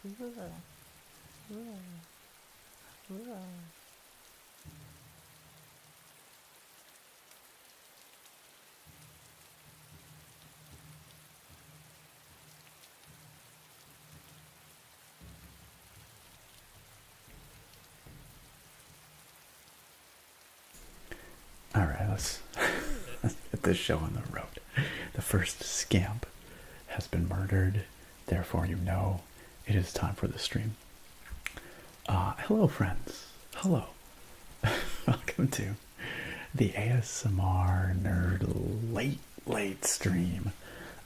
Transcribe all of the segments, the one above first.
Alright, let's get this show on the road. The first scamp has been murdered, therefore you know it is time for the stream. Hello friends, hello. Welcome to the ASMR Nerd late stream.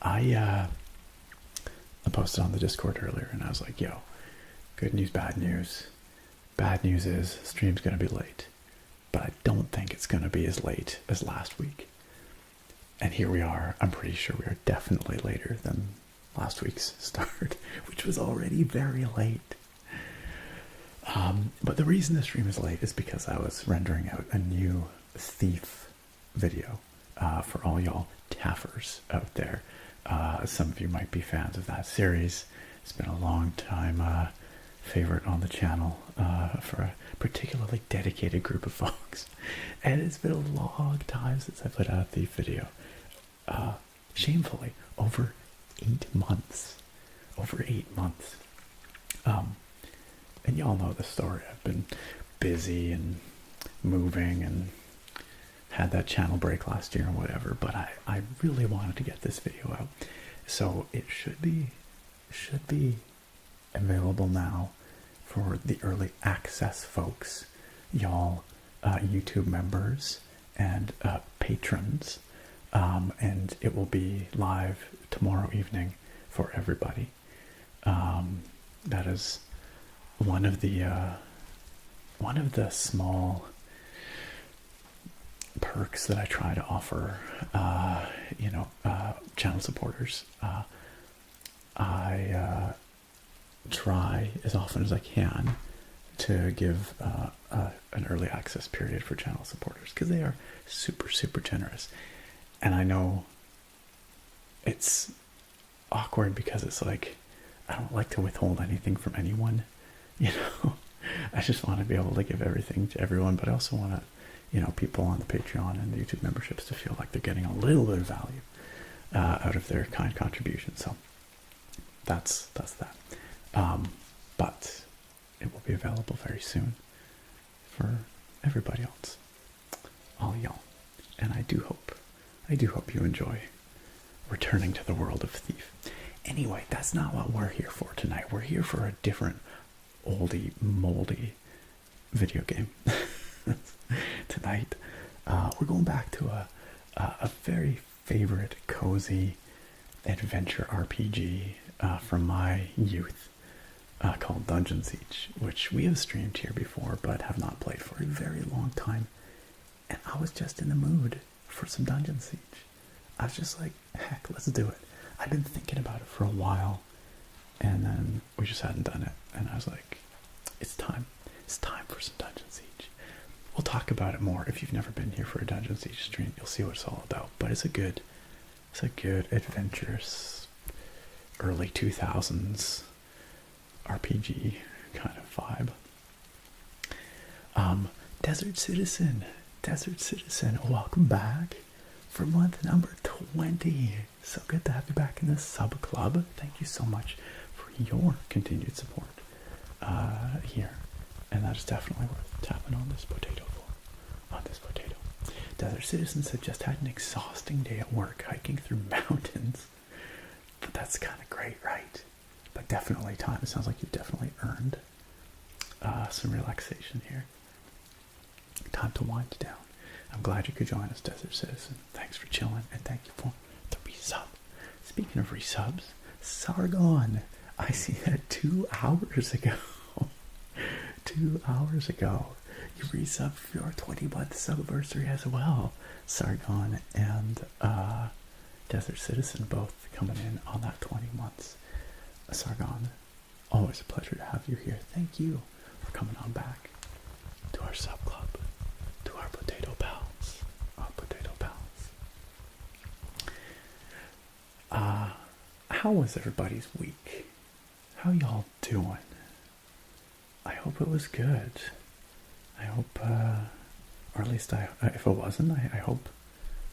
I posted on the Discord earlier and I was like, yo, good news, bad news. Bad news is stream's gonna be late, but I don't think it's gonna be as late as last week. And here we are. I'm pretty sure we are definitely later than last week's start, which was already very late. But the reason the stream is late is because I was rendering out a new Thief video for all y'all taffers out there. Some of you might be fans of that series. It's been a long time favorite on the channel for a particularly dedicated group of folks. And it's been a long time since I put out a Thief video. Shamefully, over 8 months. Over 8 months. And y'all know the story. I've been busy and moving and had that channel break last year and whatever, but I really wanted to get this video out. So it should be available now for the early access folks, y'all YouTube members and patrons. And it will be live tomorrow evening for everybody. That is one of the small perks that I try to offer, channel supporters. I try as often as I can to give an early access period for channel supporters because they are super generous. And I know it's awkward because it's like I don't like to withhold anything from anyone, I just want to be able to give everything to everyone, but I also want to, people on the Patreon and the YouTube memberships to feel like they're getting a little bit of value out of their kind contribution. So that's that. But it will be available very soon for everybody else, all y'all. And I do hope you enjoy returning to the world of Thief. Anyway, that's not what we're here for tonight. We're here for a different oldie moldy video game. Tonight, we're going back to a very favorite cozy adventure RPG from my youth called Dungeon Siege, which we have streamed here before but have not played for a very long time. And I was just in the mood for some Dungeon Siege. I was just like, heck, let's do it. I've been thinking about it for a while, and then we just hadn't done it. And I was like, it's time. It's time for some Dungeon Siege. We'll talk about it more. If you've never been here for a Dungeon Siege stream, you'll see what it's all about. But it's a good adventurous early 2000s RPG kind of vibe. Desert Citizen, welcome back for month number 20. So good to have you back in the sub club. Thank you so much for your continued support here. And that is definitely worth tapping on this potato for. On this potato. Desert Citizens have just had an exhausting day at work hiking through mountains. But that's kind of great, right? But definitely time. It sounds like you've definitely earned some relaxation here. Time to wind down. I'm glad you could join us, Desert Citizen. Thanks for chilling, and thank you for the resub. Speaking of resubs, Sargon, I see that 2 hours ago. 2 hours ago, you resubbed for your 20-month subversary as well. Sargon and Desert Citizen both coming in on that 20 months. Sargon, always a pleasure to have you here. Thank you for coming on back to our sub club, to our potato pals, How was everybody's week? How y'all doing? I hope it was good. I hope, or at least if it wasn't, I hope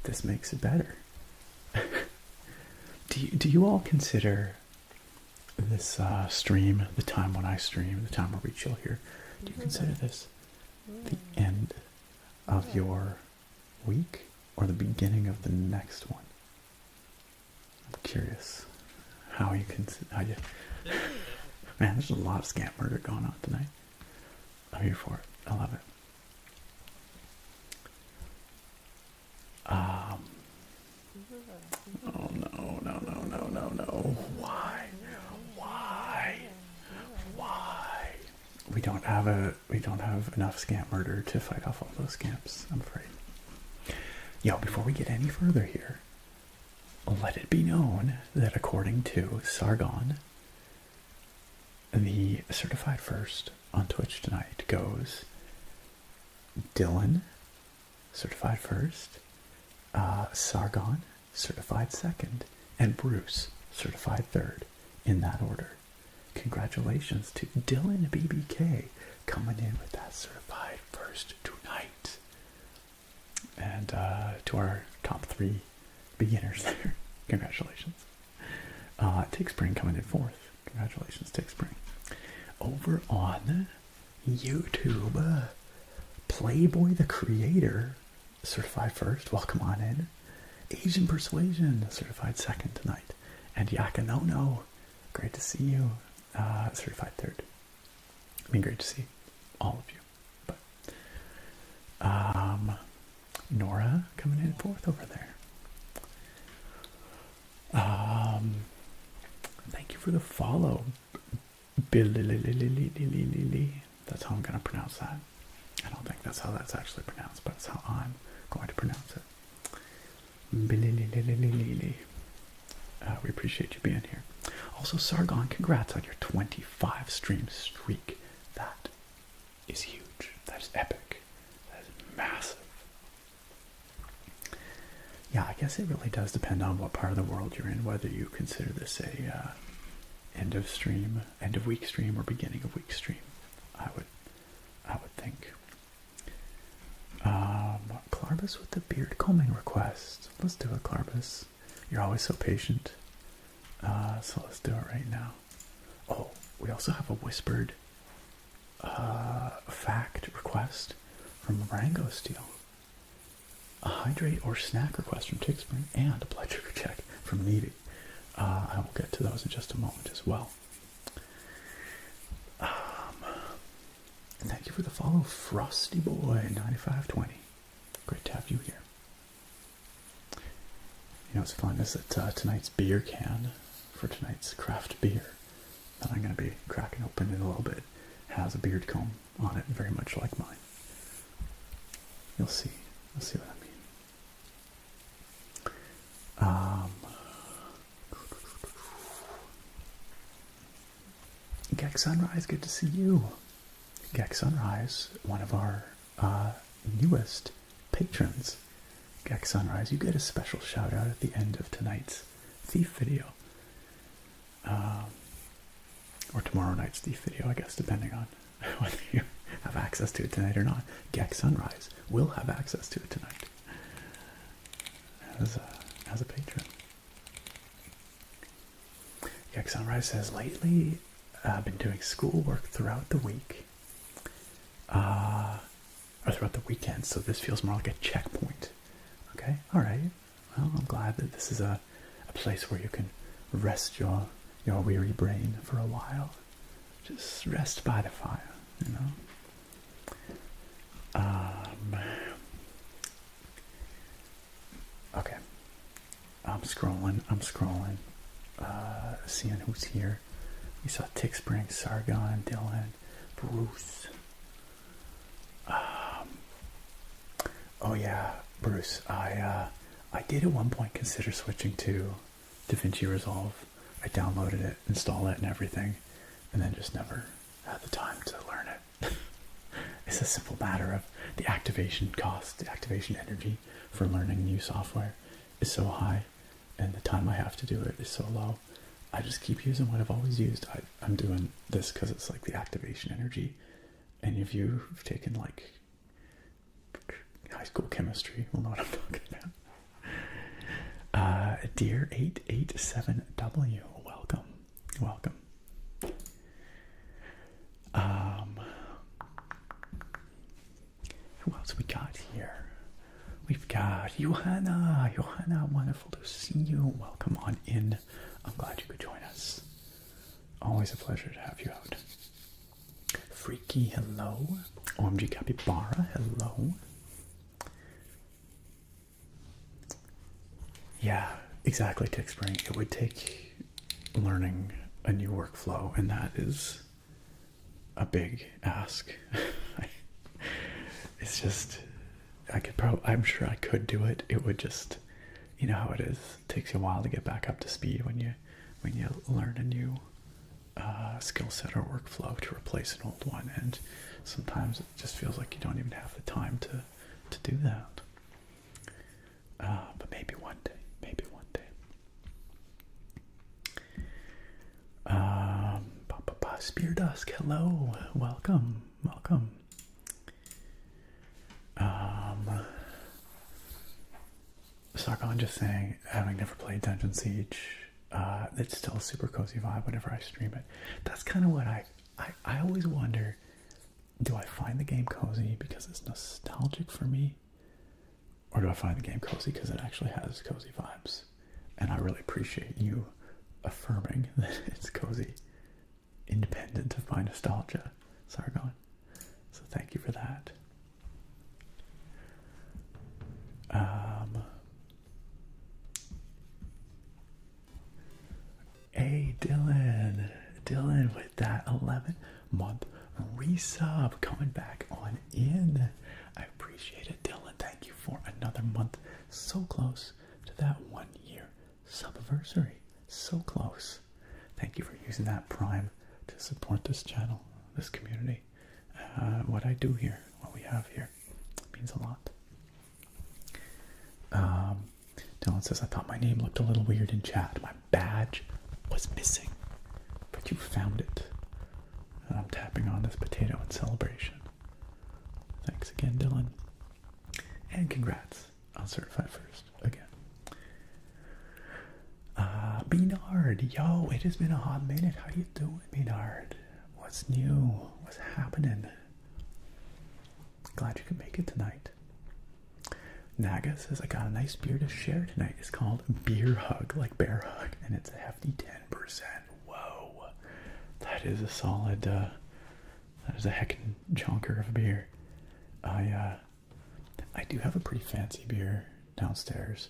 this makes it better. Do you all consider this stream, the time when I stream, the time where we chill here, do you consider this the end of your week or the beginning of the next one? I'm curious how you man, there's a lot of scam murder going on tonight. I'm here for it. I love it. Oh no. Why? We don't have enough scamp murder to fight off all those scamps, I'm afraid. Yo, before we get any further here, let it be known that according to Sargon, the certified first on Twitch tonight goes Dylan, certified first, Sargon, certified second, and Bruce, certified third, in that order. Congratulations to Dylan BBK coming in with that certified first tonight. And to our top 3 beginners there, congratulations. Tick Spring coming in 4th. Congratulations, Tick Spring. Over on YouTube, Playboy the Creator, certified first, welcome on in. Asian Persuasion, certified second tonight. And Yakanono, great to see you, certified third. I mean, great to see all of you. But Nora coming in 4th over there. Thank you for the follow, Billy. That's how I'm gonna pronounce that. I don't think that's how that's actually pronounced, but it's how I'm going to pronounce it. Billy. We appreciate you being here. Also, Sargon, congrats on your 25 stream streak. That is huge. That is epic. That is massive. Yeah, I guess it really does depend on what part of the world you're in, whether you consider this a end of week stream or beginning of week stream. I would think. Clarbus with the beard combing request. Let's do it, Clarbus. You're always so patient. So let's do it right now. Oh, we also have a whispered fact request from Rango Steel. A hydrate or snack request from Tick Spring, and a blood sugar check from Needy. I will get to those in just a moment as well. And thank you for the follow, Frosty Boy 9520. Great to have you here. You know what's fun is that tonight's beer can for tonight's craft beer that I'm going to be cracking open in a little bit has a beard comb on it, very much like mine. You'll see what I mean. Gex Sunrise, good to see you. Gex Sunrise, one of our newest patrons. Gex Sunrise, you get a special shout out at the end of tonight's Thief video. Or tomorrow night's Thief video, I guess, depending on whether you have access to it tonight or not. Gex Sunrise will have access to it tonight as a patron. Gex Sunrise says, lately I've been doing schoolwork throughout the week. Or throughout the weekend, so this feels more like a checkpoint. Okay, alright. Well, I'm glad that this is a place where you can rest your weary brain for a while. Just rest by the fire, you know? Okay. I'm scrolling, seeing who's here. We saw Tick Spring, Sargon, Dylan, Bruce. Oh yeah, Bruce, I did at one point consider switching to DaVinci Resolve. I downloaded it, installed it and everything, and then just never had the time to learn it. It's a simple matter of the activation cost, the activation energy for learning new software is so high, and the time I have to do it is so low. I just keep using what I've always used. I'm doing this because it's like the activation energy. Any of you who've taken like high school chemistry will know what I'm talking about. Dear 887W, welcome. Who else we got here? We've got Johanna, wonderful to see you. Welcome on in. I'm glad you could join us. Always a pleasure to have you out. Freaky, hello. OMG Capybara, hello. Yeah, exactly, Tickspring. It would take learning a new workflow, and that is a big ask. It's just, I'm sure I could do it. It would just, you know how it is. It takes you a while to get back up to speed when you learn a new skill set or workflow to replace an old one, and sometimes it just feels like you don't even have the time to do that. But maybe one day. Spear Dusk, hello, welcome. Sargon just saying, having never played Dungeon Siege, it's still a super cozy vibe whenever I stream it. That's kind of what I always wonder, do I find the game cozy because it's nostalgic for me? Or do I find the game cozy because it actually has cozy vibes? And I really appreciate you affirming that it's cozy, independent of my nostalgia, Sargon. So thank you for that. Hey, Dylan with that 11-month resub coming back on in. I appreciate it, Dylan. Thank you for another month. So close to that 1 year subversary. So close. Thank you for using that Prime to support this channel, this community. What I do here, what we have here, means a lot. Dylan says, I thought my name looked a little weird in chat. My badge was missing, but you found it. And I'm tapping on this potato in celebration. Thanks again, Dylan. And congrats on Certified First again. Beanard, yo, it has been a hot minute. How you doing, Beanard? What's new? What's happening? Glad you could make it tonight. Naga says, I got a nice beer to share tonight. It's called Beer Hug, like Bear Hug, and it's a hefty 10%. Whoa. That is a solid, that is a heckin' chonker of beer. I do have a pretty fancy beer downstairs.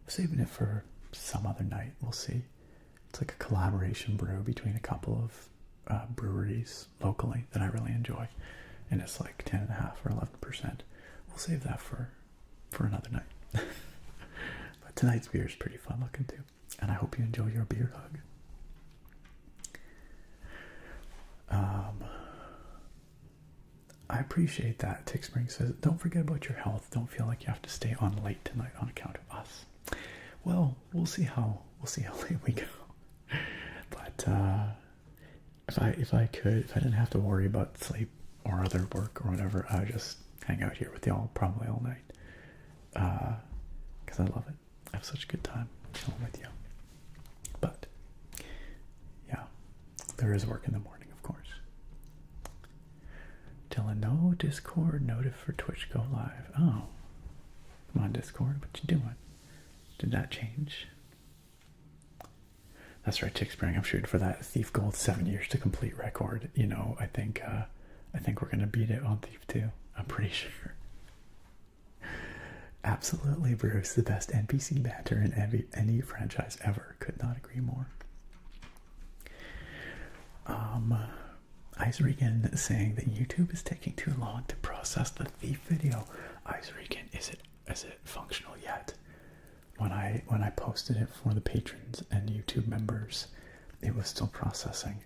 I'm saving it for some other night. We'll see. It's like a collaboration brew between a couple of breweries locally that I really enjoy. And it's like 10.5 or 11%. We'll save that for another night. But tonight's beer is pretty fun looking too. And I hope you enjoy your beer hug. I appreciate that. Tickspring says, don't forget about your health. Don't feel like you have to stay on late tonight on account of us. Well, we'll see how late we go. But if I didn't have to worry about sleep or other work or whatever, I'd just hang out here with y'all probably all night. Because I love it. I have such a good time chilling with you. But yeah, there is work in the morning, of course. Dylan, no Discord notif for Twitch Go Live. Oh, I'm on Discord. What you doing? Did that change? That's right, Tickspring. I'm shooting for that Thief Gold 7 years to complete record. You know, I think we're gonna beat it on Thief 2. I'm pretty sure. Absolutely, Bruce. The best NPC banter in any franchise ever. Could not agree more. Ice Regan saying that YouTube is taking too long to process the Thief video. Ice Regan, is it functional yet? When I posted it for the patrons and YouTube members, it was still processing.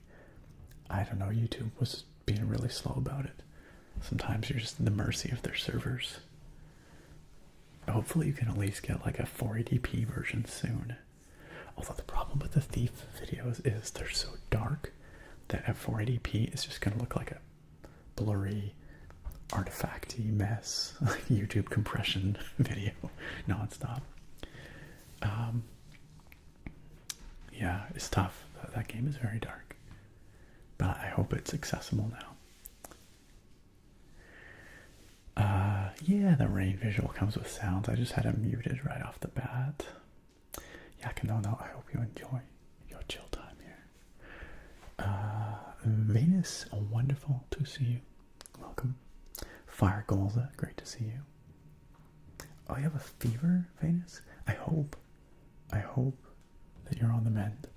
I don't know, YouTube was being really slow about it. Sometimes you're just at the mercy of their servers. Hopefully you can at least get like a 480p version soon. Although the problem with the Thief videos is they're so dark that at 480p it's just going to look like a blurry, artifacty mess, like YouTube compression video nonstop. Yeah, it's tough. That game is very dark, but I hope it's accessible now. Yeah, the rain visual comes with sounds. I just had it muted right off the bat. Yakanono, I hope you enjoy your chill time here. Venus, wonderful to see you. Welcome. Fire Golza, great to see you. Oh, you have a fever, Venus? I hope that you're on the mend,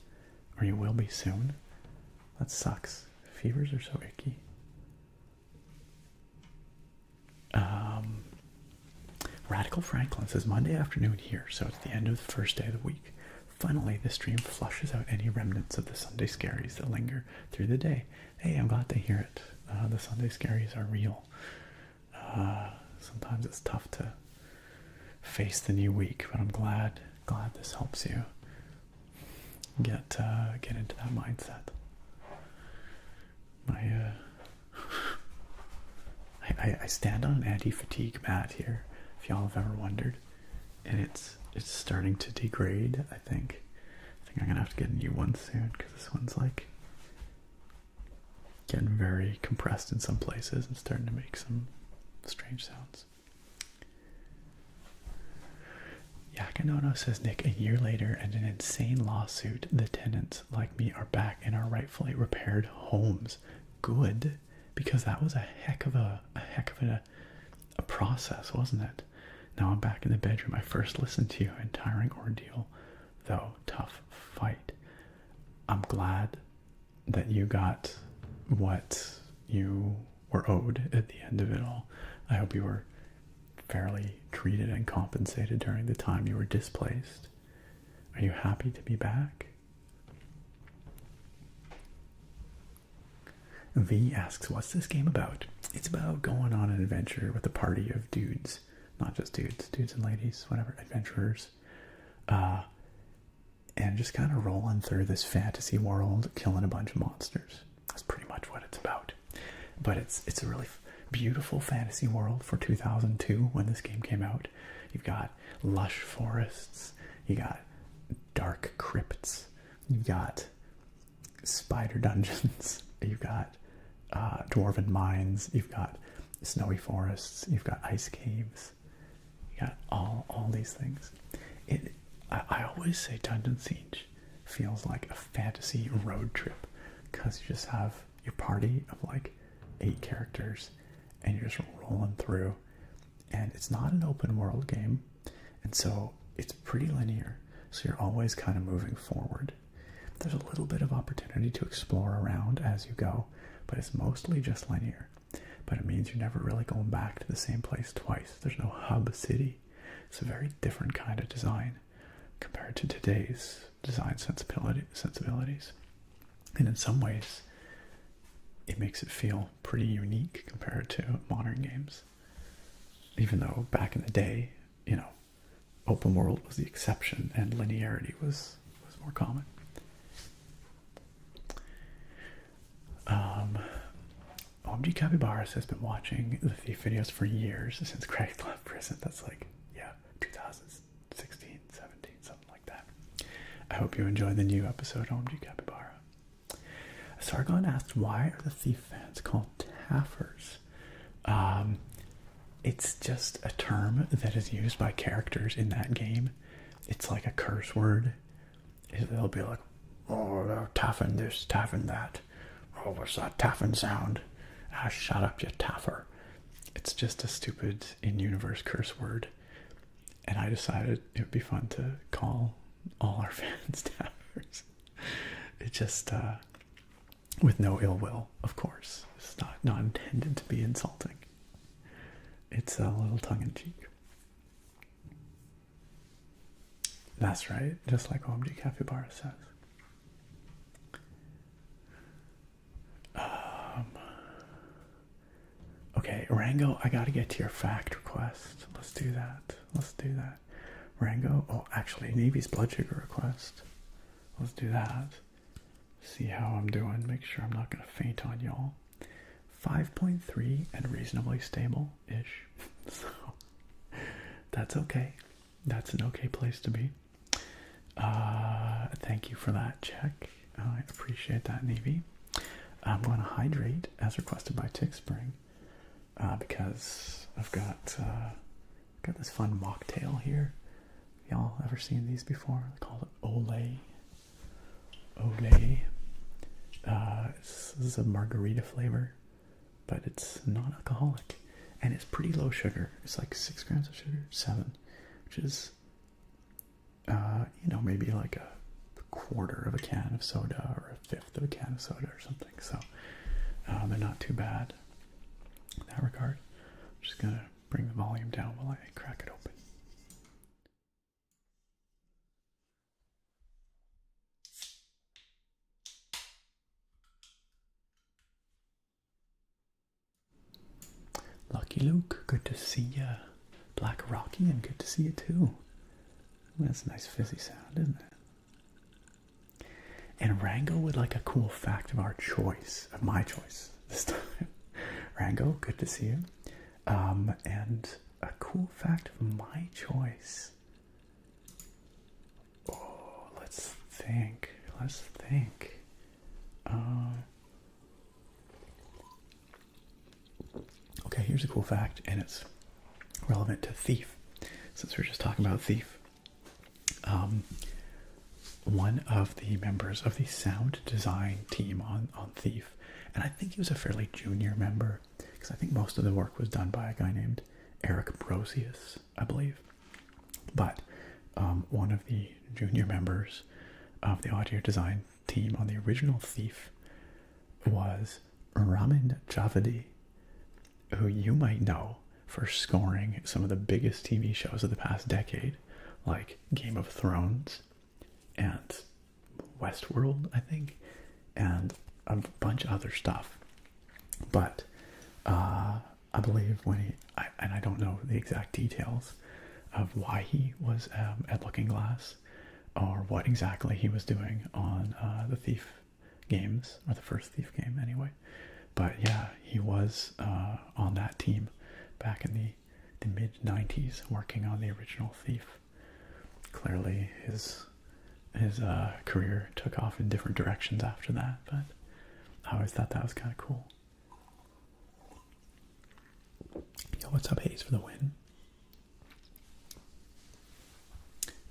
or you will be soon. That sucks. Fevers are so icky. Radical Franklin says Monday afternoon here, so it's the end of the first day of the week. Finally, the stream flushes out any remnants of the Sunday scaries that linger through the day. Hey, I'm glad to hear it. The Sunday scaries are real. Sometimes it's tough to face the new week, but I'm glad this helps you get into that mindset. I stand on an anti-fatigue mat here, if y'all have ever wondered, and it's starting to degrade. I think I'm gonna have to get a new one soon, because this one's like getting very compressed in some places and starting to make some strange sounds. Yakanono says, Nick, a year later and an insane lawsuit, the tenants like me are back in our rightfully repaired homes. Good, because that was a heck of a process, wasn't it? Now I'm back in the bedroom. I first listened to you, and tiring ordeal, though tough fight. I'm glad that you got what you were owed at the end of it all. I hope you were fairly treated and compensated during the time you were displaced. Are you happy to be back? V asks, what's this game about? It's about going on an adventure with a party of dudes. Not just dudes and ladies, whatever, adventurers. And just kind of rolling through this fantasy world, killing a bunch of monsters. That's pretty much what it's about. But it's a really beautiful fantasy world for 2002 when this game came out. You've got lush forests, you got dark crypts, you've got spider dungeons, you've got dwarven mines, you've got snowy forests, you've got ice caves, you got all these things. I always say Dungeon Siege feels like a fantasy road trip, because you just have your party of like 8 characters and you're just rolling through, and it's not an open world game, and so it's pretty linear, so you're always kind of moving forward. There's a little bit of opportunity to explore around as you go, but it's mostly just linear. But it means you're never really going back to the same place twice. There's no hub city. It's a very different kind of design compared to today's design sensibilities. And in some ways, it makes it feel pretty unique compared to modern games. Even though back in the day, open world was the exception and linearity was more common. OMG Capybaras has been watching the Thief videos for years, since Craig left prison. That's like, 2016, 17, something like that. I hope you enjoy the new episode, OMG Capybara. Sargon asked, why are the Thief fans called taffers? It's just a term that is used by characters in that game. It's like a curse word. They'll be like, oh, they're taffing this, taffing that. Oh, what's that taffing sound? Ah, shut up, you taffer. It's just a stupid in-universe curse word. And I decided it would be fun to call all our fans taffers. It just, with no ill will, of course. It's not intended to be insulting. It's a little tongue-in-cheek. That's right, just like OMG Capybara says. Okay, Rango, I gotta get to your fact request. Let's do that. Rango, oh, actually, Navy's blood sugar request. let's do that. See how I'm doing. Make sure I'm not going to faint on y'all. 5.3 and reasonably stable-ish. So that's okay. That's an okay place to be. Thank you for that check. I appreciate that, Navy. I'm going to hydrate as requested by Tickspring because I've got this fun mocktail here. Y'all ever seen these before? They call it Olay. Olay. This is a margarita flavor, but it's non-alcoholic, and it's pretty low sugar. It's like 6 grams of sugar, 7, which is, maybe like a quarter of a can of soda or a fifth of a can of soda or something. So they're not too bad in that regard. I'm just gonna bring the volume down while I crack it open. Lucky Luke, good to see ya. Black Rocky, and good to see you too. That's a nice fizzy sound, isn't it? And Rango would like a cool fact of our choice, of my choice this time. Rango, good to see you. And a cool fact of my choice. Oh, let's think. Okay, here's a cool fact, and it's relevant to Thief, since we're just talking about Thief. One of the members of the sound design team on Thief, and I think he was a fairly junior member, because I think most of the work was done by a guy named Eric Brosius, I believe. But one of the junior members of the audio design team on the original Thief was Ramin Javadi, who you might know for scoring some of the biggest TV shows of the past decade, like Game of Thrones and Westworld, I think, and a bunch of other stuff. But I believe when and I don't know the exact details of why he was at Looking Glass or what exactly he was doing on the Thief games, or the first Thief game anyway. But yeah, he was on that team back in the mid-90s working on the original Thief. Clearly his career took off in different directions after that, but I always thought that was kind of cool. Yo, what's up, Hayes, for the win?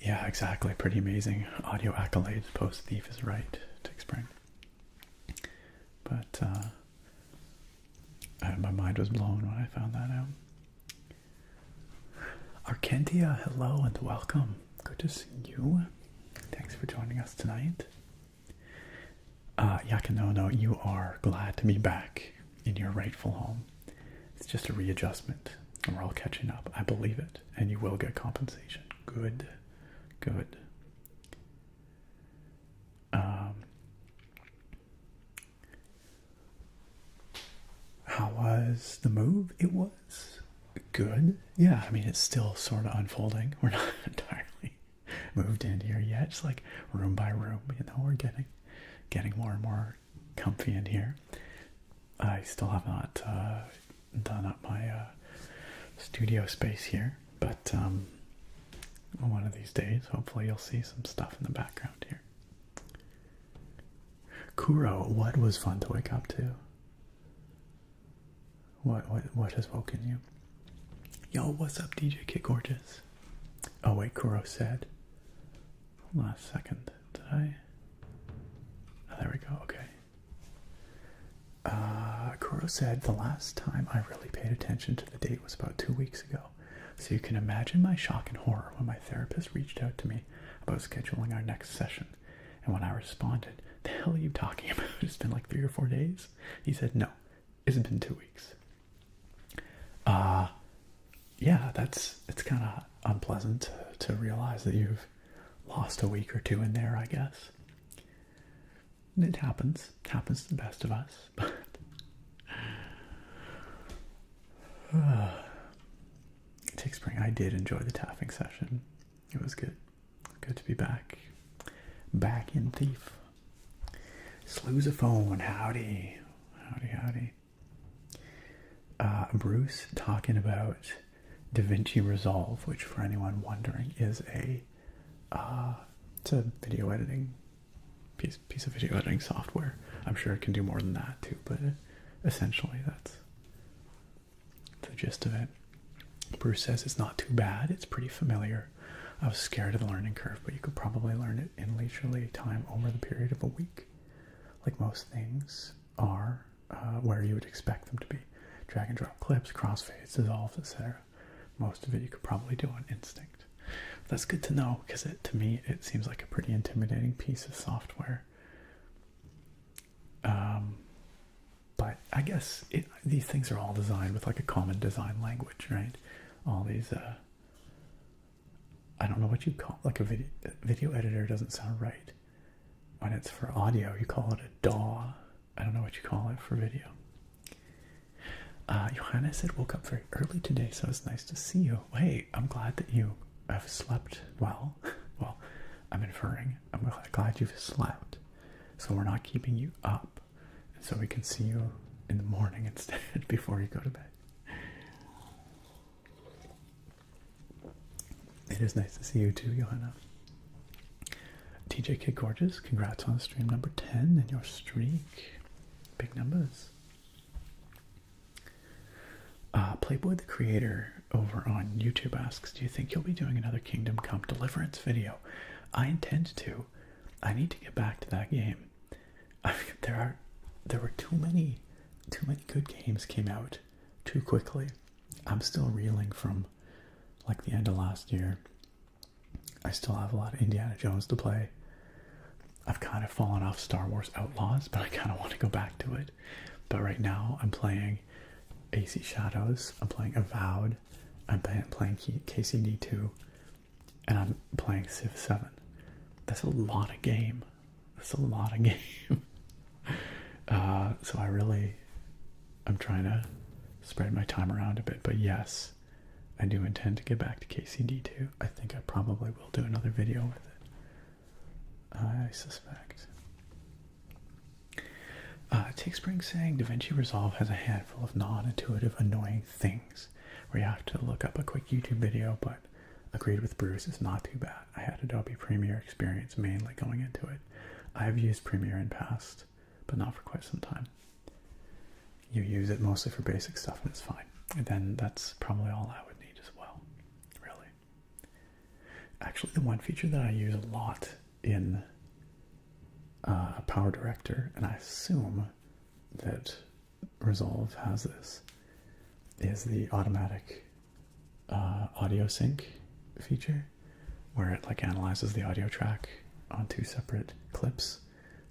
Yeah, exactly. Pretty amazing audio accolades post Thief is right, Tickspring. But my mind was blown when I found that out. Arkentia, hello and welcome. Good to see you. Thanks for joining us tonight. Yakanono, you are glad to be back in your rightful home. It's just a readjustment, and we're all catching up. I believe it, and you will get compensation. Good. How was the move? It was good. Yeah, I mean, it's still sort of unfolding. We're not entirely moved in here yet. It's like room by room, we're getting more and more comfy in here. I still have not done up my studio space here, but one of these days, hopefully you'll see some stuff in the background here. Kuro, what was fun to wake up to? What has woken you? Yo, what's up, DJ Kid Gorgeous? Oh wait, Kuro said. Hold on a second. Did I? Oh, there we go. Okay. Kuro said the last time I really paid attention to the date was about 2 weeks ago. So you can imagine my shock and horror when my therapist reached out to me about scheduling our next session. And when I responded, the hell are you talking about? It's been like 3 or 4 days? He said, no, it's been 2 weeks. Yeah, it's kind of unpleasant to realize that you've lost a week or 2 in there, I guess. It happens. It happens to the best of us. But Tickspring, I did enjoy the tapping session. It was good. Good to be back. back in Thief. Sleuzophone, howdy. Howdy. Bruce talking about DaVinci Resolve, which for anyone wondering is it's a video editing piece of video editing software. I'm sure it can do more than that too, but essentially that's the gist of it. Bruce says it's not too bad, it's pretty familiar. I was scared of the learning curve, but you could probably learn it in leisurely time over the period of a week. Like most things are where you would expect them to be. Drag and drop clips, crossfades, dissolves, etc. Most of it you could probably do on instinct. That's good to know, because to me it seems like a pretty intimidating piece of software. But I guess these things are all designed with like a common design language, right? All these, I don't know what you call, like a video editor doesn't sound right. When it's for audio, you call it a DAW. I don't know what you call it for video. Johanna said, woke up very early today, so it's nice to see you. Hey, I'm glad that you have slept well. Well, I'm inferring. I'm glad you've slept. So we're not keeping you up. And so we can see you in the morning instead before you go to bed. It is nice to see you too, Johanna. TJ Kid Gorgeous, congrats on stream number 10 and your streak. Big numbers. Playboy the Creator over on YouTube asks, do you think you'll be doing another Kingdom Come Deliverance video? I intend to. I need to get back to that game. There were too many good games came out too quickly. I'm still reeling from like the end of last year. I still have a lot of Indiana Jones to play. I've kind of fallen off Star Wars Outlaws, but I kind of want to go back to it. But right now I'm playing AC Shadows, I'm playing Avowed, I'm playing KCD2, and I'm playing Civ 7. That's a lot of game. So I'm trying to spread my time around a bit, but yes, I do intend to get back to KCD2. I think I probably will do another video with it. I suspect. Take Spring saying DaVinci Resolve has a handful of non-intuitive, annoying things where you have to look up a quick YouTube video, but agreed with Bruce, it's not too bad. I had Adobe Premiere experience mainly going into it. I have used Premiere in past, but not for quite some time. You use it mostly for basic stuff and it's fine. And then that's probably all I would need as well, really. Actually, the one feature that I use a lot in Power Director, and I assume that Resolve has this, is the automatic audio sync feature, where it like analyzes the audio track on two separate clips.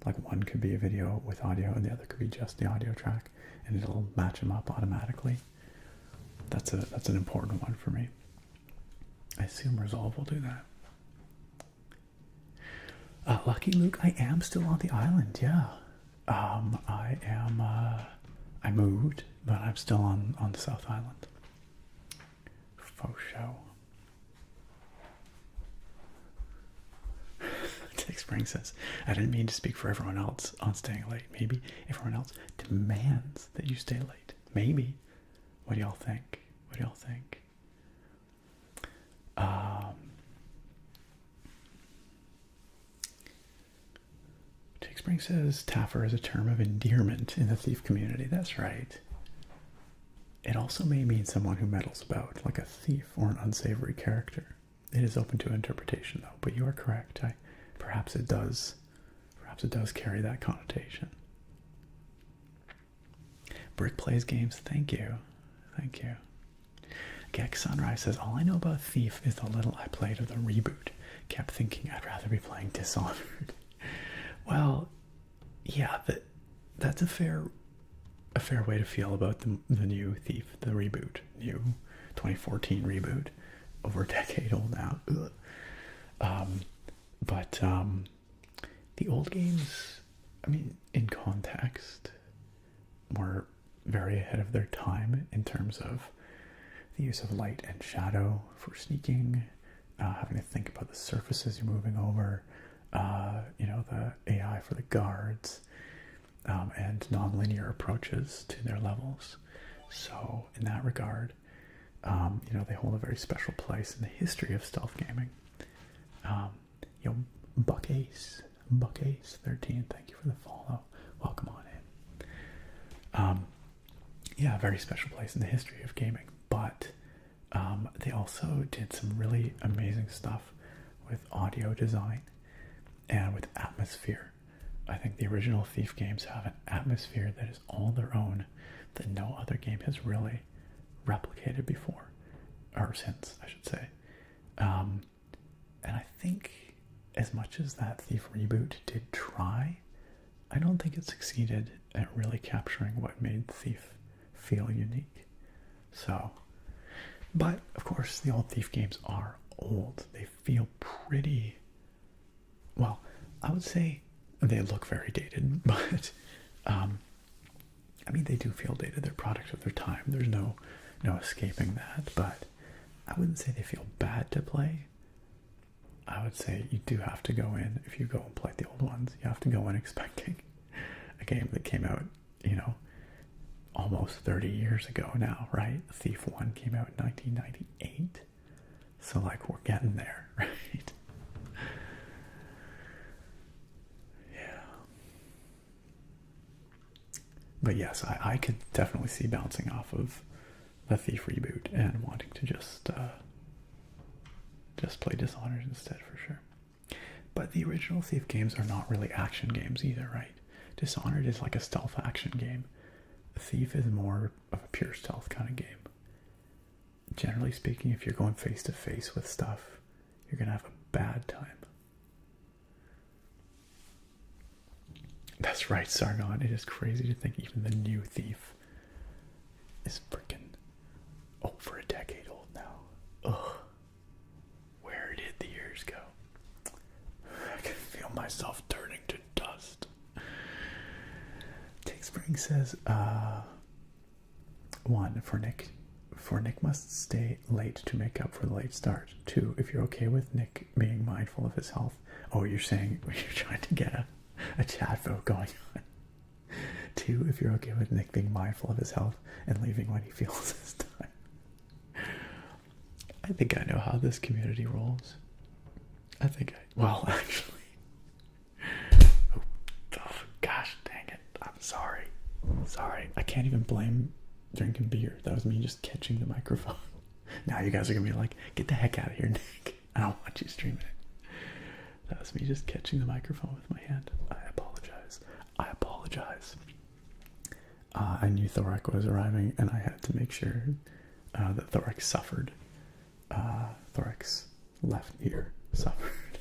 Like one could be a video with audio and the other could be just the audio track, and it'll match them up automatically. That's an important one for me. I assume Resolve will do that. Lucky Luke, I am still on the island, yeah. I moved, but I'm still on the South Island. Faux show. Tech Spring says, I didn't mean to speak for everyone else on staying late. Maybe everyone else demands that you stay late. Maybe. What do y'all think? Tech Spring says, Taffer is a term of endearment in the thief community. That's right. It also may mean someone who meddles about, like a thief or an unsavory character. It is open to interpretation, though, but you are correct. Perhaps it does carry that connotation. Brick plays games. Thank you. Gex Sunrise says, all I know about Thief is the little I played of the reboot. Kept thinking I'd rather be playing Dishonored. Well, yeah, that's a fair way to feel about the new Thief, the reboot, new 2014 reboot, over a decade old now. But the old games, I mean, in context, were very ahead of their time in terms of the use of light and shadow for sneaking, having to think about the surfaces you're moving over, you know, the AI for the guards, and non-linear approaches to their levels. So in that regard, you know, they hold a very special place in the history of stealth gaming. You know, Buckace 13, thank you for the follow. Welcome on in. Yeah, a very special place in the history of gaming. But they also did some really amazing stuff with audio design and with atmosphere. I think the original Thief games have an atmosphere that is all their own, that no other game has really replicated before, or since, I should say. And I think as much as that Thief reboot did try, I don't think it succeeded at really capturing what made Thief feel unique. So, but of course the old Thief games are old. They feel pretty, well, I would say they look very dated, but I mean, they do feel dated. They're products of their time. There's no escaping that. But I wouldn't say they feel bad to play. I would say you do have to go in, if you go and play the old ones, you have to go in expecting a game that came out, you know, almost 30 years ago now, right? Thief 1 came out in 1998. So, like, we're getting there, right? But yes, I could definitely see bouncing off of the Thief reboot and wanting to just play Dishonored instead, for sure. But the original Thief games are not really action games either, right? Dishonored is like a stealth action game. Thief is more of a pure stealth kind of game. Generally speaking, if you're going face to face with stuff, you're going to have a bad time. That's right, Sargon. It is crazy to think even the new Thief is freaking over a decade old now. Ugh. Where did the years go? I can feel myself turning to dust. Take Spring says, 1, for Nick must stay late to make up for the late start. 2, if you're okay with Nick being mindful of his health. Oh, you're saying you're trying to get a chat vote going on. 2, if you're okay with Nick being mindful of his health and leaving when he feels his time. I think I know how this community rolls. Well, actually. Oh, gosh dang it. I'm sorry. I can't even blame drinking beer. That was me just catching the microphone. Now you guys are going to be like, get the heck out of here, Nick. I don't want you streaming it. That was me just catching the microphone with my hand. I apologize. I knew Thorek was arriving, and I had to make sure that Thorek suffered. Thorek's left ear suffered.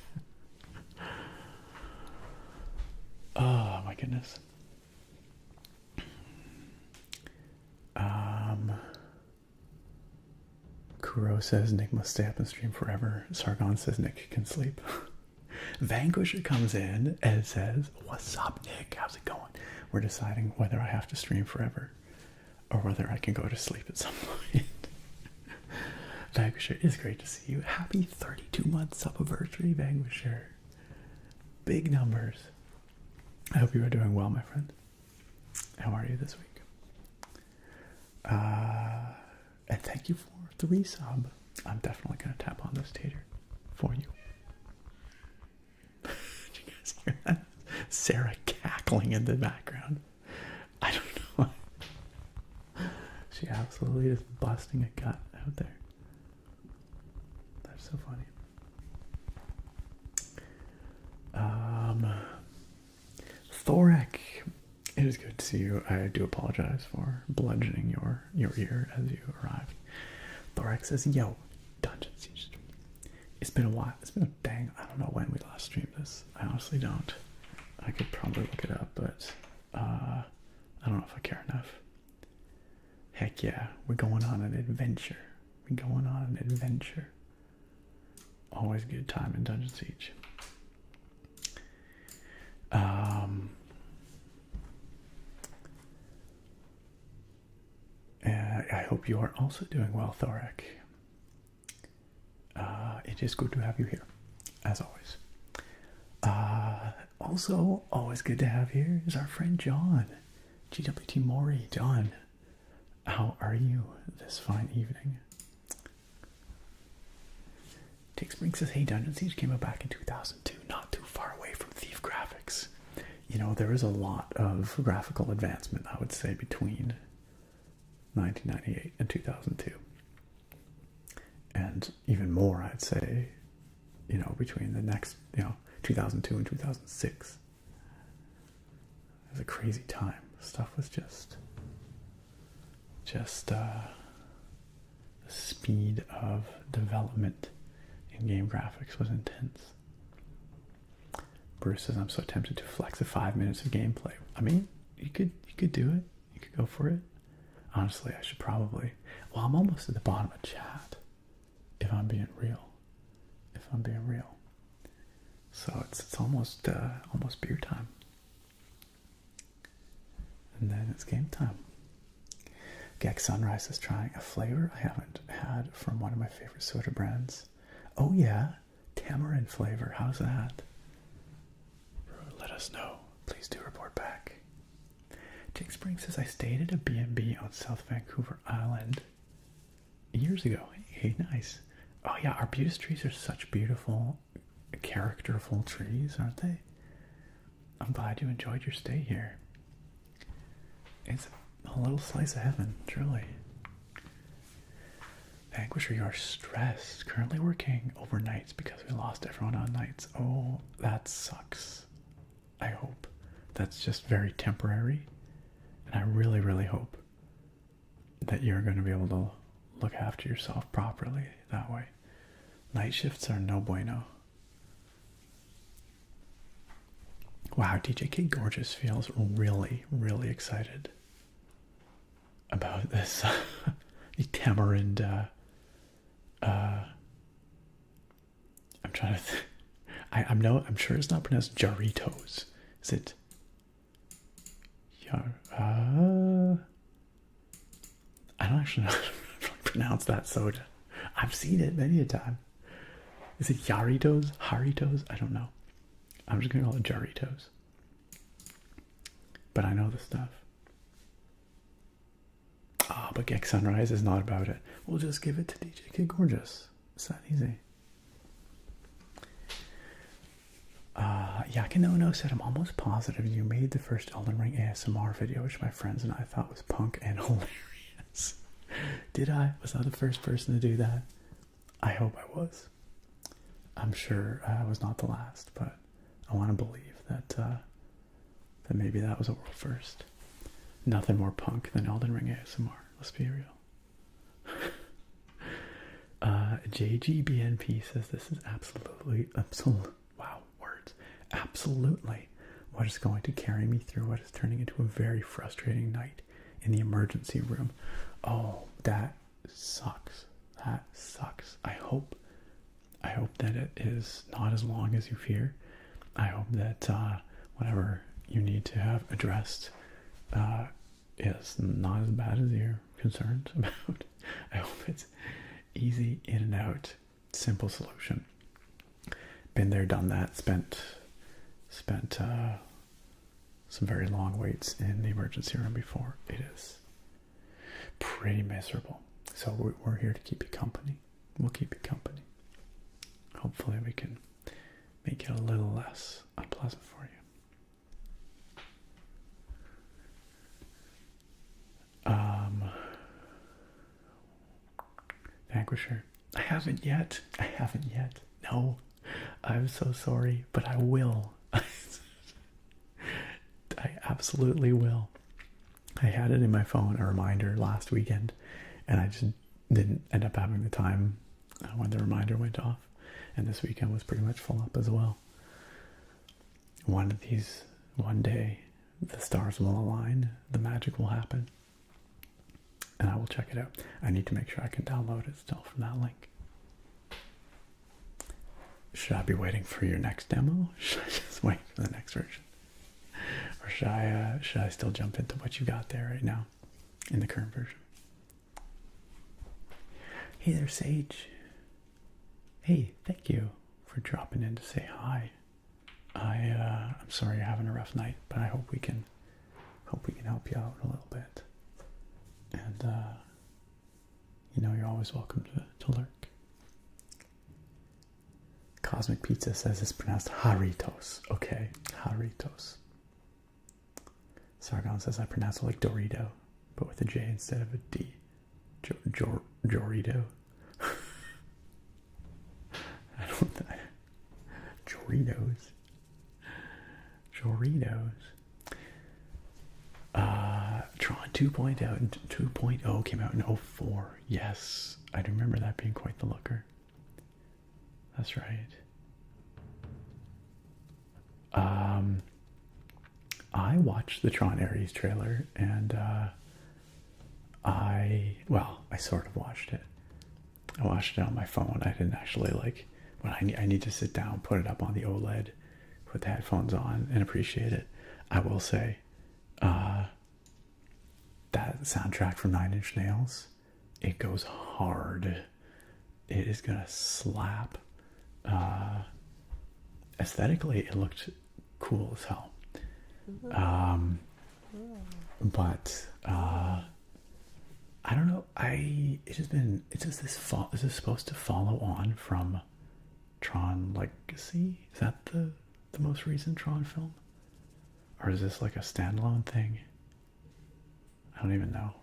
Oh my goodness. Kuro says Nick must stay up and stream forever. Sargon says Nick can sleep. Vanquisher comes in and says, what's up, Nick? How's it going? We're deciding whether I have to stream forever or whether I can go to sleep at some point. Vanquisher, it's great to see you. Happy 32-month sub-anniversary, Vanquisher. Big numbers. I hope you are doing well, my friend. How are you this week? And thank you for the resub. I'm definitely going to tap on this tater for you. Did you guys hear that? Sarah cackling in the background. I don't know. She absolutely is busting a gut out there. That's so funny. Thorek, it is good to see you. I do apologize for bludgeoning your ear as you arrived. Thorek says, yo, Dungeon Siege. It's been a while. It's been a dang, I don't know when we last streamed this. I honestly don't. I could probably look it up, but I don't know if I care enough. Heck yeah, we're going on an adventure. Always a good time in Dungeon Siege. I hope you are also doing well, Thorek. It is good to have you here, as always. Also, always good to have here is our friend John. GWT Mori. John, how are you this fine evening? Take Spring says, hey, Dungeon Siege came out back in 2002, not too far away from Thief graphics. You know, there is a lot of graphical advancement, I would say, between 1998 and 2002. And even more, I'd say, you know, between the next, 2002 and 2006. It was a crazy time. Stuff was just the speed of development in game graphics was intense. Bruce says, I'm so tempted to flex a 5 minutes of gameplay. I mean, you could do it. You could go for it. Honestly, I should probably. Well, I'm almost at the bottom of chat. If I'm being real. So it's almost beer time. And then it's game time. Gex Sunrise is trying a flavor I haven't had from one of my favorite soda brands. Oh yeah, tamarind flavor. How's that? Let us know. Please do report back. Jake Spring says, I stayed at a B&B on South Vancouver Island years ago. Hey, nice. Oh yeah, arbutus trees are such beautiful, characterful trees, aren't they? I'm glad you enjoyed your stay here. It's a little slice of heaven, truly. Vanquisher, you are stressed. Currently working overnights because we lost everyone on nights. Oh, that sucks. I hope that's just very temporary. And I really, really hope that you're going to be able to look after yourself properly that way. Night shifts are no bueno. Wow, DJ Kid Gorgeous feels really, really excited about this. The tamarind, I'm trying to I'm sure it's not pronounced Jarritos. Is it? I don't actually know how to pronounce that soda. I've seen it many a time. Is it Jarritos? Haritos? I don't know. I'm just gonna call it Jarritos. But I know the stuff. But Gex Sunrise is not about it. We'll just give it to DJ Kid Gorgeous. It's that easy. Yakino said, I'm almost positive you made the first Elden Ring ASMR video, which my friends and I thought was punk and hilarious. Did I? Was I the first person to do that? I hope I was. I'm sure I was not the last, but I want to believe that that maybe that was a world first. Nothing more punk than Elden Ring ASMR. Let's be real. JGBNP says this is absolutely, wow, words. Absolutely what is going to carry me through what is turning into a very frustrating night in the emergency room. Oh, that sucks. That sucks. I hope that it is not as long as you fear. I hope that whatever you need to have addressed is not as bad as you're concerned about. I hope it's easy in and out, simple solution. Been there, done that. Spent some very long waits in the emergency room before. It is pretty miserable. So we're here to keep you company. We'll keep you company. Hopefully we can make it a little less unpleasant for you. Vanquisher. I haven't yet. No. I'm so sorry, but I will. I absolutely will. I had it in my phone, a reminder last weekend, and I just didn't end up having the time when the reminder went off. And this weekend was pretty much full up as well. One day, the stars will align, the magic will happen, and I will check it out. I need to make sure I can download it still from that link. Should I be waiting for your next demo? Should I just wait for the next version? Or should I still jump into what you got there right now in the current version? Hey there, Sage. Hey, thank you for dropping in to say hi. I'm sorry you're having a rough night, but I hope we can help you out a little bit. And you know, you're always welcome to lurk. Cosmic Pizza says it's pronounced Haritos. Okay, Haritos. Sargon says I pronounce it like Dorito, but with a J instead of a D. Jorito. I don't know. Doritos. Tron 2.0 came out in 2004. Yes, I do remember that being quite the looker. That's right. I watched the Tron Ares trailer, and I sort of watched it. I watched it on my phone. I didn't actually when I need to sit down, put it up on the OLED, put the headphones on, and appreciate it. I will say, that soundtrack from Nine Inch Nails, it goes hard. It is gonna slap. Aesthetically, it looked cool as hell. But I don't know. This is supposed to follow on from Tron Legacy. Is that the most recent Tron film, or is this like a standalone thing? I don't even know.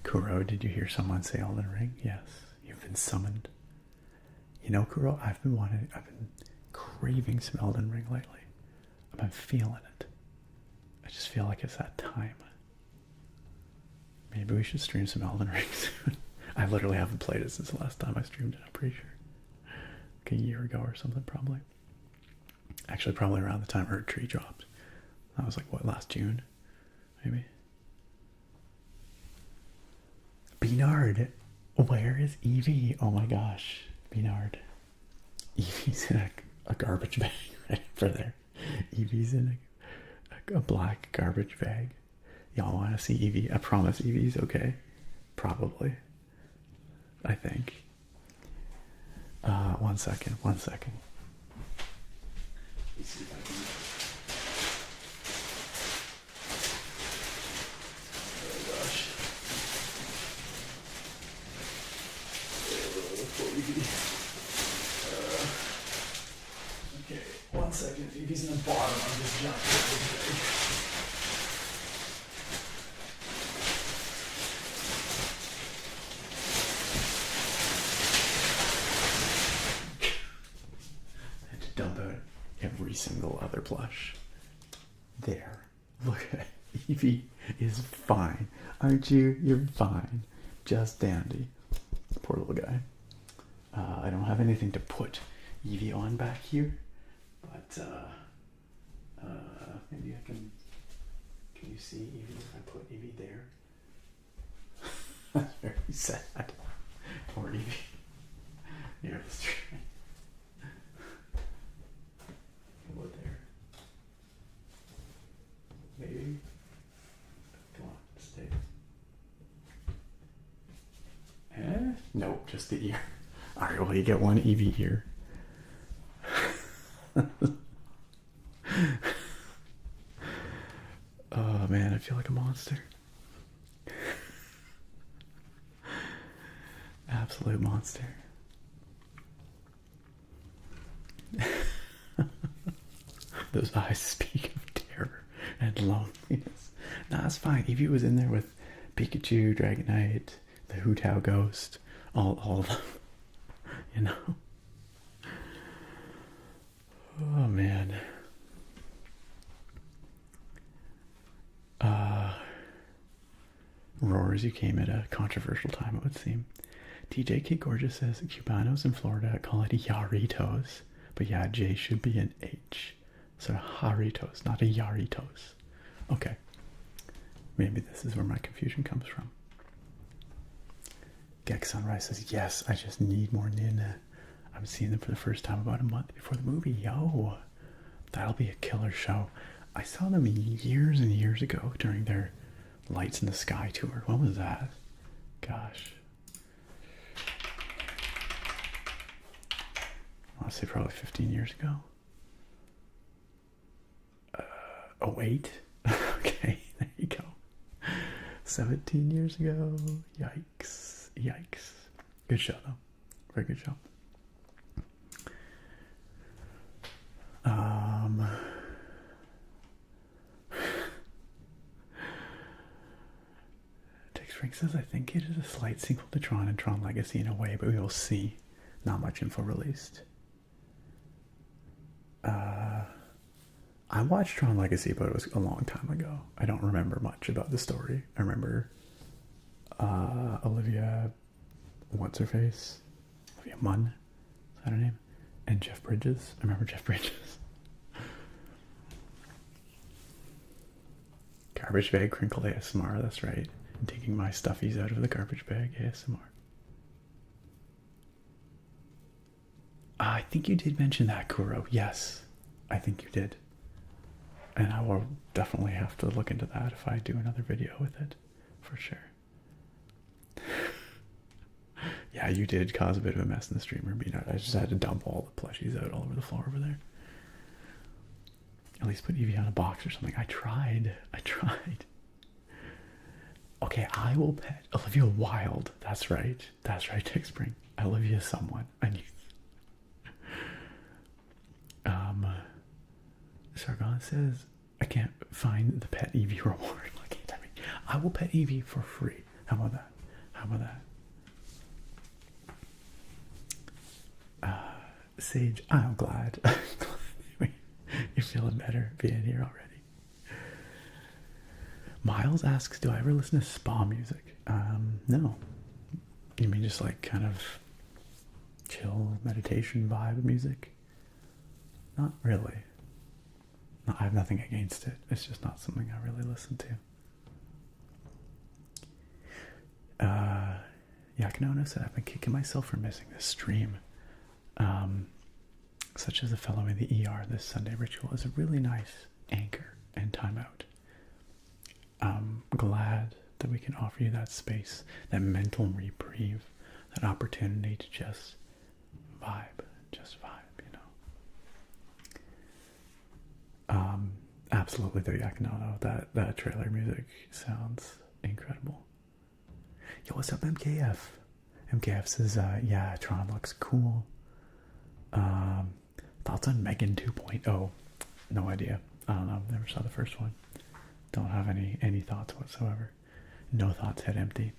Kuro, did you hear someone say Elden Ring? Yes, you've been summoned. You know, Kuro, I've been craving some Elden Ring lately. I've been feeling it. I just feel like it's that time. Maybe we should stream some Elden Ring soon. I literally haven't played it since the last time I streamed it, I'm pretty sure. Like a year ago or something, probably. Actually, probably around the time Earth Tree dropped. That was last June? Maybe. Beanard, where is Evie? Oh my gosh, Beanard. Evie's in a garbage bag right for there. Evie's in a black garbage bag. Y'all want to see Evie? I promise Evie's okay. Probably. I think. One second. Let me see if I can... Oh gosh. Okay, 1 second. Evie's in the bottom of this giant bag. Dump out every single other plush. There. Look at it. Evie is fine. Aren't you? You're fine. Just dandy. Poor little guy. I don't have anything to put Evie on back here, but maybe I can you see Evie if I put Evie there? That's very sad. Poor Evie. Here, let's try. What there? Maybe. Come on, stay. Nope, just the ear. Alright, well, you get one Eevee ear. Oh man, I feel like a monster. Absolute monster. Those eyes speak of terror and loneliness. Nah, it's fine. Eevee was in there with Pikachu, Dragonite, the Hootao Ghost, all of them. You know? Oh, man. Roars, you came at a controversial time, it would seem. TJK Gorgeous says, Cubanos in Florida call it Yarritos. But yeah, J should be an H. So Haritos, not a Yarritos. Okay. Maybe this is where my confusion comes from. Gex Sunrise says, yes, I just need more Nina. I'm seeing them for the first time about a month before the movie. Yo, that'll be a killer show. I saw them years and years ago during their Lights in the Sky tour. When was that? Gosh. to say probably 15 years ago. 08? Okay, there you go. 17 years ago. Yikes. Yikes. Good show, though. Very good show. Tex Frank says, I think it is a slight sequel to Tron and Tron Legacy in a way, but we will see. Not much info released. I watched Tron Legacy, but it was a long time ago. I don't remember much about the story. I remember Olivia, what's her face? Olivia Munn, is that her name? And Jeff Bridges. I remember Jeff Bridges. Garbage bag crinkle ASMR, that's right. Taking my stuffies out of the garbage bag ASMR. I think you did mention that, Kuro. Yes, I think you did. And I will definitely have to look into that if I do another video with it, for sure. Yeah, you did cause a bit of a mess in the stream room. I just had to dump all the plushies out all over the floor over there. At least put Evie on a box or something. I tried. Okay, I will pet Olivia Wilde. That's right. That's right, Tick Spring. Olivia someone. I knew. Sargon says, I can't find the pet Eevee reward. I will pet Eevee for free. How about that? Sage, I'm glad. You're feeling better being here already. Miles asks, do I ever listen to spa music? No. You mean just like kind of chill meditation vibe music? Not really. No, I have nothing against it. It's just not something I really listen to. Yakinono said, I've been kicking myself for missing this stream. Such as the fellow in the ER, this Sunday ritual is a really nice anchor and timeout. I'm glad that we can offer you that space, that mental reprieve, that opportunity to just vibe, you know. Absolutely, though, Yakinono, that trailer music sounds incredible. Yo, what's up, MKF? MKF says, yeah, Tron looks cool. Thoughts on Megan 2.0? No idea. I don't know. Never saw the first one. Don't have any thoughts whatsoever. No thoughts, head empty.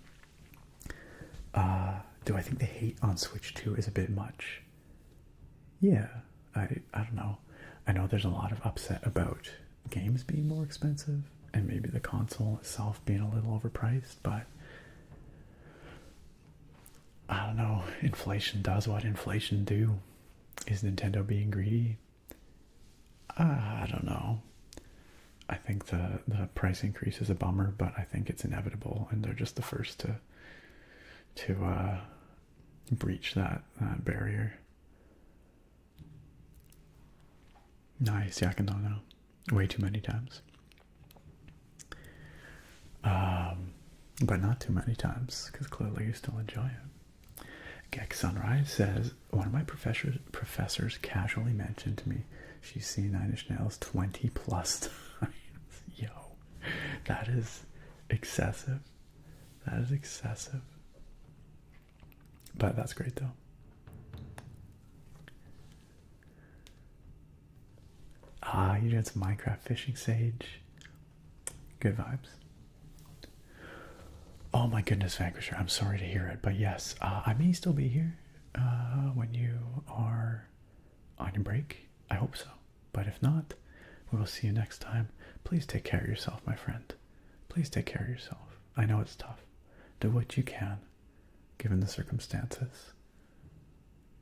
Do I think the hate on Switch 2 is a bit much? Yeah, I don't know. I know there's a lot of upset about games being more expensive and maybe the console itself being a little overpriced, but I don't know. Inflation does what inflation do. Is Nintendo being greedy? I don't know. I think the price increase is a bummer, but I think it's inevitable, and they're just the first to breach that barrier. Nice, Yakinono. Way too many times. But not too many times, because clearly you still enjoy it. Gex Sunrise says, one of my professors casually mentioned to me she's seen Nine Inch Nails 20 plus times. Yo, that is excessive. That is excessive. But that's great, though. You did some Minecraft fishing, Sage. Good vibes. Oh my goodness, Vanquisher, I'm sorry to hear it, but yes, I may still be here when you are on your break. I hope so. But if not, we will see you next time. Please take care of yourself, my friend. Please take care of yourself. I know it's tough. Do what you can, given the circumstances.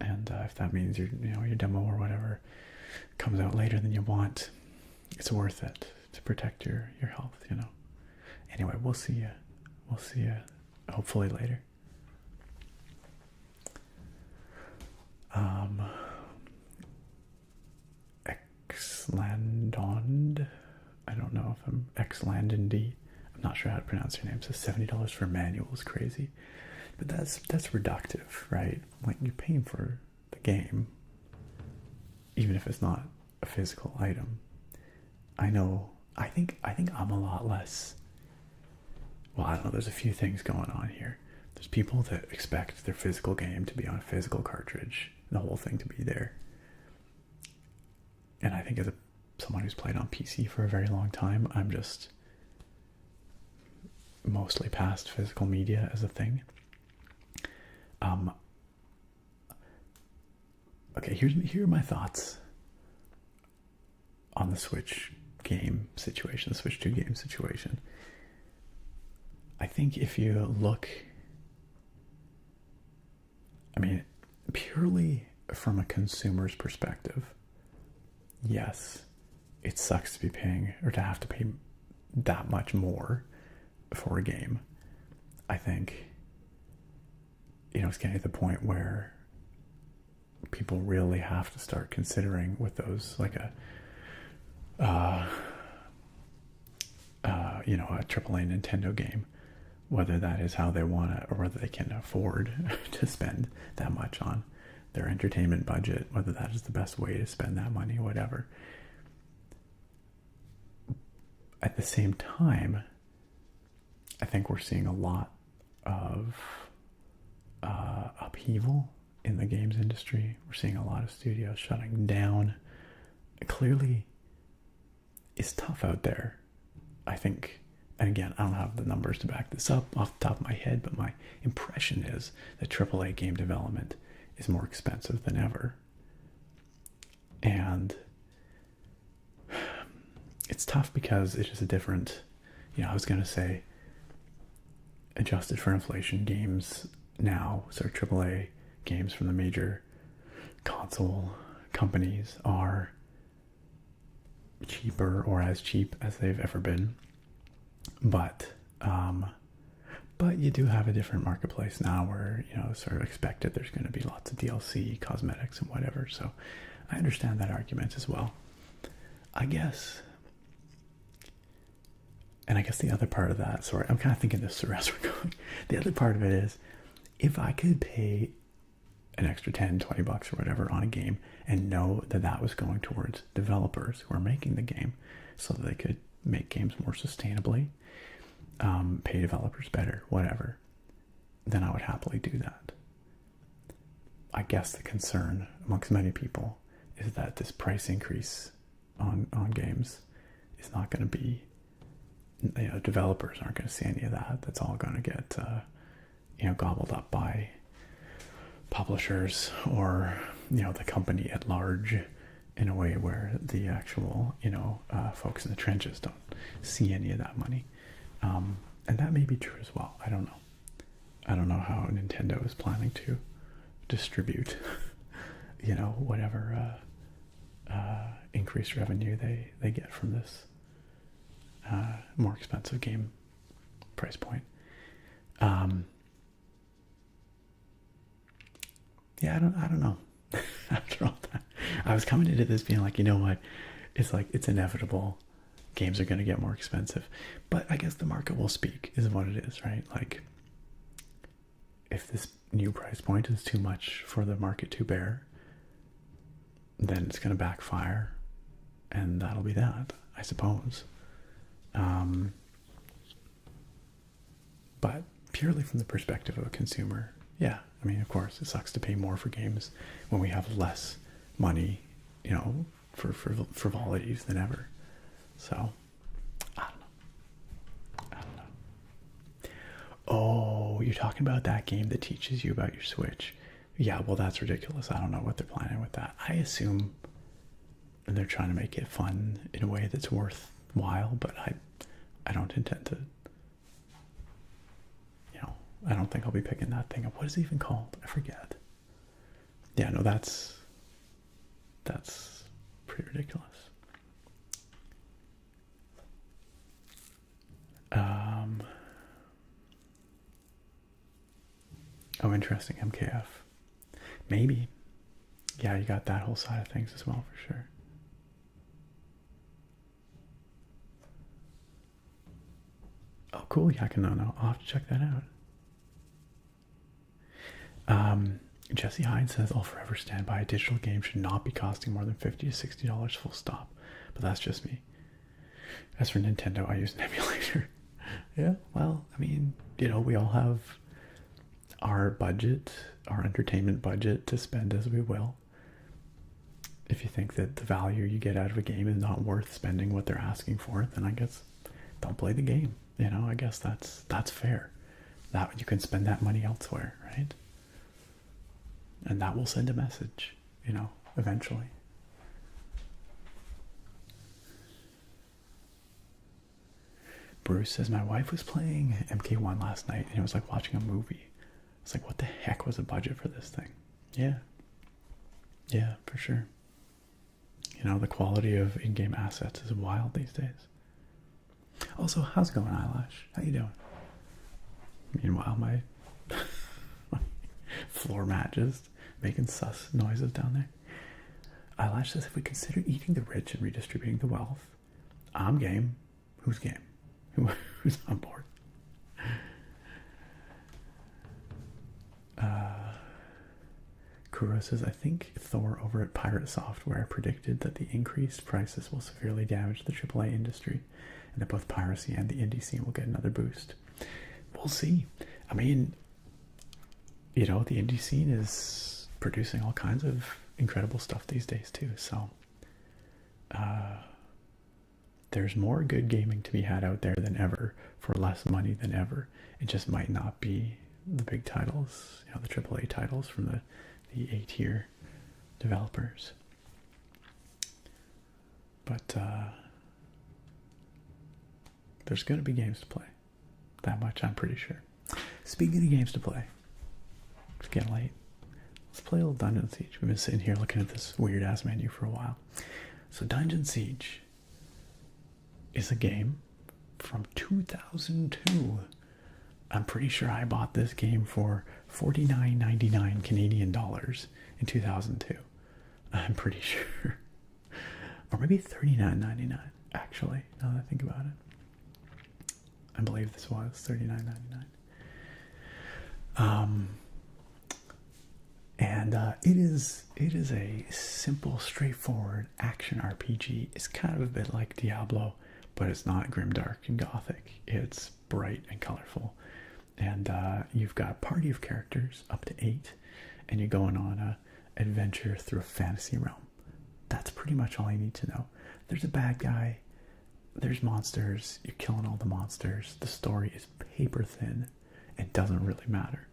And if that means your demo or whatever comes out later than you want, it's worth it to protect your health, you know. Anyway, we'll see you. We'll see you hopefully later. Xlandond. I don't know if I'm Xlandondy. I'm not sure how to pronounce your name. So $70 for manual is crazy. But that's reductive, right? Like, you're paying for the game. even if it's not a physical item. I think I'm a lot less. Well, I don't know. There's a few things going on here. There's people that expect their physical game to be on a physical cartridge, the whole thing to be there. And I think as someone who's played on PC for a very long time, I'm just mostly past physical media as a thing. Okay, here are my thoughts on the Switch game situation, the Switch 2 game situation. I think if you look, I mean, purely from a consumer's perspective, yes, it sucks to be paying, or to have to pay that much more for a game. I think, it's getting to the point where people really have to start considering with those, like a AAA Nintendo game, whether that is how they want it or whether they can afford to spend that much on their entertainment budget, whether that is the best way to spend that money, whatever. At the same time, I think we're seeing a lot of upheaval in the games industry. We're seeing a lot of studios shutting down. Clearly, it's tough out there. I think, and again, I don't have the numbers to back this up off the top of my head, but my impression is that AAA game development is more expensive than ever. And it's tough because it is a different, I was going to say, adjusted for inflation, games now, so AAA games from the major console companies are cheaper or as cheap as they've ever been. But you do have a different marketplace now where, sort of expected there's going to be lots of DLC, cosmetics, and whatever. So I understand that argument as well. I guess the other part of that, sorry, I'm kind of thinking this through as we're going. The other part of it is, if I could pay an extra 10, 20 bucks or whatever on a game and know that that was going towards developers who are making the game so that they could make games more sustainably, pay developers better, whatever, then I would happily do that. I guess the concern amongst many people is that this price increase on games is not going to be, developers aren't going to see any of that. That's all going to get, gobbled up by publishers or, the company at large, in a way where the actual, folks in the trenches don't see any of that money. And that may be true as well. I don't know. I don't know how Nintendo is planning to distribute, whatever increased revenue they get from this more expensive game price point. Yeah, I don't know. After all that, I was coming into this being like, you know what? It's inevitable. Games are going to get more expensive. But I guess the market will speak, is what it is, right? Like, if this new price point is too much for the market to bear, then it's going to backfire. And that'll be that, I suppose. But purely from the perspective of a consumer, yeah, I mean, of course, it sucks to pay more for games when we have less money, for frivolities than ever. So, I don't know. Oh, you're talking about that game that teaches you about your Switch. Yeah, well, that's ridiculous. I don't know what they're planning with that. I assume they're trying to make it fun in a way that's worthwhile, but I don't intend to, I don't think I'll be picking that thing up. What is it even called? I forget. Yeah, no, that's pretty ridiculous. Oh, interesting. MKF. Maybe. Yeah, you got that whole side of things as well, for sure. Oh, cool. Yeah, I'll have to check that out. Jesse Hyde says, I'll forever stand by. A digital game should not be costing more than $50 to $60 full stop. But that's just me. As for Nintendo, I use an emulator. Yeah, well, I mean, you know, we all have our budget, our entertainment budget to spend as we will. If you think that the value you get out of a game is not worth spending what they're asking for, then I guess don't play the game. You know, I guess that's fair. That you can spend that money elsewhere, right? And that will send a message, you know, eventually. Bruce says, my wife was playing MK1 last night and it was like watching a movie. It's like, what the heck was the budget for this thing? Yeah. Yeah, for sure. You know, the quality of in-game assets is wild these days. Also, how's it going, Eyelash? How you doing? Meanwhile, my floor mat just making sus noises down there. Eyelash says, if we consider eating the rich and redistributing the wealth, I'm game. Who's game? Who's on board? Kura says, I think Thor over at Pirate Software predicted that the increased prices will severely damage the AAA industry and that both piracy and the indie scene will get another boost. We'll see. I mean, you know, the indie scene is producing all kinds of incredible stuff these days too, so there's more good gaming to be had out there than ever for less money than ever. It just might not be the big titles, you know, the AAA titles from the A-tier developers. But there's going to be games to play. That much I'm pretty sure. Speaking of games to play, it's getting late. Let's play a little Dungeon Siege. We've been sitting here looking at this weird-ass menu for a while. So Dungeon Siege is a game from 2002. I'm pretty sure I bought this game for $49.99 Canadian dollars in 2002. I'm pretty sure. Or maybe $39.99, actually, now that I think about it. I believe this was $39.99. And it is a simple, straightforward action RPG. It's kind of a bit like Diablo, but it's not grimdark and gothic. It's bright and colorful. And you've got a party of characters, up to 8, and you're going on a adventure through a fantasy realm. That's pretty much all you need to know. There's a bad guy. There's monsters. You're killing all the monsters. The story is paper thin and doesn't really matter.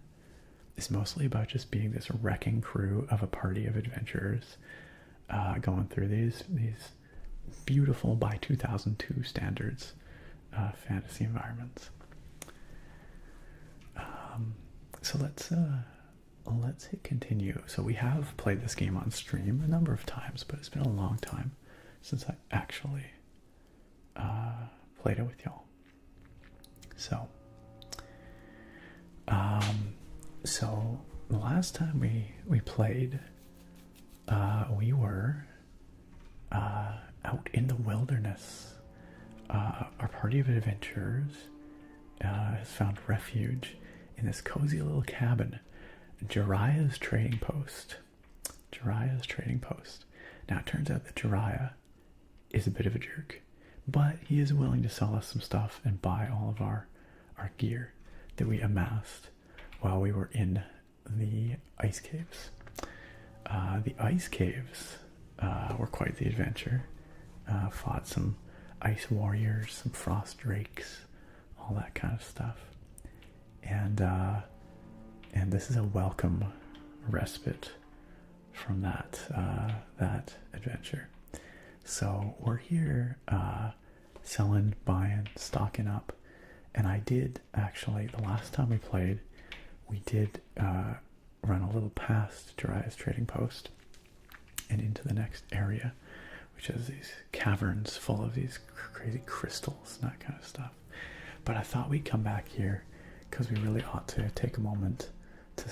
It's mostly about just being this wrecking crew of a party of adventurers going through these beautiful, by 2002 standards, fantasy environments. So let's hit continue. So we have played this game on stream a number of times, but it's been a long time since I actually played it with y'all. So the last time we played, we were out in the wilderness. Our party of adventurers has found refuge in this cozy little cabin, Jiraiya's trading post. Now it turns out that Jiraiya is a bit of a jerk, but he is willing to sell us some stuff and buy all of our gear that we amassed while we were in the ice caves. The ice caves were quite the adventure. Fought some ice warriors, some frost drakes, all that kind of stuff. And this is a welcome respite from that adventure. So we're here selling, buying, stocking up. And I did actually, the last time we played, we did run a little past Jiraiya's trading post and into the next area, which is these caverns full of these crazy crystals and that kind of stuff. But I thought we'd come back here because we really ought to take a moment to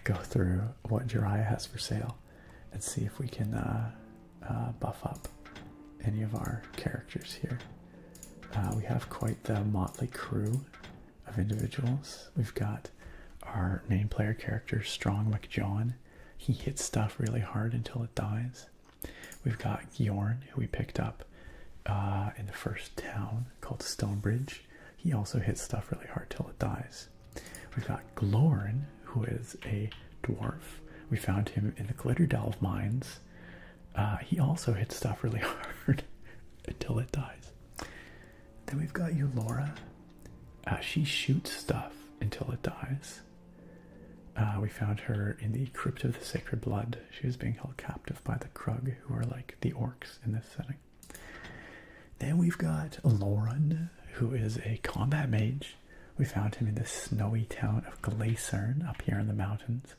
go through what Jiraiya has for sale and see if we can buff up any of our characters here. We have quite the motley crew of individuals. We've got our main player character, Strong McJohn. He hits stuff really hard until it dies. We've got Bjorn, who we picked up in the first town called Stonebridge. He also hits stuff really hard till it dies. We've got Glorin, who is a dwarf. We found him in the Glitter Delve mines. He also hits stuff really hard until it dies. Then we've got Eulora. She shoots stuff until it dies. We found her in the Crypt of the Sacred Blood. She was being held captive by the Krug, who are like the orcs in this setting. Then we've got Lauren, who is a combat mage. We found him in the snowy town of Glacern up here in the mountains.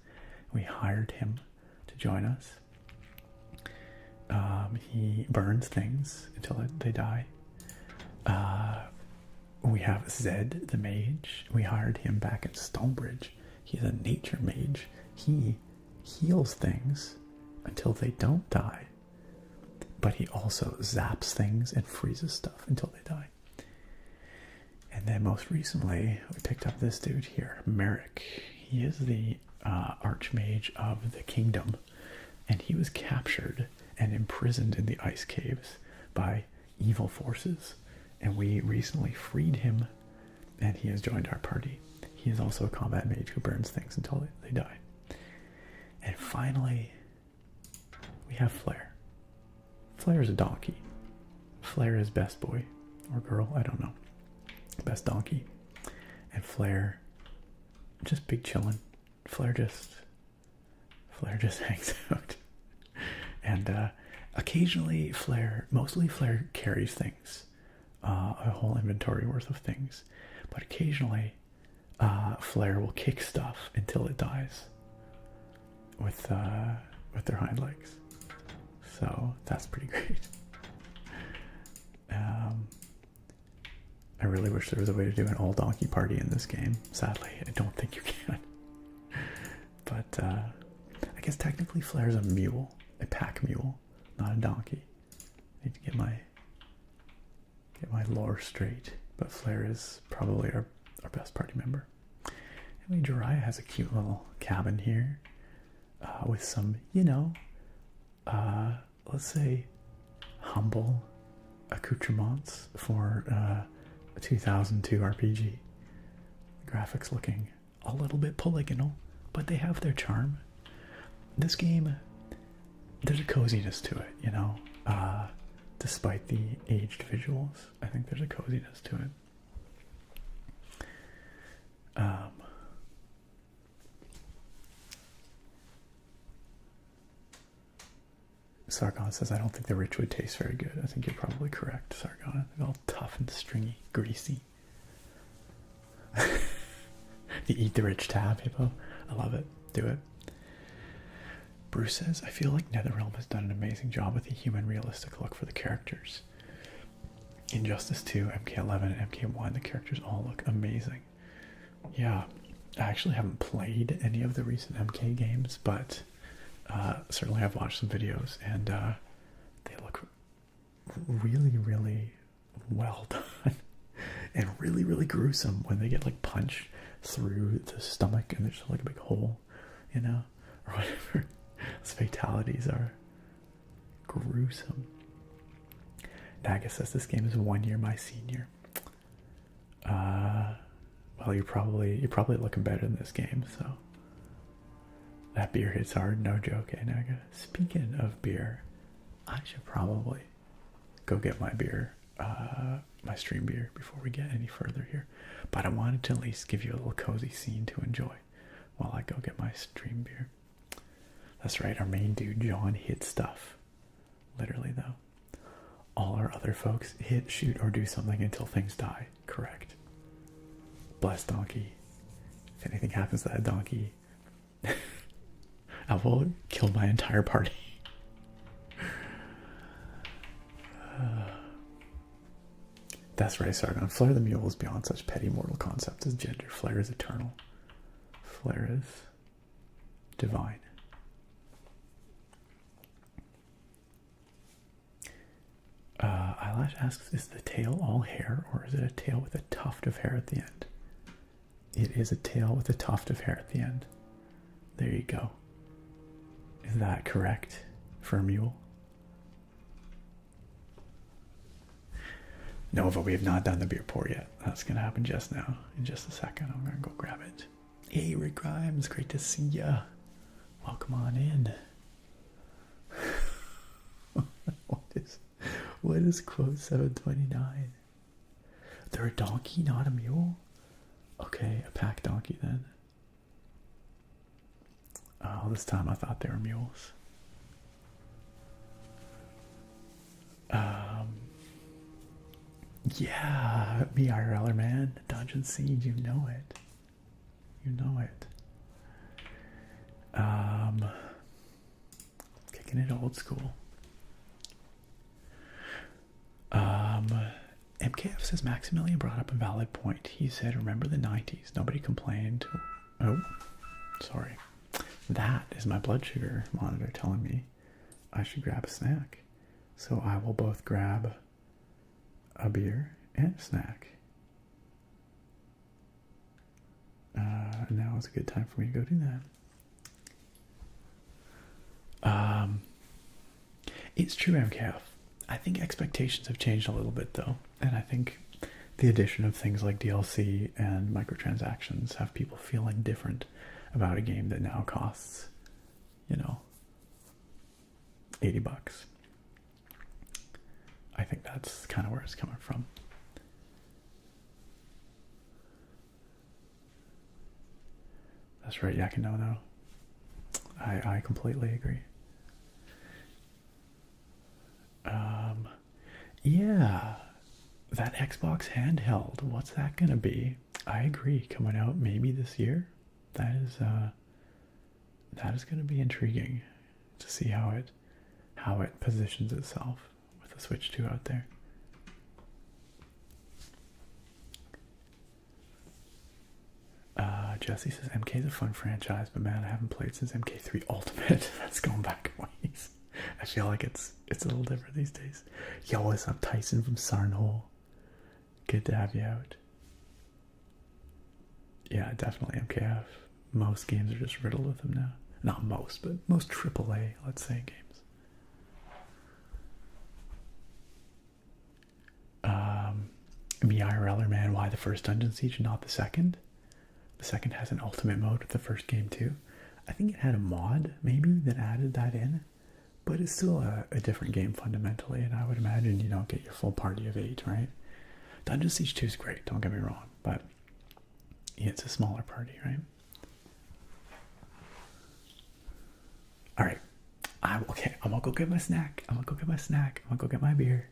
We hired him to join us. He burns things until they die. We have Zed, the mage. We hired him back at Stonebridge. He's a nature mage. He heals things until they don't die. But he also zaps things and freezes stuff until they die. And then most recently, we picked up this dude here, Merrick. He is the archmage of the kingdom. And he was captured and imprisoned in the ice caves by evil forces. And we recently freed him, and he has joined our party. He is also a combat mage who burns things until they die. And finally, we have Flare. Flare is a donkey. Flare is best boy or girl, I don't know. Best donkey. And Flare, just big chillin'. Flare just hangs out. And occasionally mostly Flare carries things. A whole inventory worth of things. But occasionally, Flare will kick stuff until it dies with their hind legs. So that's pretty great. I really wish there was a way to do an all donkey party in this game. Sadly, I don't think you can. But I guess technically Flare's a mule, a pack mule, not a donkey. I need to get my lore straight. But Flare is probably our best party member. Anyway, Jiraiya has a cute little cabin here with some, let's say humble accoutrements for a 2002 RPG. The graphics looking a little bit polygonal, but they have their charm. This game, there's a coziness to it, despite the aged visuals. I think there's a coziness to it. Sargon says, I don't think the rich would taste very good. I think you're probably correct, Sargon. They're all tough and stringy, greasy. The Eat the Rich tab, Hippo. I love it. Do it. Bruce says, I feel like NetherRealm has done an amazing job with the human realistic look for the characters. Injustice 2, MK11, and MK1, the characters all look amazing. Yeah, I actually haven't played any of the recent MK games, but certainly I've watched some videos, and they look really, really well done. And really, really gruesome when they get like punched through the stomach and there's like a big hole, or whatever. Those fatalities are gruesome. Naga says this game is 1 year my senior. Well, you're probably looking better in this game, so that beer hits hard, no joke, Naga. Speaking of beer, I should probably go get my beer, my stream beer, before we get any further here. But I wanted to at least give you a little cozy scene to enjoy while I go get my stream beer. That's right, our main dude, John, hits stuff. Literally, though. All our other folks hit, shoot, or do something until things die. Correct. Bless donkey. If anything happens to that donkey, I will kill my entire party. That's right, Sargon. Flare the Mule is beyond such petty mortal concepts as gender. Flare is eternal. Flare is divine. Eyelash asks, is the tail all hair, or is it a tail with a tuft of hair at the end? It is a tail with a tuft of hair at the end. There you go. Is that correct for a mule? Nova, we have not done the beer pour yet. That's going to happen just now. In just a second, I'm going to go grab it. Hey, Rick Grimes, great to see ya. Welcome on in. What is quote 729? They're a donkey, not a mule? Okay, a pack donkey then. Oh, this time I thought they were mules. Yeah, me IRLer man, Dungeon Siege, you know it. You know it. Kicking it old school. MKF says Maximilian brought up a valid point. He said, remember the 90s, nobody complained. Oh, sorry. That is my blood sugar monitor telling me I should grab a snack. So I will both grab a beer and a snack. Now is a good time for me to go do that. It's true, MKF. I think expectations have changed a little bit, though. And I think the addition of things like DLC and microtransactions have people feeling different about a game that now costs, you know, $80. I think that's kind of where it's coming from. That's right, Yakinono. I completely agree. Yeah, that Xbox handheld, what's that gonna be? I agree, coming out maybe this year. That is gonna be intriguing to see how it positions itself with the Switch 2 out there. Jesse says MK is a fun franchise, but man, I haven't played since MK3 Ultimate. That's going back a ways. I feel like it's a little different these days. Yo, what's up, Tyson from Sarnhole? Good to have you out. Yeah, definitely MKF. Most games are just riddled with them now. Not most, but most AAA, let's say, games. Me IRLer man, why the first Dungeon Siege and not the second? The second has an ultimate mode with the first game too. I think it had a mod, maybe, that added that in. But it's still a different game fundamentally, and I would imagine you don't get your full party of 8, right? Dungeon Siege 2 is great, don't get me wrong, but it's a smaller party, right? Alright. Okay, I'm gonna go get my snack. I'm gonna go get my beer.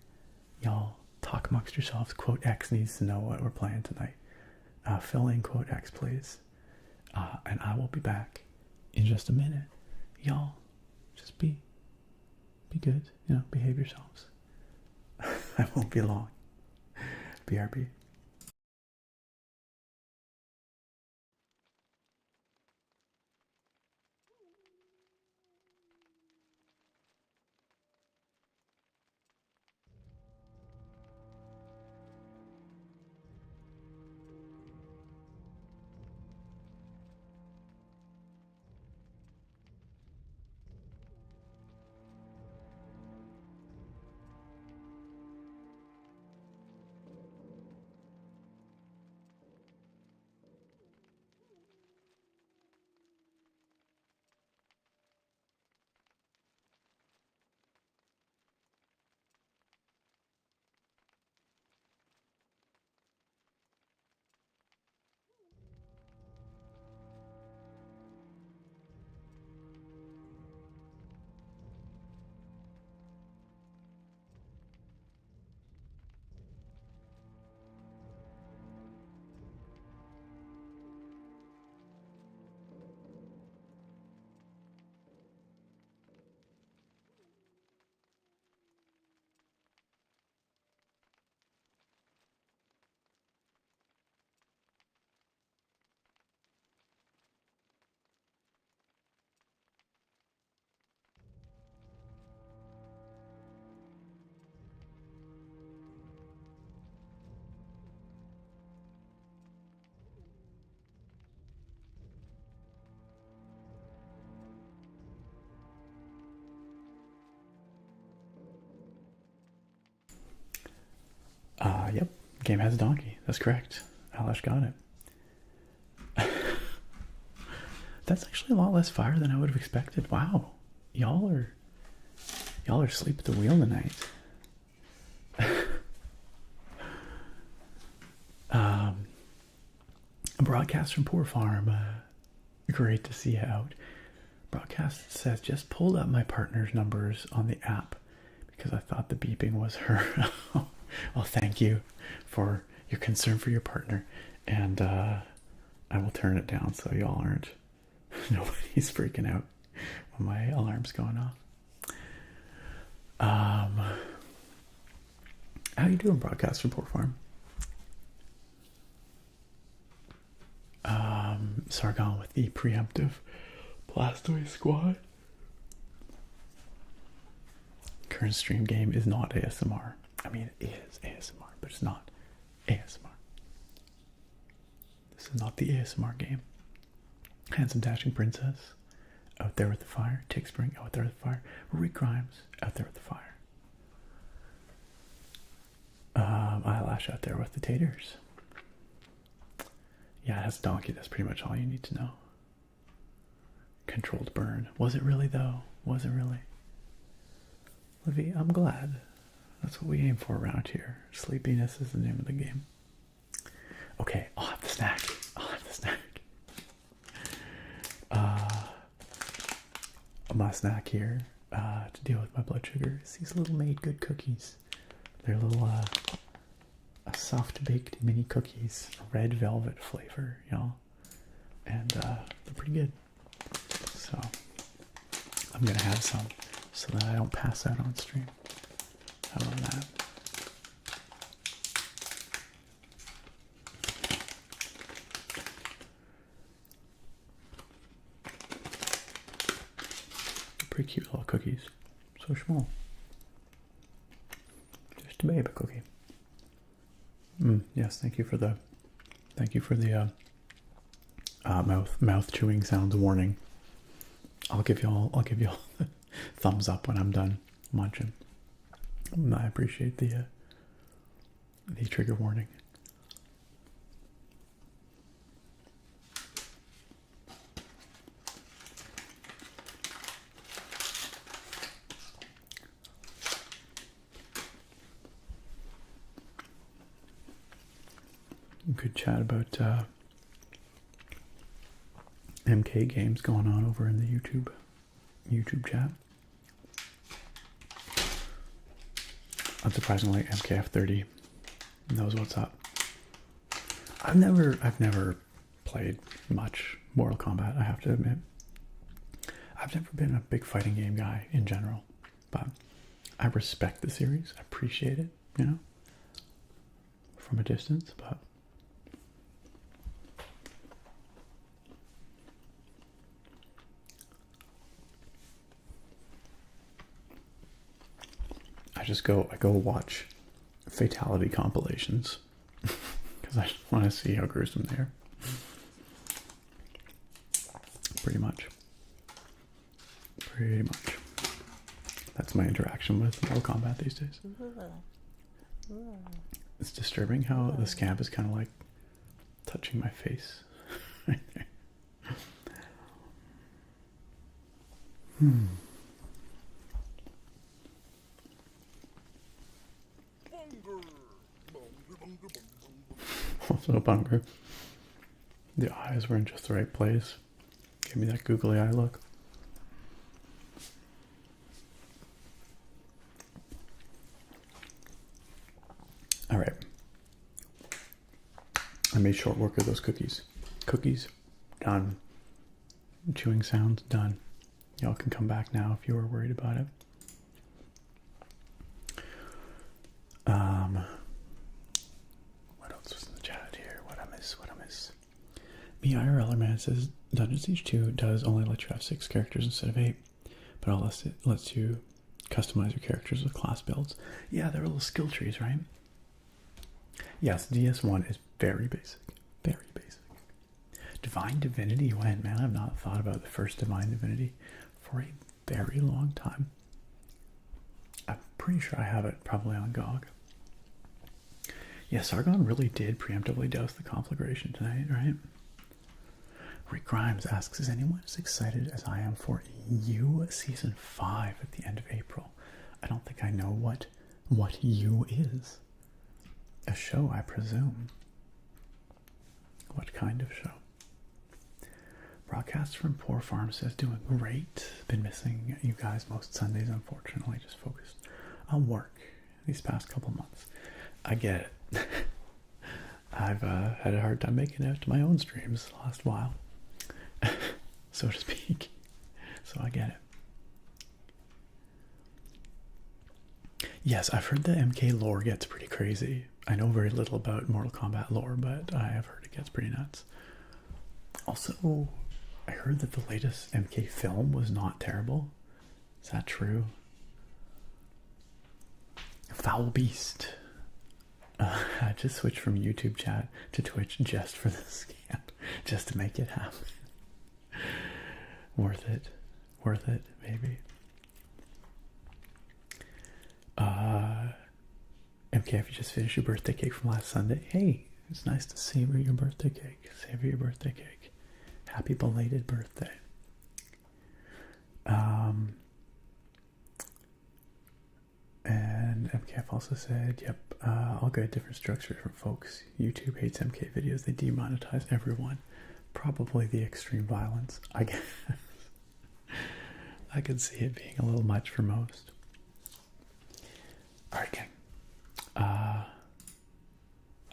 Y'all, talk amongst yourselves. Quote X needs to know what we're playing tonight. Fill in quote X, please. And I will be back in just a minute. Y'all, just be good, you know, behave yourselves. I won't be long. BRB. Game has a donkey. That's correct. Alash got it. That's actually a lot less fire than I would have expected. Wow. Y'all are asleep at the wheel tonight. A broadcast from Poor Farm. Great to see you out. Broadcast says, just pulled up my partner's numbers on the app because I thought the beeping was her. Well, thank you for your concern for your partner. And I will turn it down so y'all aren't. Nobody's freaking out when my alarm's going off. How you doing, Broadcast from Poor Farm? Sargon with the preemptive Blastoise squad. Current stream game is not ASMR. I mean, it is ASMR, but it's not ASMR. This is not the ASMR game. Handsome Dashing Princess, out there with the fire. Tick Spring, out there with the fire. Rick Grimes, out there with the fire. Eyelash out there with the taters. Yeah, it has a donkey. That's pretty much all you need to know. Controlled burn. Was it really, though? Was it really? Livy, I'm glad. That's what we aim for around here. Sleepiness is the name of the game. Okay, I'll have the snack. I'll have the snack. My snack here to deal with my blood sugar is these little made good cookies. They're little soft baked mini cookies, red velvet flavor, y'all, and they're pretty good. So I'm gonna have some so that I don't pass out on stream. How about that? Pretty cute little cookies. So small. Just a baby cookie. Yes, thank you for the mouth chewing sounds warning. I'll give y'all the thumbs up when I'm done munching. I appreciate the trigger warning. Good chat about MK games going on over in the YouTube chat. Unsurprisingly, MKF30 knows what's up. I've never played much Mortal Kombat, I have to admit. I've never been a big fighting game guy in general, but I respect the series. I appreciate it, you know, from a distance, but I go watch fatality compilations because I just want to see how gruesome they are. Pretty much. That's my interaction with Mortal Kombat these days. It's disturbing how the scamp is kind of like touching my face right there. Also hunger. The eyes were in just the right place. Give me that googly eye look. All right. I made short work of those cookies. Cookies, done. Chewing sounds, done. Y'all can come back now if you were worried about it. What else was in the chat here? What I miss? Me IRL man says Dungeon Siege 2 does only let you have 6 characters instead of 8, but it lets you customize your characters with class builds. Yeah, they're little skill trees, right? Yes, DS1 is very basic. Very basic. Divine Divinity when? Man, I've not thought about the first Divine Divinity for a very long time. I'm pretty sure I have it probably on GOG. Yeah, Sargon really did preemptively douse the conflagration tonight, right? Rick Grimes asks, is anyone as excited as I am for You Season 5 at the end of April? I don't think I know what You is. A show, I presume. What kind of show? Broadcast from Poor Farm says, doing great. Been missing you guys most Sundays, unfortunately. Just focused on work these past couple months. I get it. I've had a hard time making it out to my own streams the last while, so to speak. So I get it. Yes, I've heard the MK lore gets pretty crazy. I know very little about Mortal Kombat lore, but I have heard it gets pretty nuts. Also, I heard that the latest MK film was not terrible. Is that true? Foul Beast. I just switched from YouTube chat to Twitch just for the scam, just to make it happen. Worth it, maybe. MK, if you just finished your birthday cake from last Sunday, hey, it's nice to savor your birthday cake. Savor your birthday cake. Happy belated birthday. And MKF also said, yep, all good, different structures from folks. YouTube hates MK videos, they demonetize everyone. Probably the extreme violence, I guess. I could see it being a little much for most. Alright, gang. I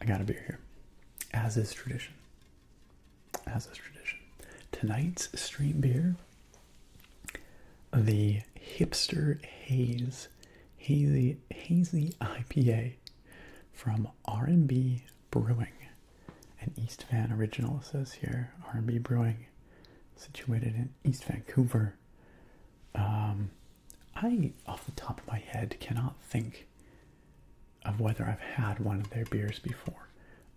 got a beer here. As is tradition. Tonight's stream beer, the Hipster Hazy IPA from R&B Brewing, an East Van original, it says here. R&B Brewing, situated in East Vancouver. I, off the top of my head, cannot think of whether I've had one of their beers before.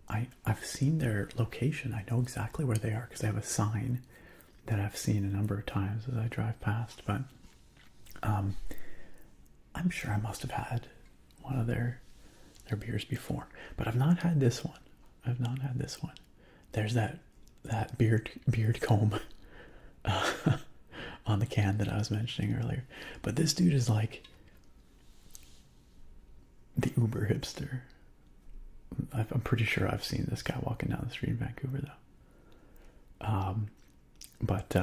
I've seen their location. I know exactly where they are because they have a sign that I've seen a number of times as I drive past, but I'm sure I must have had one of their beers before, but I've not had this one. There's that beard comb on the can that I was mentioning earlier, but this dude is like the uber hipster. I'm pretty sure I've seen this guy walking down the street in Vancouver, though. But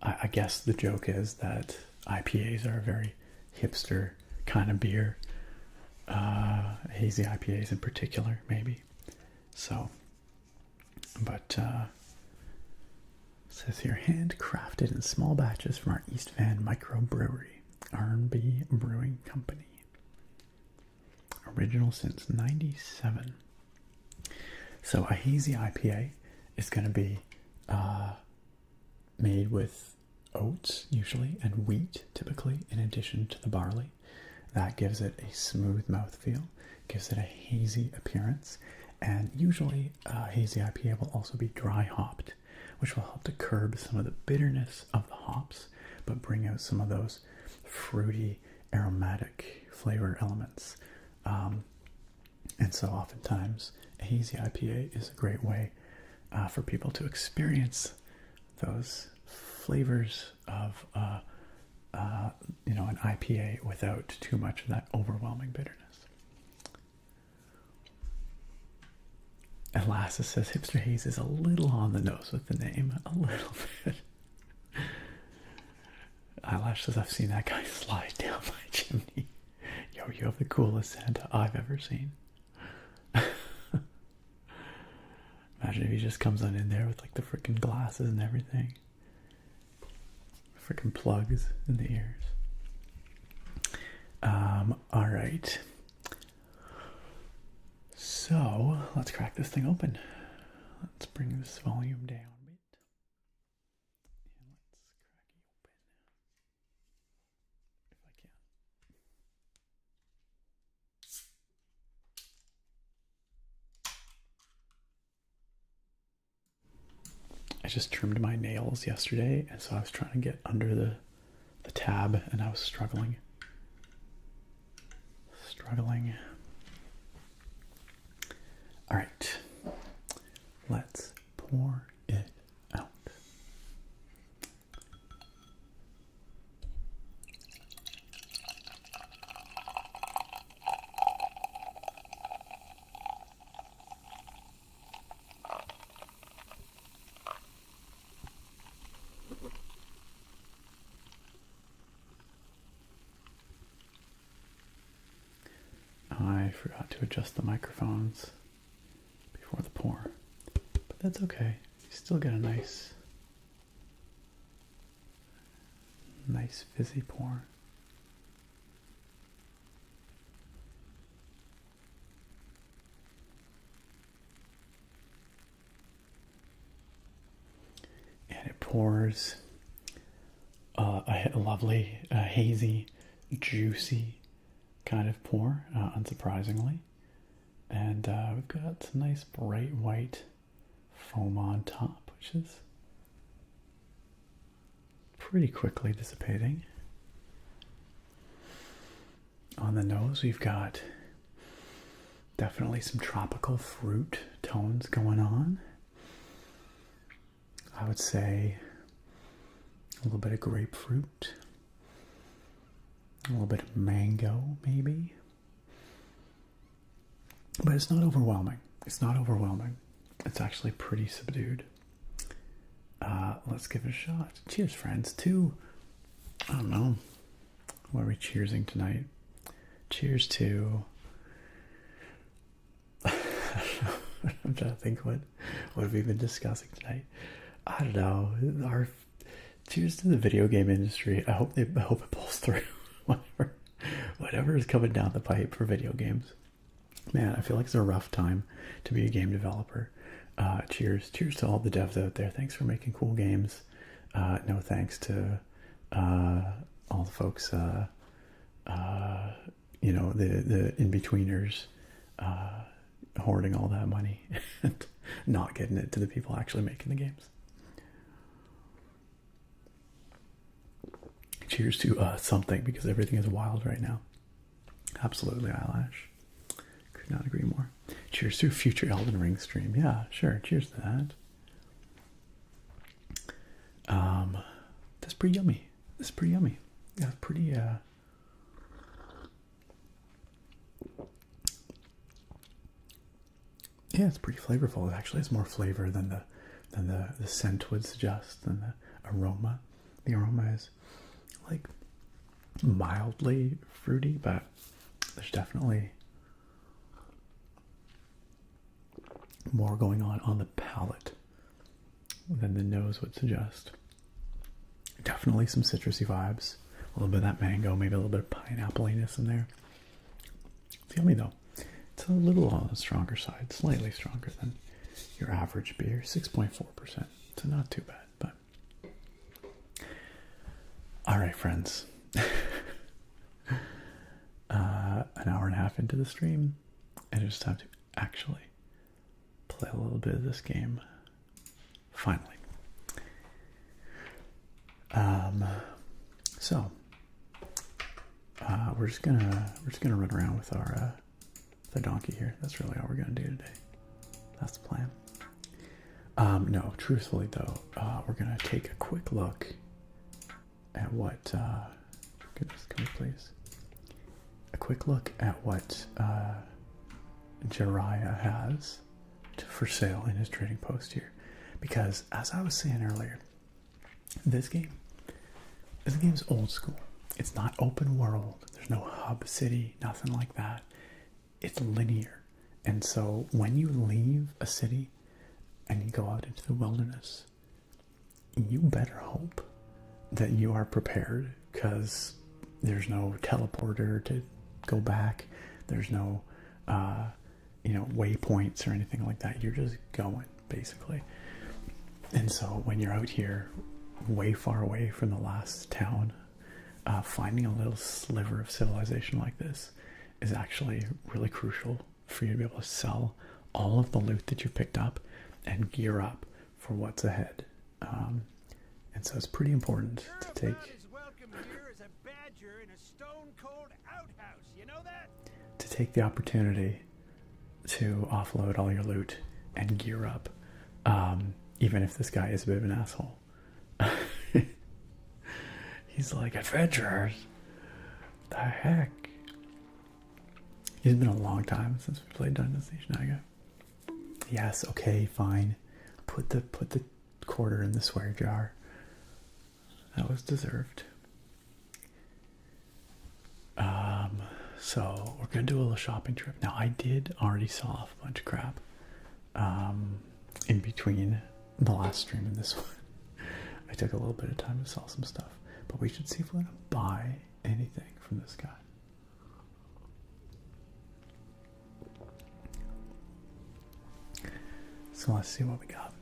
I guess the joke is that IPAs are a very hipster kind of beer. Hazy IPAs in particular, maybe. So, but it says here, handcrafted in small batches from our East Van microbrewery, R&B Brewing Company. Original since '97. So a hazy IPA is going to be made with oats usually and wheat typically, in addition to the barley. That gives it a smooth mouthfeel, gives it a hazy appearance, and usually a hazy IPA will also be dry hopped, which will help to curb some of the bitterness of the hops, but bring out some of those fruity, aromatic flavor elements. And so oftentimes a hazy IPA is a great way for people to experience those flavors of an IPA without too much of that overwhelming bitterness. Elastis says Hipster Haze is a little on the nose with the name, a little bit. Eyelash says, I've seen that guy slide down my chimney. Yo, you have the coolest Santa I've ever seen. Imagine if he just comes on in there with like the freaking glasses and everything. Freaking plugs in the ears. Alright. So, let's crack this thing open. Let's bring this volume down a bit. And let's crack it open. If I can. I just trimmed my nails yesterday, and so I was trying to get under the tab, and I was struggling. I forgot to adjust the microphones before the pour. But that's okay. You still get a nice fizzy pour. And it pours a lovely, hazy, juicy kind of pour, unsurprisingly. And we've got some nice bright white foam on top, which is pretty quickly dissipating. On the nose, we've got definitely some tropical fruit tones going on. I would say a little bit of grapefruit, a little bit of mango, maybe. But it's not overwhelming. It's not overwhelming. It's actually pretty subdued. Let's give it a shot. Cheers, friends, to, I don't know, what are we cheersing tonight? Cheers to, I'm trying to think what have we been discussing tonight? I don't know. Cheers to the video game industry. I hope it pulls through. Whatever is coming down the pipe for video games. Man, I feel like it's a rough time to be a game developer. Cheers to all the devs out there. Thanks for making cool games. No thanks to all the folks, the in-betweeners hoarding all that money and not getting it to the people actually making the games. Cheers to something, because everything is wild right now. Absolutely, Eyelash. Could not agree more. Cheers to a future Elden Ring stream. Yeah, sure. Cheers to that. That's pretty yummy. Yeah, pretty. Yeah, it's pretty flavorful. It actually has more flavor than the scent would suggest, than the aroma. The aroma is like mildly fruity, but there's definitely more going on the palate than the nose would suggest. Definitely some citrusy vibes, a little bit of that mango, maybe a little bit of pineapple-iness in there. It's yummy though. It's a little on the stronger side, slightly stronger than your average beer, 6.4%. So not too bad, but all right, friends. An hour and a half into the stream, and it's time to actually play a little bit of this game. Finally. We're just gonna run around with our the donkey here. That's really all we're gonna do today. That's the plan. No, truthfully though, we're gonna take a quick look at what. Goodness, can we please? A quick look at what Jiraiya has for sale in his trading post here, because as I was saying earlier, this game's old school. It's not open world. There's no hub city, nothing like that. It's linear. And so when you leave a city and you go out into the wilderness, you better hope that you are prepared, because there's no teleporter to go back. There's no waypoints or anything like that. You're just going, basically. And so when you're out here way far away from the last town, finding a little sliver of civilization like this is actually really crucial for you to be able to sell all of the loot that you picked up and gear up for what's ahead. And so it's pretty important to take the opportunity to offload all your loot and gear up, even if this guy is a bit of an asshole. He's like, adventurers, the heck. It's been a long time since we played Dungeon Station. I go, yes, okay, fine. Put the quarter in the swear jar. That was deserved. So we're gonna do a little shopping trip. Now I did already sell off a bunch of crap in between the last stream and this one. I took a little bit of time to sell some stuff, but we should see if we're gonna buy anything from this guy. So let's see what we got.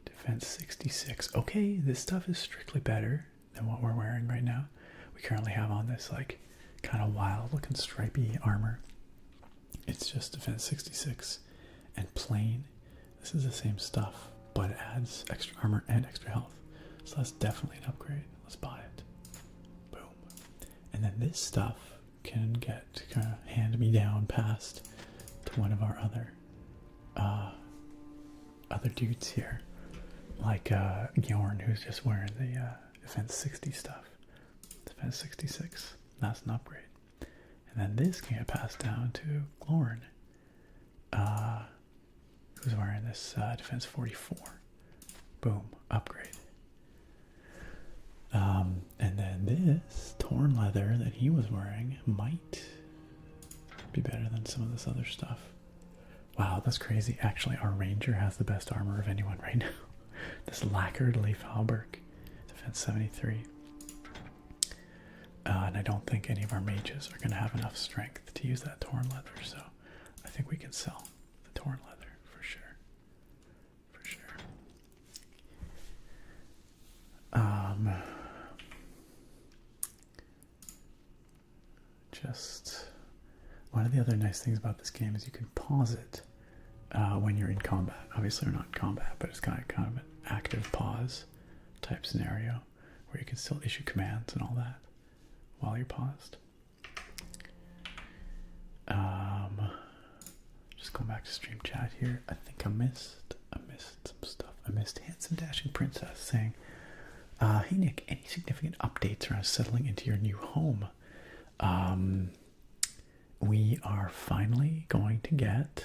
Defense 66. Okay, this stuff is strictly better than what we're wearing right now. We currently have on this like kind of wild looking stripy armor. It's just defense 66 and plain. This is the same stuff, but it adds extra armor and extra health. So that's definitely an upgrade. Let's buy it. Boom. And then this stuff can get kind of hand me down past to one of our other dudes here, like Bjorn, who's just wearing the defense 60 stuff. Defense 66. That's an upgrade. And then this can get passed down to Glorn, who's wearing this defense 44. Boom, upgrade. And then this torn leather that he was wearing might be better than some of this other stuff. Wow, that's crazy. Actually, our ranger has the best armor of anyone right now. This lacquered leaf hauberk, defense 73. And I don't think any of our mages are going to have enough strength to use that torn leather, so I think we can sell the torn leather for sure. For sure. Just one of the other nice things about this game is you can pause it when you're in combat. Obviously, we're not in combat, but it's kind of an active pause type scenario where you can still issue commands and all that while you're paused. Just going back to stream chat here. I think I missed some stuff. I missed Handsome Dashing Princess saying, hey Nick, any significant updates around settling into your new home? We are finally going to get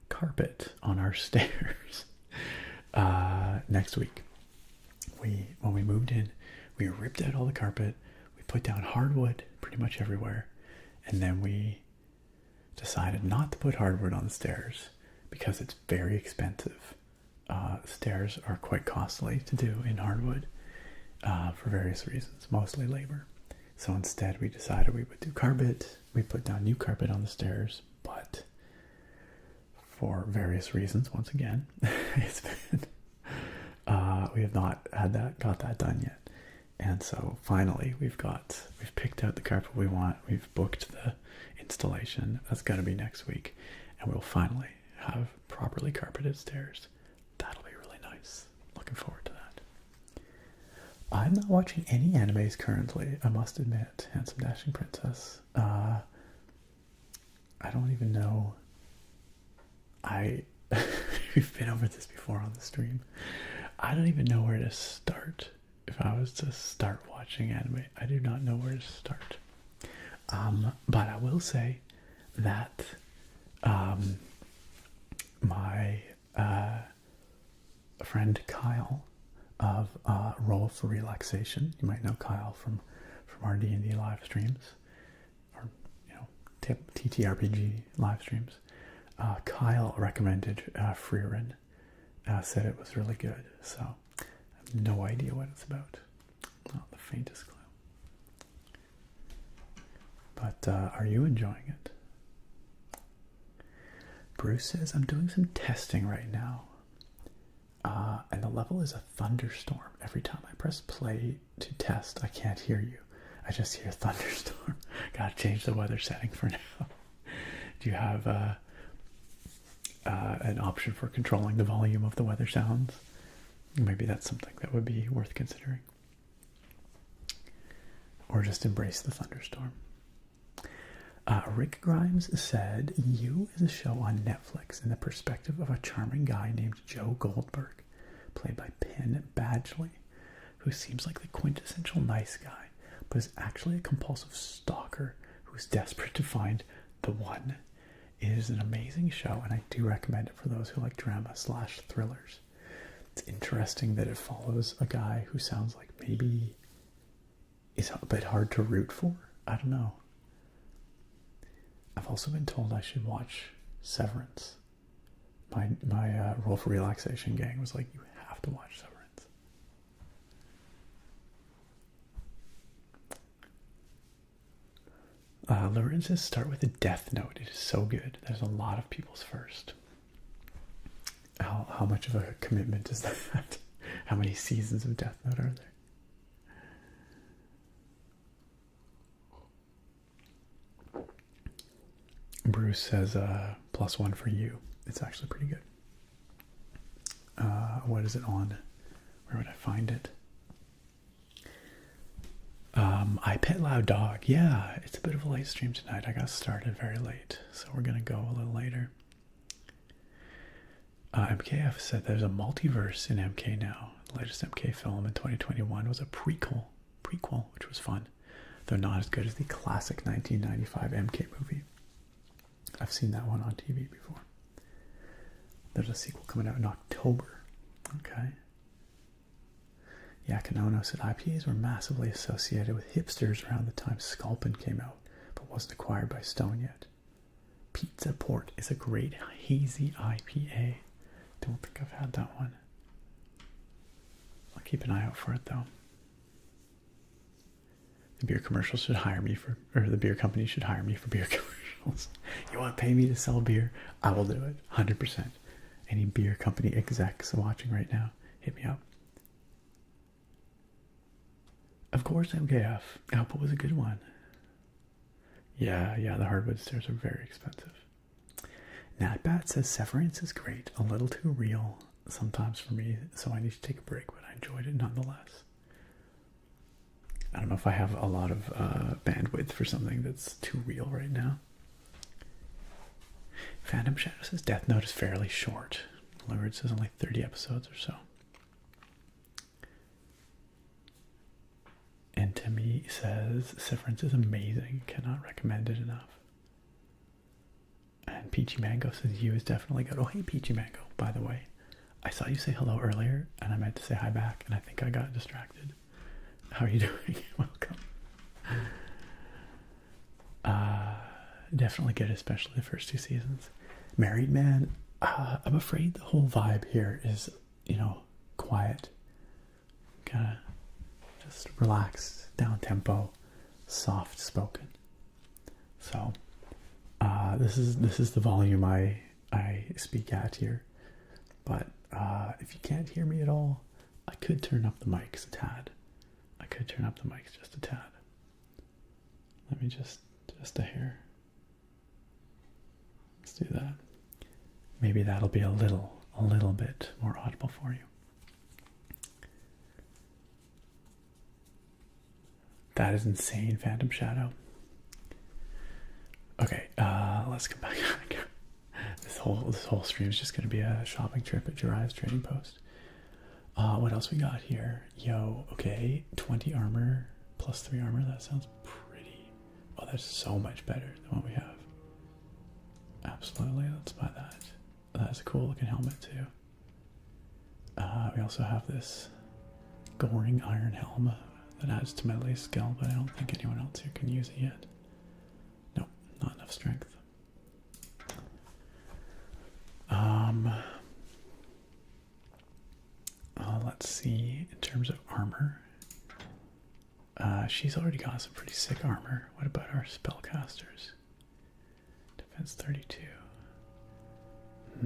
carpet on our stairs next week. When we moved in, we ripped out all the carpet. We put down hardwood pretty much everywhere, and then we decided not to put hardwood on the stairs because it's very expensive. Stairs are quite costly to do in hardwood for various reasons, mostly labor. So instead we decided we would do carpet. We put down new carpet on the stairs, but for various reasons, once again, it's been we have not got that done yet. And so finally we've picked out the carpet we want. We've booked the installation. That's got to be next week, and we'll finally have properly carpeted stairs. That'll be really nice. Looking forward to that. I'm not watching any animes currently, I must admit, Handsome Dashing Princess. I don't even know. We've been over this before on the stream. I don't even know where to start. If I was to start watching anime, I do not know where to start. But I will say that my friend Kyle of Roll for Relaxation, you might know Kyle from our D&D live streams, or TTRPG live streams. Kyle recommended Frieren, said it was really good, so I have no idea what it's about, not the faintest clue. But are you enjoying it? Bruce says, I'm doing some testing right now, and the level is a thunderstorm. Every time I press play to test, I can't hear you. I just hear thunderstorm. Gotta change the weather setting for now. Do you have an option for controlling the volume of the weather sounds? Maybe that's something that would be worth considering. Or just embrace the thunderstorm. Rick Grimes said, You is a show on Netflix in the perspective of a charming guy named Joe Goldberg, played by Penn Badgley, who seems like the quintessential nice guy, but is actually a compulsive stalker who's desperate to find the one. It is an amazing show, and I do recommend it for those who like drama/thrillers. It's interesting that it follows a guy who sounds like maybe is a bit hard to root for. I don't know. I've also been told I should watch Severance. My role for relaxation gang was like, you have to watch Severance. Lauren says start with a Death Note. It is so good. There's a lot of people's first. How much of a commitment is that? How many seasons of Death Note are there? Bruce says +1 for you. It's actually pretty good. What is it on? Where would I find it? I Pet Loud Dog. Yeah, it's a bit of a late stream tonight. I got started very late, so we're going to go a little later. MKF said there's a multiverse in MK now. The latest MK film in 2021 was a prequel, which was fun, though not as good as the classic 1995 MK movie. I've seen that one on TV before. There's a sequel coming out in October. Okay. Yeah, Kanono said IPAs were massively associated with hipsters around the time Sculpin came out, but wasn't acquired by Stone yet. Pizza Port is a great hazy IPA. Don't think I've had that one. I'll keep an eye out for it though. The beer commercials should hire me for, or the beer company should hire me for beer commercials. You want to pay me to sell beer? I will do it, 100%. Any beer company execs watching right now, hit me up. Of course, MKF. Output was a good one. Yeah, the hardwood stairs are very expensive. Natbat says Severance is great, a little too real sometimes for me, so I need to take a break, but I enjoyed it nonetheless. I don't know if I have a lot of bandwidth for something that's too real right now. Phantom Shadow says Death Note is fairly short. Lord says only 30 episodes or so. And Timmy says Severance is amazing, cannot recommend it enough. And Peachy Mango says you is definitely good. Oh, hey Peachy Mango, by the way. I saw you say hello earlier, and I meant to say hi back, and I think I got distracted. How are you doing? Welcome. Definitely good, especially the first 2 seasons. Married Man, I'm afraid the whole vibe here is, quiet. Kind of just relaxed, down tempo, soft spoken. So, this is the volume I speak at here. But if you can't hear me at all, I could turn up the mics a tad. I could turn up the mics just a tad. Let me just a hair. Let's do that. Maybe that'll be a little bit more audible for you. That is insane, Phantom Shadow. Okay, let's come back. This whole stream is just going to be a shopping trip at Jiraiya's Trading Post. What else we got here? Yo, okay, 20 armor plus 3 armor. That sounds pretty. Oh, that's so much better than what we have. Absolutely, let's buy that. That's a cool looking helmet too. We also have this Goring Iron Helm that adds to Medley's skill, but I don't think anyone else here can use it yet. Nope, not enough strength. Let's see, in terms of armor, she's already got some pretty sick armor. What about our spellcasters? Defense 32.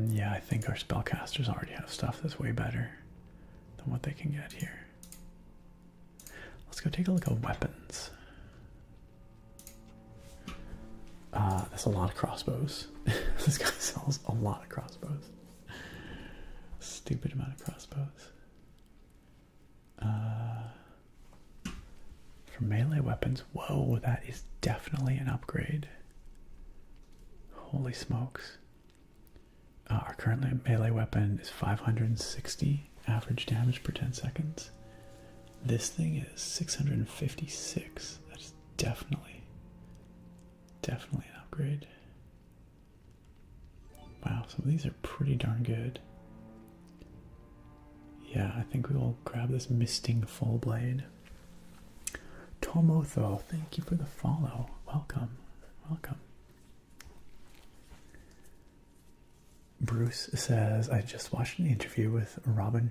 Yeah, I think our spellcasters already have stuff that's way better than what they can get here. Let's go take a look at weapons. That's a lot of crossbows. This guy sells a lot of crossbows. Stupid amount of crossbows. For melee weapons, whoa, that is definitely an upgrade. Holy smokes. Our current melee weapon is 560 average damage per 10 seconds. This thing is 656. That's definitely an upgrade. Wow, some of these are pretty darn good. Yeah, I think we will grab this misting full blade. Tomotho, thank you for the follow. Welcome. Welcome. Bruce says, I just watched an interview with Robin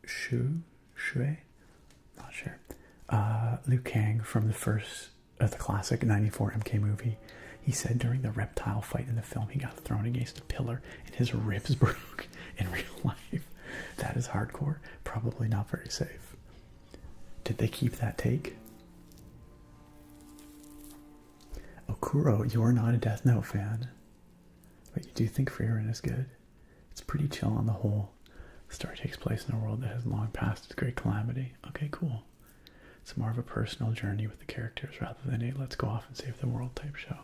Shui? Not sure. Liu Kang from the classic 94 MK movie. He said during the reptile fight in the film, he got thrown against a pillar and his ribs broke in real life. That is hardcore. Probably not very safe. Did they keep that take? Okuro, you're not a Death Note fan, but you do think Frieren is good. It's pretty chill on the whole. The story takes place in a world that has long passed its great calamity. Okay, cool. It's more of a personal journey with the characters rather than a let's go off and save the world type show.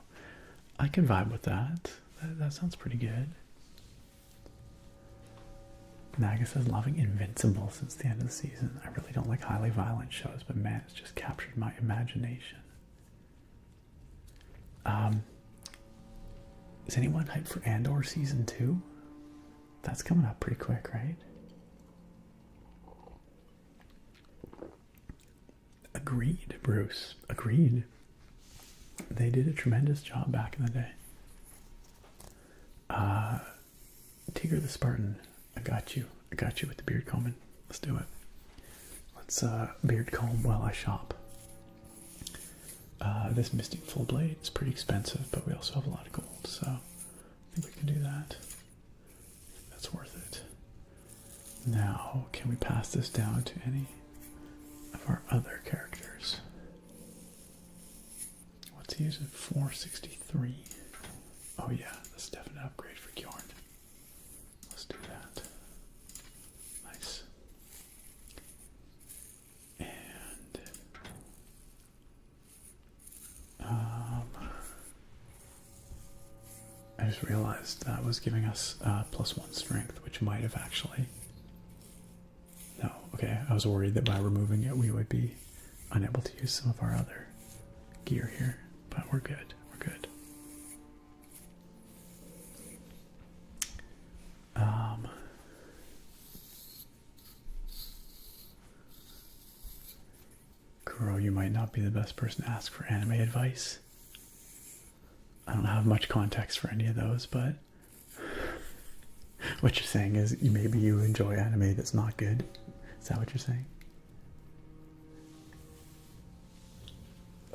I can vibe with that. That sounds pretty good. Naga says, loving Invincible since the end of the season. I really don't like highly violent shows, but man, it's just captured my imagination. Is anyone hyped for Andor Season 2? That's coming up pretty quick, right? Agreed, Bruce. Agreed. They did a tremendous job back in the day. Tigger the Spartan. I got you with the beard combing. Let's do it. Let's beard comb while I shop. This Mystic Full Blade is pretty expensive, but we also have a lot of gold, so I think we can do that. That's worth it. Now, can we pass this down to any of our other characters? What's he using? 463. Oh yeah, that's definitely an upgrade for Bjorn. Let's do that. Nice. And I just realized that was giving us +1 strength, which might have actually... No, okay, I was worried that by removing it we would be unable to use some of our other gear here, but we're good, we're good. Kuro, you might not be the best person to ask for anime advice. I don't have much context for any of those, but what you're saying is maybe you enjoy anime that's not good. Is that what you're saying?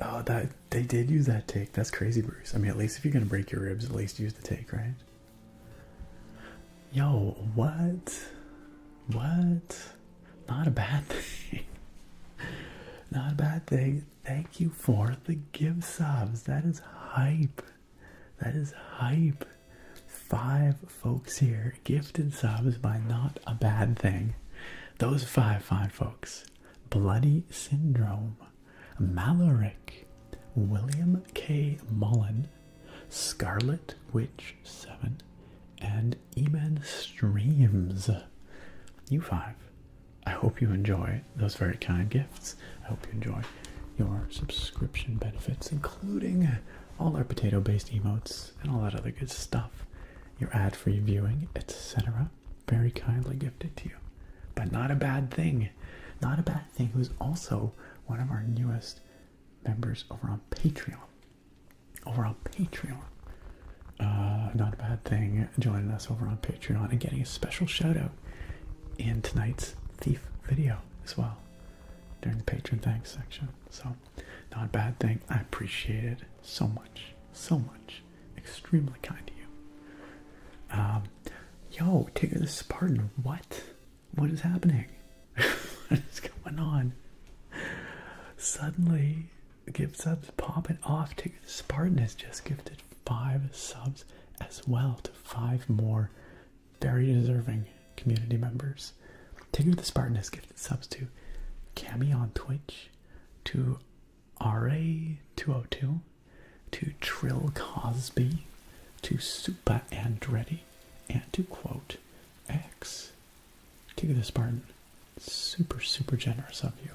Oh, that they did use that take. That's crazy, Bruce. I mean, at least if you're gonna break your ribs, at least use the take, right? Yo, what? What? Not a bad thing. Not a bad thing. Thank you for the give subs. That is hype. That is hype. 5 folks here gifted subs by Not a Bad Thing. Those 5 fine folks: Bloody Syndrome, Maloric, William K. Mullen, Scarlet Witch 7, and Eman Streams. You 5. I hope you enjoy those very kind gifts. I hope you enjoy your subscription benefits, including all our potato-based emotes and all that other good stuff. Your ad-free viewing, etc. Very kindly gifted to you. But Not a Bad Thing. Not a Bad Thing, who's also one of our newest members over on Patreon. Not a Bad Thing joining us over on Patreon and getting a special shout out in tonight's Thief video as well during the patron thanks section. So, Not a Bad Thing. I appreciate it so much. So much. Extremely kind to you. Yo, Tigger the Spartan. What? What is happening? What is going on? Suddenly, gift subs popping off. Tigger the Spartan has just gifted 5 subs as well to 5 more very deserving community members. Tigger the Spartan has gifted subs to Cami on Twitch, to RA202, to Trill Cosby, to Supa Andretti, and to Quote X. Tigger the Spartan, super generous of you.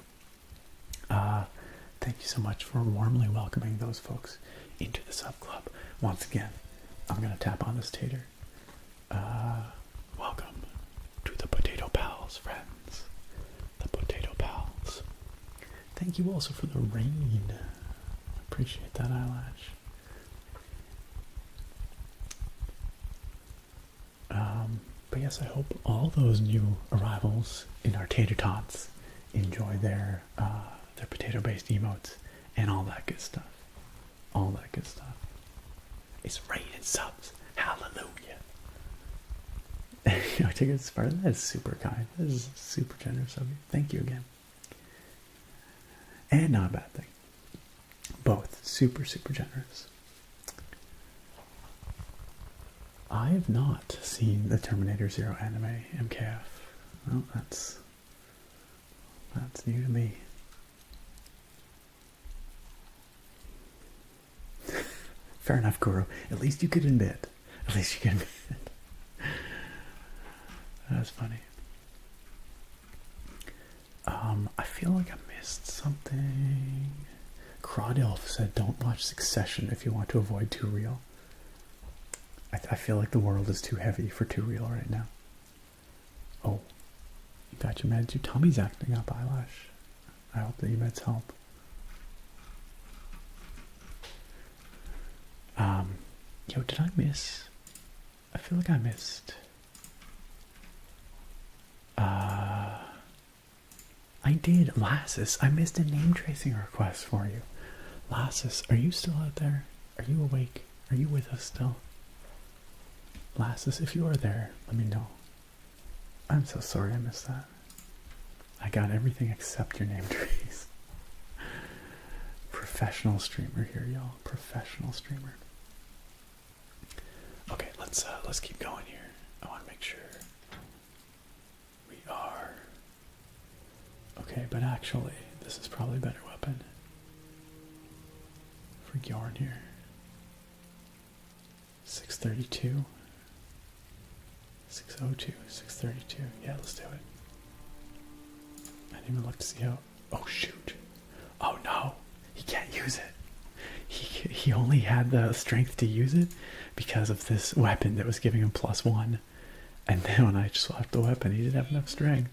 Thank you so much for warmly welcoming those folks into the sub club. Once again, I'm gonna tap on this tater. Welcome to the Potato Pals. pals, friends. The potato pals. Thank you also for the rain. Appreciate that, eyelash. But yes, I hope all those new arrivals in our tater tots enjoy their potato-based emotes and all that good stuff. All that good stuff. It's raining subs. Hallelujah. You know, take it as far. That is super kind. That is super generous of you. Thank you again. And not a bad thing. Both super, super generous. I have not seen the Terminator Zero anime, MKF. Well, that's new to me. Fair enough, Guru. At least you could admit. At least you can admit. That's funny. I feel like I missed something. Cardioid said, "Don't watch Succession if you want to avoid Too Real." I feel like the world is too heavy for Too Real right now. Oh, you got your meds. Your tummy's acting up, eyelash. I hope that your meds help. Yo, did I miss? I feel like I missed. I did, Lassus. I missed a name tracing request for you. Lassus, are you still out there? Are you awake? Are you with us still? Lassus, if you are there, let me know. I'm so sorry I missed that. I got everything except your name trace. Professional streamer here, y'all. Professional streamer. Okay, let's keep going here. I want to make sure we are okay. But actually, this is probably a better weapon for Bjorn here. 632, 602, 632. Yeah, let's do it. I didn't even look to see how. Oh shoot! Oh no, he can't use it. He only had the strength to use it because of this weapon that was giving him +1. And then when I swapped the weapon, he didn't have enough strength.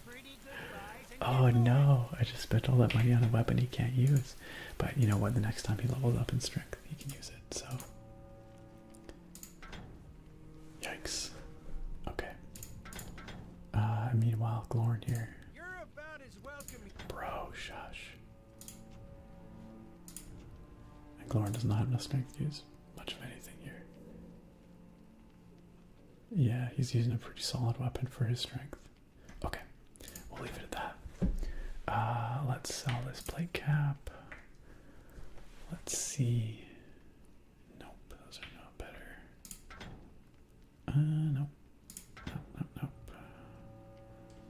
Oh no, I just spent all that money on a weapon he can't use. But you know what, the next time he levels up in strength, he can use it, so. Yikes. Okay. Meanwhile, Glorn here. Bro, shush. And Glorn does not have enough strength to use much of anything here. Yeah, he's using a pretty solid weapon for his strength. Okay, we'll leave it at that. Let's sell this plate cap. Let's see. Nope, those are not better. Nope. Nope.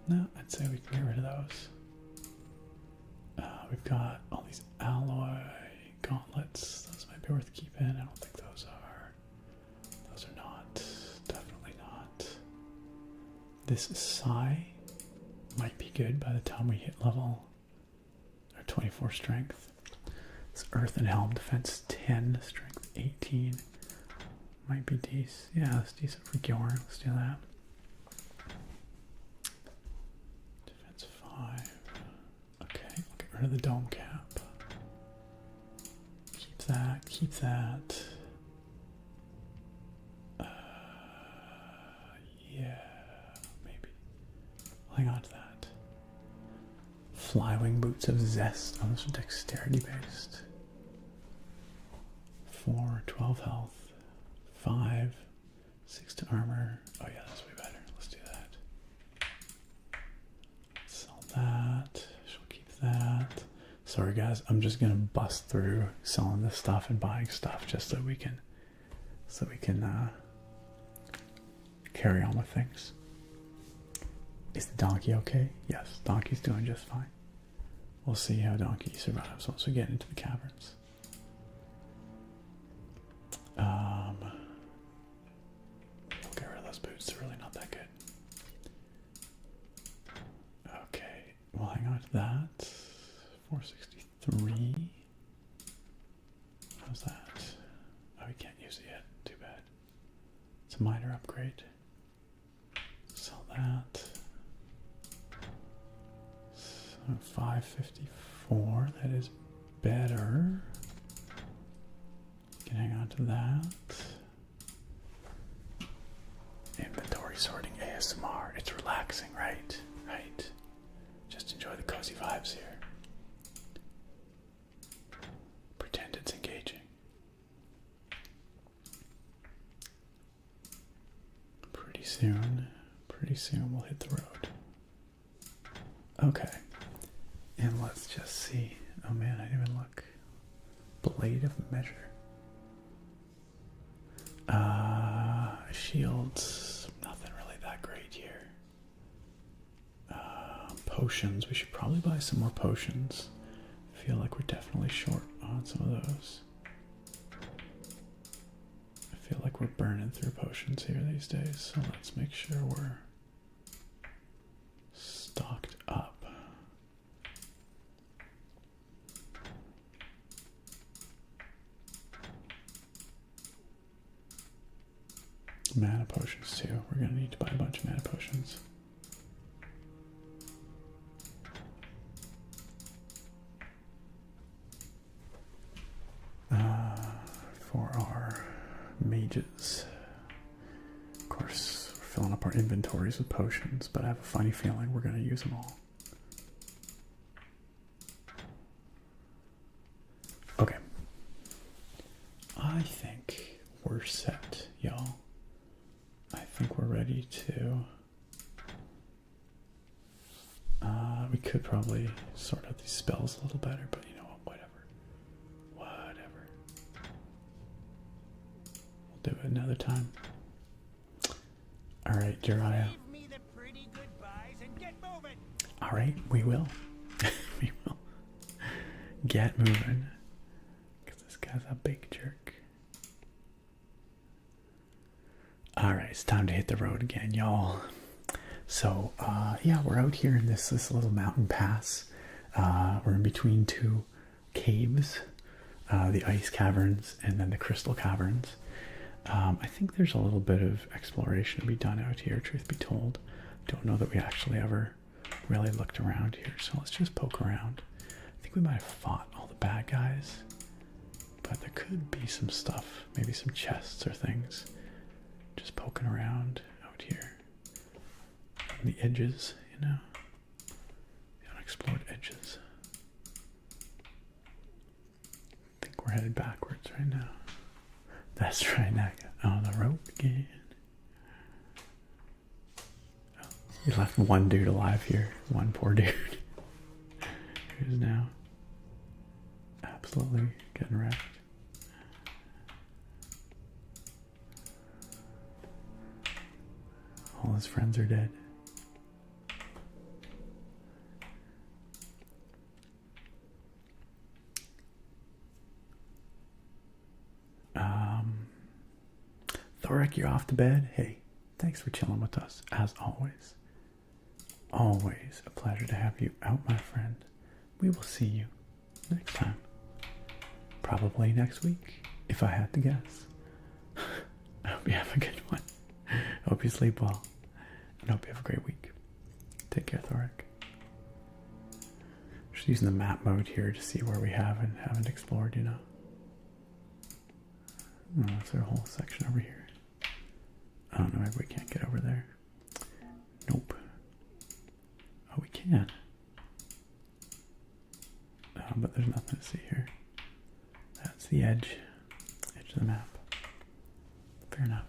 No, I'd say we can get rid of those. We've got all these alloy gauntlets. Those might be worth keeping. I don't think those are. Those are not. Definitely not. This Psi might be good by the time we hit level 24 strength. This Earth and Helm defense 10, strength 18. Might be decent. Yeah, that's decent for Bjorn. Let's do that. Defense 5. Okay, we'll get rid of the dome cap. Keep that. Keep that. Yeah, maybe. Hang on to that. Flywing boots of Zest. Oh, those are dexterity based. 4, 12 health. 5, 6 to armor. Oh yeah, that's way better. Let's do that. Sell that. She'll keep that. Sorry guys, I'm just gonna bust through selling this stuff and buying stuff just so we can carry on with things. Is the donkey okay? Yes, donkey's doing just fine. We'll see how donkey survives once we get into the caverns. We'll get rid of those boots, they're really not that good. Okay, we'll hang on to that. 463. How's that? Oh, we can't use it yet. Too bad. It's a minor upgrade. Sell that. 554, that is better. Can hang on to that. Inventory sorting ASMR. It's relaxing, right? Right. Just enjoy the cozy vibes here. Pretend it's engaging. Pretty soon we'll hit the road. Okay. And let's just see. Oh man, I didn't even look. Blade of Measure. Shields, nothing really that great here. Potions, we should probably buy some more potions. I feel like we're definitely short on some of those. I feel like we're burning through potions here these days, so let's make sure we're stocked up. Mana potions too. We're gonna need to buy a bunch of mana potions. For our mages. Of course, we're filling up our inventories with potions, but I have a funny feeling we're gonna use them all. Okay. I think we're set, y'all. I think we're ready to... we could probably sort out these spells a little better, but you know what, whatever. We'll do it another time. Alright, Uriah. Give me the pretty goodbyes and get moving. Alright, we will. We will. Get moving. Because this guy's a big jerk. Alright, it's time to hit the road again, y'all. So, yeah, we're out here in this little mountain pass. We're in between two caves, the ice caverns and then the crystal caverns. I think there's a little bit of exploration to be done out here, truth be told. Don't know that we actually ever really looked around here, so let's just poke around. I think we might have fought all the bad guys, but there could be some stuff, maybe some chests or things. Just poking around out here. On the edges, you know. The unexplored edges. I think we're headed backwards right now. That's right, now on the road again. Oh, we left one dude alive here. One poor dude. Who's now absolutely getting wrecked. All his friends are dead. Thoric, you're off to bed. Hey, thanks for chilling with us, as always. Always a pleasure to have you out, my friend. We will see you next time. Probably next week, if I had to guess. I hope you have a good one. I hope you sleep well. And I hope you have a great week. Take care, Thoric. Just using the map mode here to see where we have and haven't explored, you know. Oh, that's our whole section over here. I don't know, maybe we can't get over there. Nope. Oh, we can. But there's nothing to see here. That's the edge of the map. Fair enough.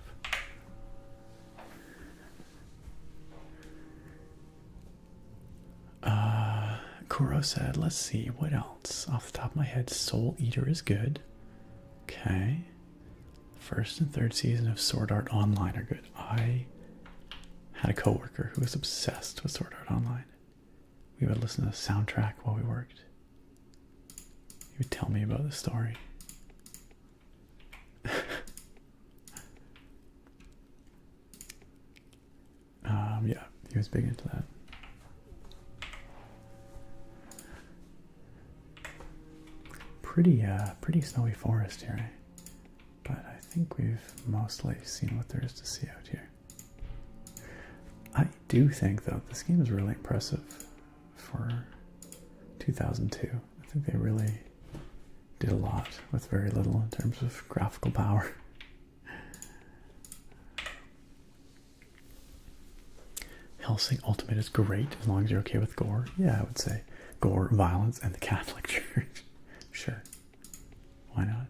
Kuro said, let's see, what else? Off the top of my head, Soul Eater is good. Okay. First and third season of Sword Art Online are good. I had a coworker who was obsessed with Sword Art Online. We would listen to the soundtrack while we worked. He would tell me about the story. Yeah, he was big into that. Pretty snowy forest here, eh? But I think we've mostly seen what there is to see out here. I do think, though, this game is really impressive for 2002. I think they really did a lot with very little in terms of graphical power. Hellsing Ultimate is great as long as you're okay with gore. Yeah, I would say gore, violence, and the Catholic Church. Sure. Why not?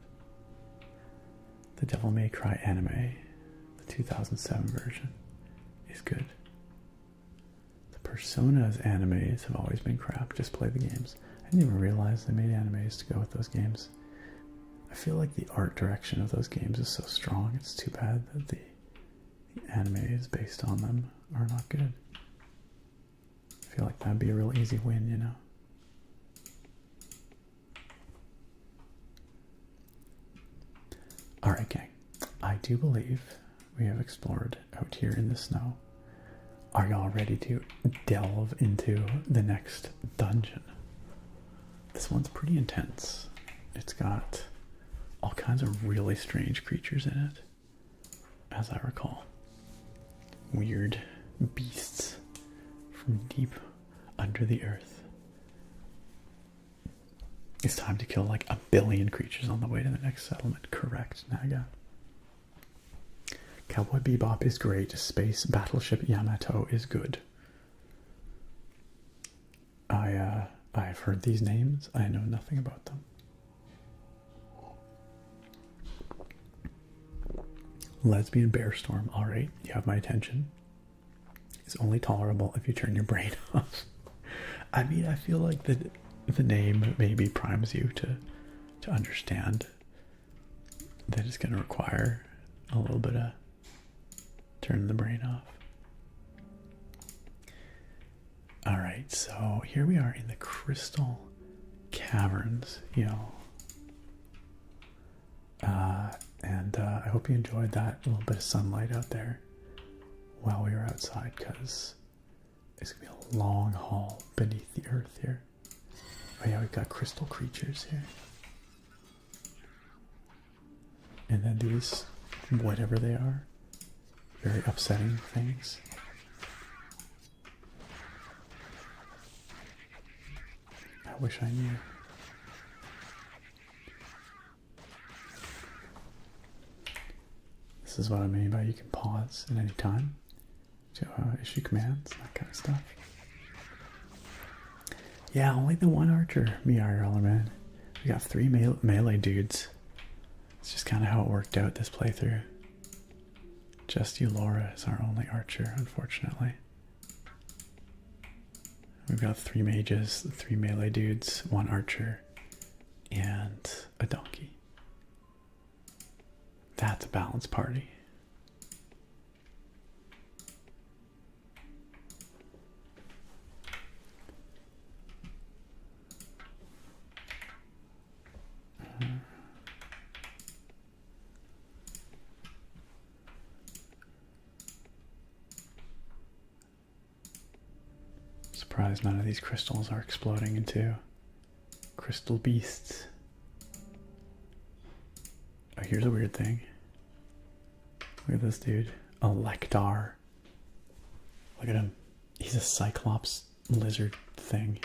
The Devil May Cry anime, the 2007 version, is good. The Persona's animes have always been crap. Just play the games. I didn't even realize they made animes to go with those games. I feel like the art direction of those games is so strong. It's too bad that the animes based on them are not good. I feel like that'd be a real easy win, you know? Alright, gang. I do believe we have explored out here in the snow. Are y'all ready to delve into the next dungeon? This one's pretty intense. It's got all kinds of really strange creatures in it, as I recall. Weird beasts from deep under the earth. It's time to kill like 1 billion creatures on the way to the next settlement. Correct, Naga. Cowboy Bebop is great. Space Battleship Yamato is good. I've heard these names. I know nothing about them. Lesbian Bear Storm. Alright, you have my attention. It's only tolerable if you turn your brain off. I mean, I feel like the name maybe primes you to understand that it's going to require a little bit of turning the brain off. Alright, so here we are in the Crystal Caverns, y'all. And I hope you enjoyed that little bit of sunlight out there while we were outside, because it's going to be a long haul beneath the earth here. Oh yeah, we've got crystal creatures here. And then these, whatever they are, very upsetting things. I wish I knew. This is what I mean by you can pause at any time to issue commands, that kind of stuff. Yeah, only the one archer, Miara, man. We got 3 melee dudes. It's just kind of how it worked out this playthrough. Just Laura is our only archer, unfortunately. We've got 3 mages, 3 melee dudes, 1 archer, and a donkey. That's a balanced party. Surprised none of these crystals are exploding into crystal beasts. Oh, here's a weird thing. Look at this dude. A Lectar. Look at him. He's a Cyclops lizard thing.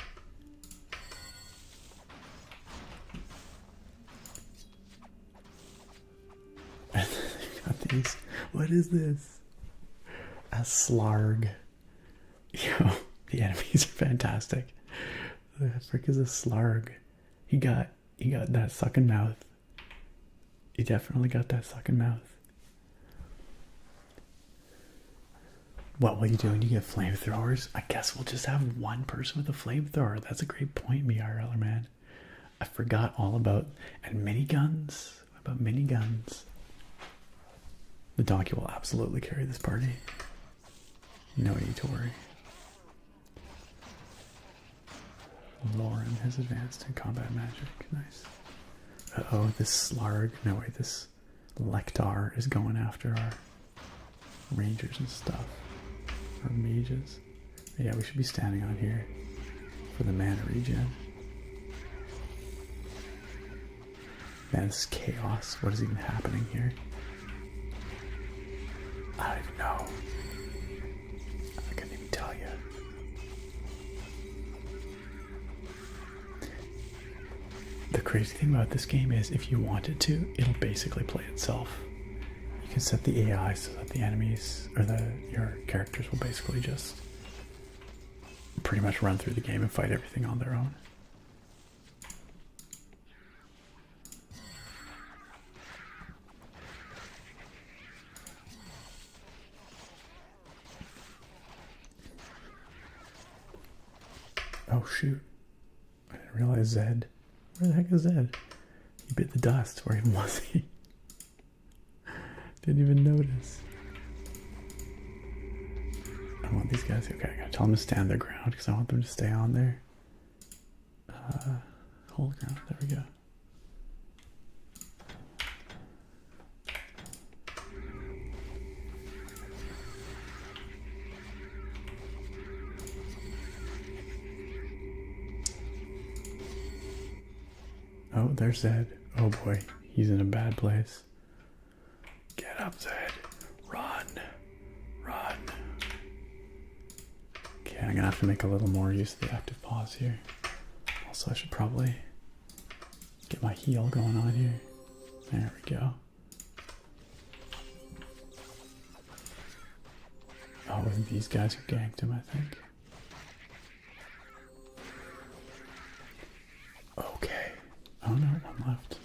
And got these. What is this? A Slarg. Yo, the enemies are fantastic. The frick is a Slarg. He got that sucking mouth. He definitely got that sucking mouth. What will you do when you get flamethrowers? I guess we'll just have one person with a flamethrower. That's a great point, MRL, man. I forgot all about... And miniguns? What about miniguns? The donkey will absolutely carry this party. No need to worry. Lauren has advanced in combat magic. Nice. Uh-oh, this Slarg... No, wait, this Lectar is going after our rangers and stuff. Our mages. Yeah, we should be standing on here for the mana regen. Man, this is chaos. What is even happening here? I don't even know. I couldn't even tell you. the crazy thing about this game is if you want it to, it'll basically play itself. You can set the AI so that the enemies or your characters will basically just pretty much run through the game and fight everything on their own. Oh shoot. I didn't realize Zed. Where the heck is Zed? He bit the dust. Where even was he? Didn't even notice. I want these guys. Okay, I gotta tell them to stand their ground because I want them to stay on there. Hold ground. There we go. Oh, there's Zed. Oh boy, he's in a bad place. Get up, Zed. Run. Run. Okay, I'm gonna have to make a little more use of the active pause here. Also, I should probably get my heal going on here. There we go. Oh, it was these guys who ganked him, I think. Okay. Oh no, one left.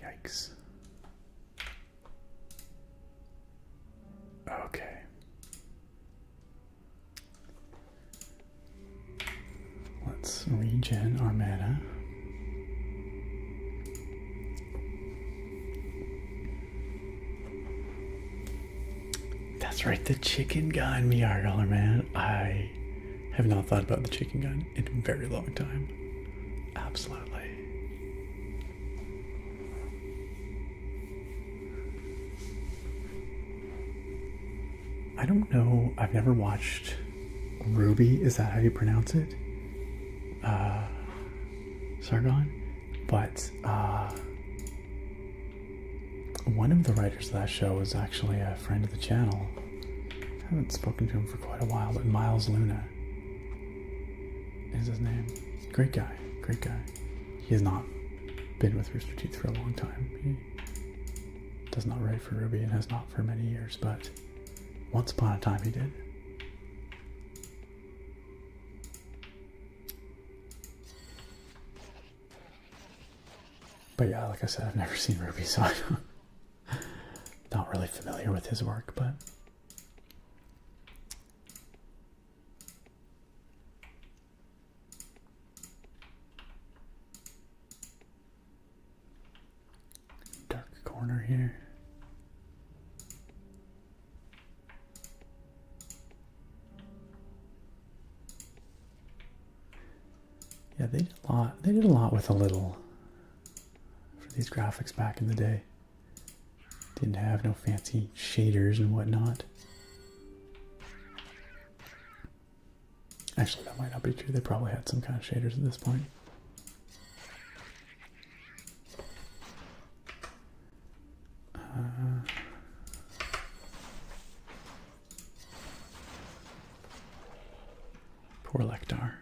Yikes. Okay. Let's regen our mana. That's right, the chicken gun, Yargler, man. I have not thought about the chicken gun in a very long time. Absolutely. I don't know. I've never watched Ruby. Is that how you pronounce it? Sargon? But one of the writers of that show is actually a friend of the channel. I haven't spoken to him for quite a while, but Miles Luna is his name. Great guy, great guy. He has not been with Rooster Teeth for a long time. He does not write for Ruby and has not for many years, but once upon a time he did. But yeah, like I said, I've never seen Ruby, so I'm not really familiar with his work, but dark corner here. Yeah, they did a lot. They did a lot with a little for these graphics back in the day. Didn't have no fancy shaders and whatnot. Actually, that might not be true. They probably had some kind of shaders at this point. Poor Lektar.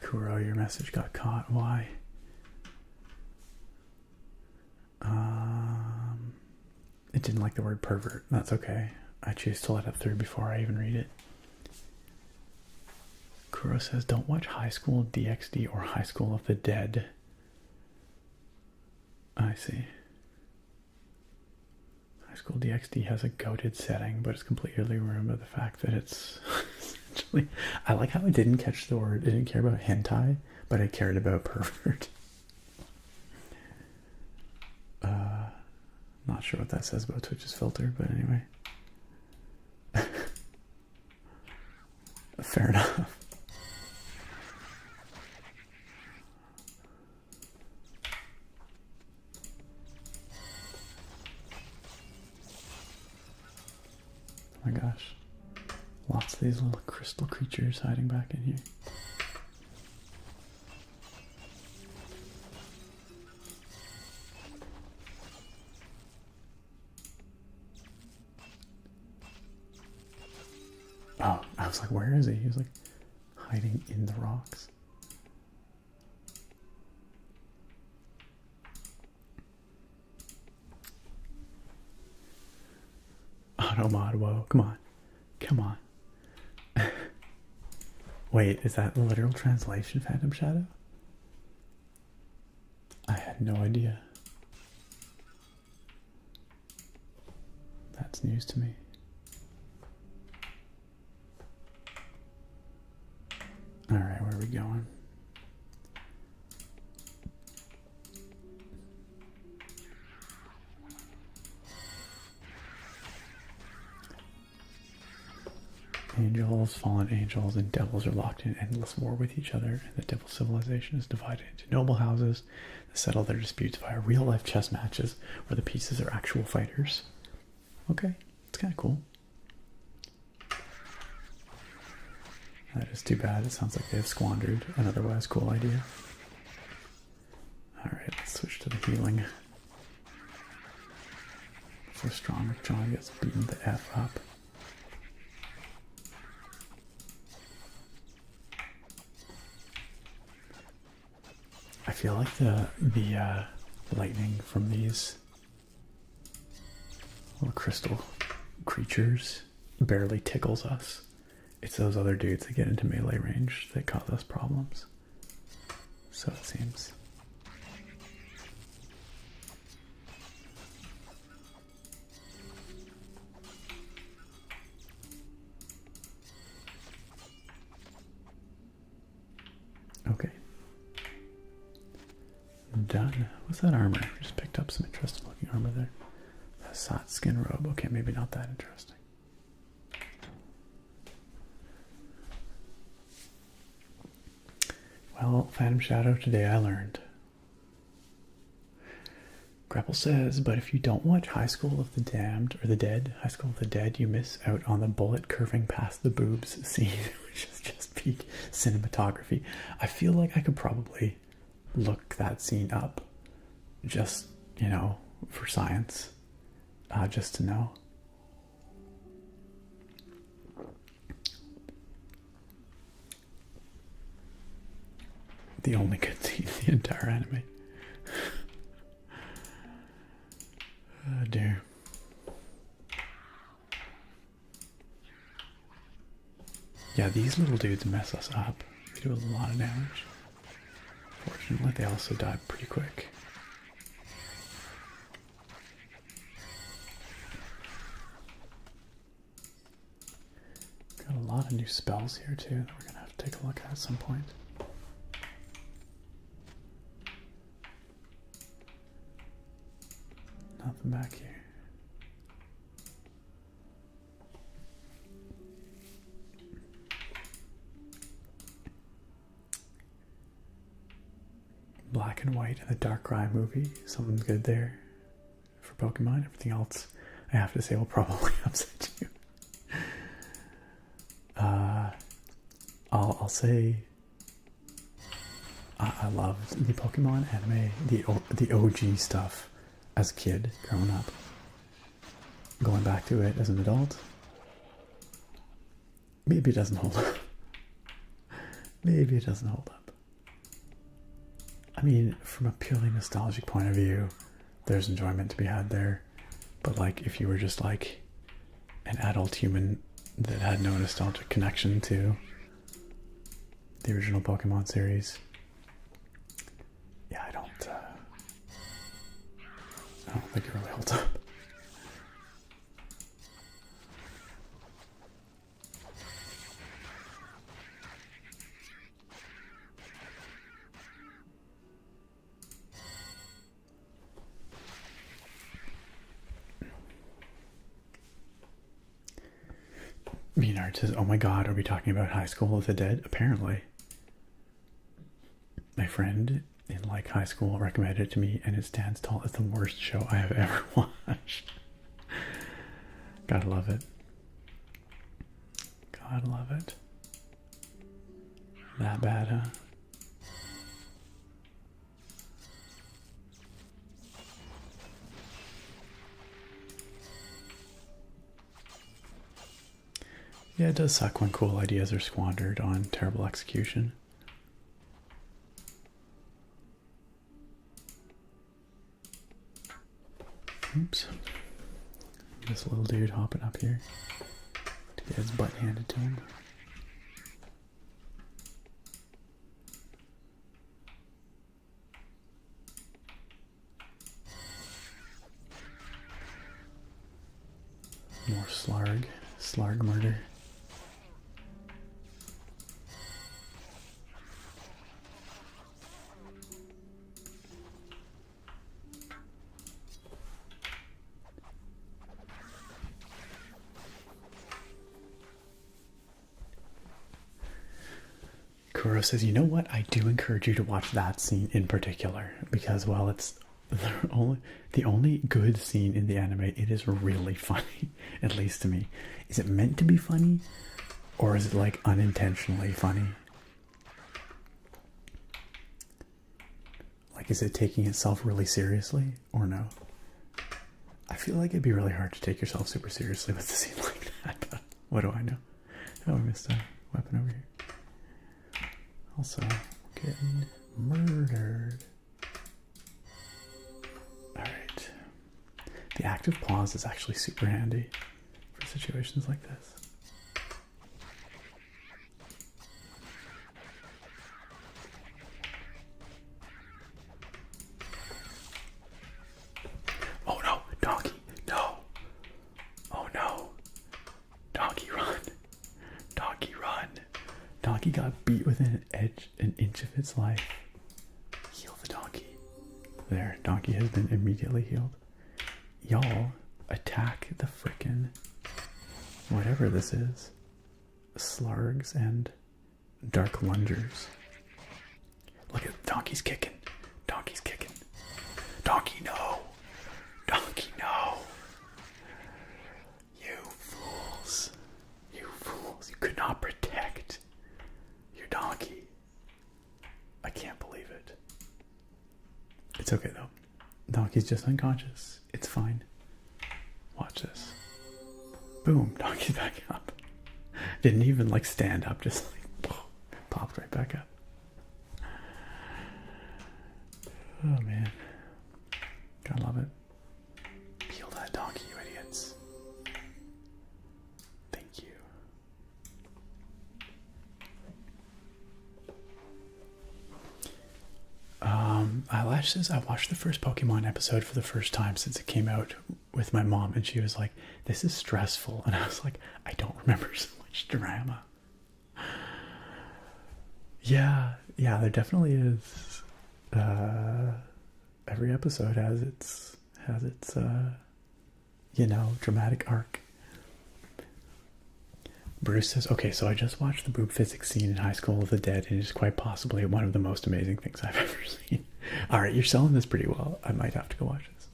Kuro, your message got caught. Why? It didn't like the word pervert. That's okay. I choose to let it through before I even read it. Kuro says, don't watch High School DxD or High School of the Dead. I see. High School DxD has a goated setting, but it's completely ruined by the fact that it's essentially... I like how it didn't catch the word. It didn't care about hentai, but it cared about pervert. Not sure what that says about Twitch's filter, but anyway. Fair enough. Oh my gosh. Lots of these little crystal creatures hiding back in here. Oh, I was like, where is he? He was like hiding in the rocks. Auto mod, whoa, come on. Come on. Wait, is that the literal translation, Phantom Shadow? I had no idea. That's news to me. Alright, where are we going? Angels, fallen angels, and devils are locked in endless war with each other, and the devil civilization is divided into noble houses that settle their disputes via real-life chess matches where the pieces are actual fighters. Okay, it's kind of cool. That is too bad. It sounds like they've squandered an otherwise cool idea. Alright, let's switch to the healing. So strong John gets beaten the F up. I feel like the lightning from these little crystal creatures barely tickles us. It's those other dudes that get into melee range that cause us problems. So it seems. Okay. Done. What's that armor? Just picked up some interesting looking armor there. Sat skin robe. Okay, maybe not that interesting. Well, Phantom Shadow, today I learned. Grapple says, but if you don't watch High School of the Damned, or the Dead, High School of the Dead, you miss out on the bullet curving past the boobs scene, which is just peak cinematography. I feel like I could probably look that scene up, just, you know, for science, just to know. The only good scene in the entire anime. Oh dear. Yeah, these little dudes mess us up. They do a lot of damage. Fortunately, they also die pretty quick. Got a lot of new spells here too that we're gonna have to take a look at some point. Nothing back here. Black and White and the Darkrai movie. Something's good there for Pokemon. Everything else, I have to say, will probably upset you. I'll say I loved the Pokemon anime, the OG stuff as a kid growing up. Going back to it as an adult, maybe it doesn't hold up. Maybe it doesn't hold up. I mean, from a purely nostalgic point of view, there's enjoyment to be had there. But like, if you were just like an adult human that had no nostalgic connection to the original Pokemon series, yeah, I don't think it really holds up. Meanard says, oh my god, are we talking about High School of the Dead? Apparently. My friend in like high school recommended it to me, and it stands tall as the worst show I have ever watched. Gotta love it. Gotta love it. That bad, huh? Yeah, it does suck when cool ideas are squandered on terrible execution. Oops. This little dude hopping up here to get his butt handed to him. More Slarg murder. Kuro says, you know what? I do encourage you to watch that scene in particular because while it's the only good scene in the anime, it is really funny, at least to me. Is it meant to be funny or is it like unintentionally funny? Like, is it taking itself really seriously or no? I feel like it'd be really hard to take yourself super seriously with a scene like that, but what do I know? Oh, I missed a weapon over here. Also, getting murdered. Alright. The active pause is actually super handy for situations like this. Oh no, donkey, no. Oh no. Donkey run. Donkey run. Donkey got beat within an inch of its life. Heal the donkey. There, donkey has been immediately healed. Y'all attack the frickin' whatever this is. Slargs and dark lungers. Look at donkey's kicking. Donkey's kicking. Donkey no. Donkey no. You fools. You fools. You could not protect your donkey. I can't believe it. It's okay though. Donkey's just unconscious. It's fine. Watch this. Boom. Donkey's back up. Didn't even like stand up. Just like popped right back up. Oh man. Gotta love it. Heal that donkey, you idiots. Thank you. Eyelash says, I watched the first Pokemon episode for the first time since it came out with my mom, and she was like, this is stressful. And I was like, I don't remember so much drama. Yeah, there definitely is. Every episode has its dramatic arc. Bruce says, okay, so I just watched the boob physics scene in High School of the Dead, and it is quite possibly one of the most amazing things I've ever seen. Alright, you're selling this pretty well. I might have to go watch this.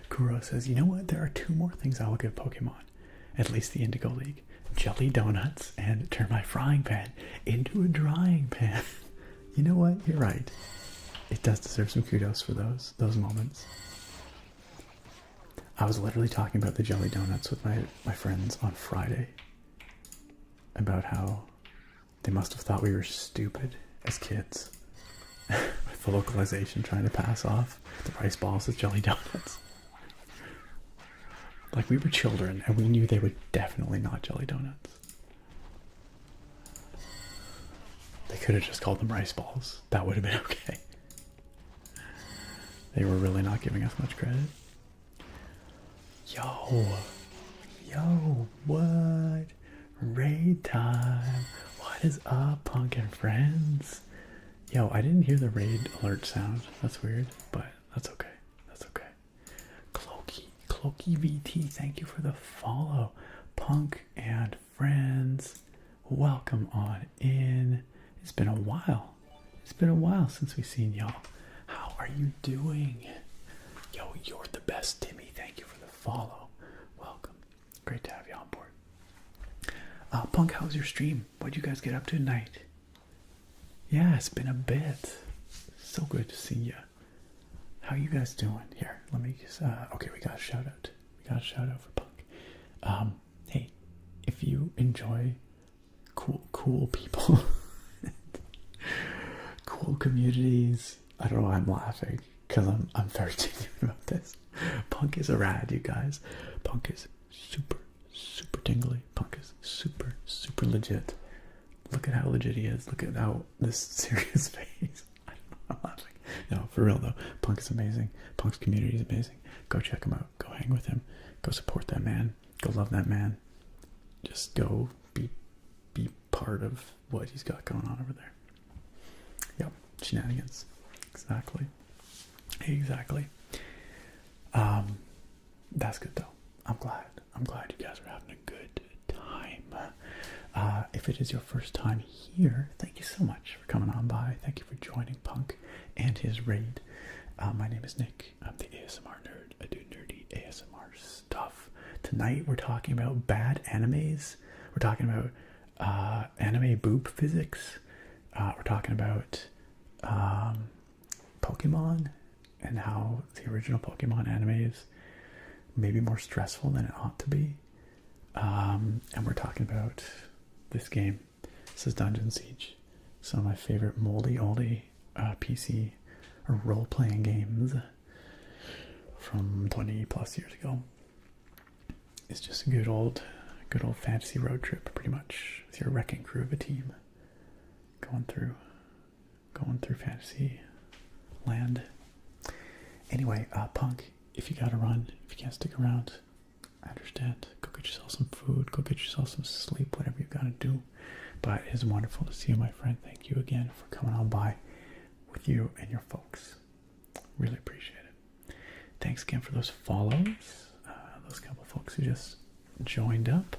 Kuro says, you know what? There are 2 more things I will give Pokemon. At least the Indigo League. Jelly donuts and turn my frying pan into a drying pan. You know what? You're right. It does deserve some kudos for those moments. I was literally talking about the jelly donuts with my friends on Friday. About how they must have thought we were stupid as kids. With the localization trying to pass off the rice balls as jelly donuts. Like we were children and we knew they were definitely not jelly donuts. They could have just called them rice balls. That would have been okay. They were really not giving us much credit. Yo, what? Raid time. What is up, punk and friends? Yo, I didn't hear the raid alert sound. That's weird, but that's okay. That's okay. Cloaky VT, thank you for the follow. Punk and friends, welcome on in. It's been a while. It's been a while since we've seen y'all. How are you doing? Yo, you're the best, Timmy. Thank you for the follow. Welcome. Great to have you on board. Punk, how was your stream? What'd you guys get up to tonight? Yeah, it's been a bit. So good to see you. How you guys doing? Here, let me just, okay, we got a shout out. We got a shout out for Punk. Hey, if enjoy cool people, cool communities. I don't know why I'm laughing, because I'm very genuine about this. Punk is a rad, you guys. Punk is super tingly. Punk is super legit. Look at how legit he is. Look at how this serious face. I don't know, I'm laughing. No, for real though. Punk is amazing. Punk's community is amazing. Go check him out. Go hang with him. Go support that man. Go love that man. Just go be part of what he's got going on over there. Yep, shenanigans. Exactly. That's good though. I'm glad you guys are having a good time. If it is your first time here, thank you so much for coming on by. Thank you for joining Punk and his raid. My name is Nick. I'm the ASMR nerd. I do nerdy ASMR stuff. Tonight we're talking about bad animes. We're talking about anime boob physics. We're talking about Pokemon and how the original Pokemon anime is maybe more stressful than it ought to be. And we're talking about this game. This is Dungeon Siege. Some of my favorite moldy oldie PC or role-playing games from 20 plus years ago. It's just a good old fantasy road trip, pretty much, with your wrecking crew of a team going through fantasy land. Anyway, Punk, if you gotta run, if you can't stick around, I understand. Go get yourself some food, go get yourself some sleep, whatever you gotta do. But it is wonderful to see you, my friend. Thank you again for coming on by with you and your folks. Really appreciate it. Thanks again for those follows. Those couple folks who just joined up.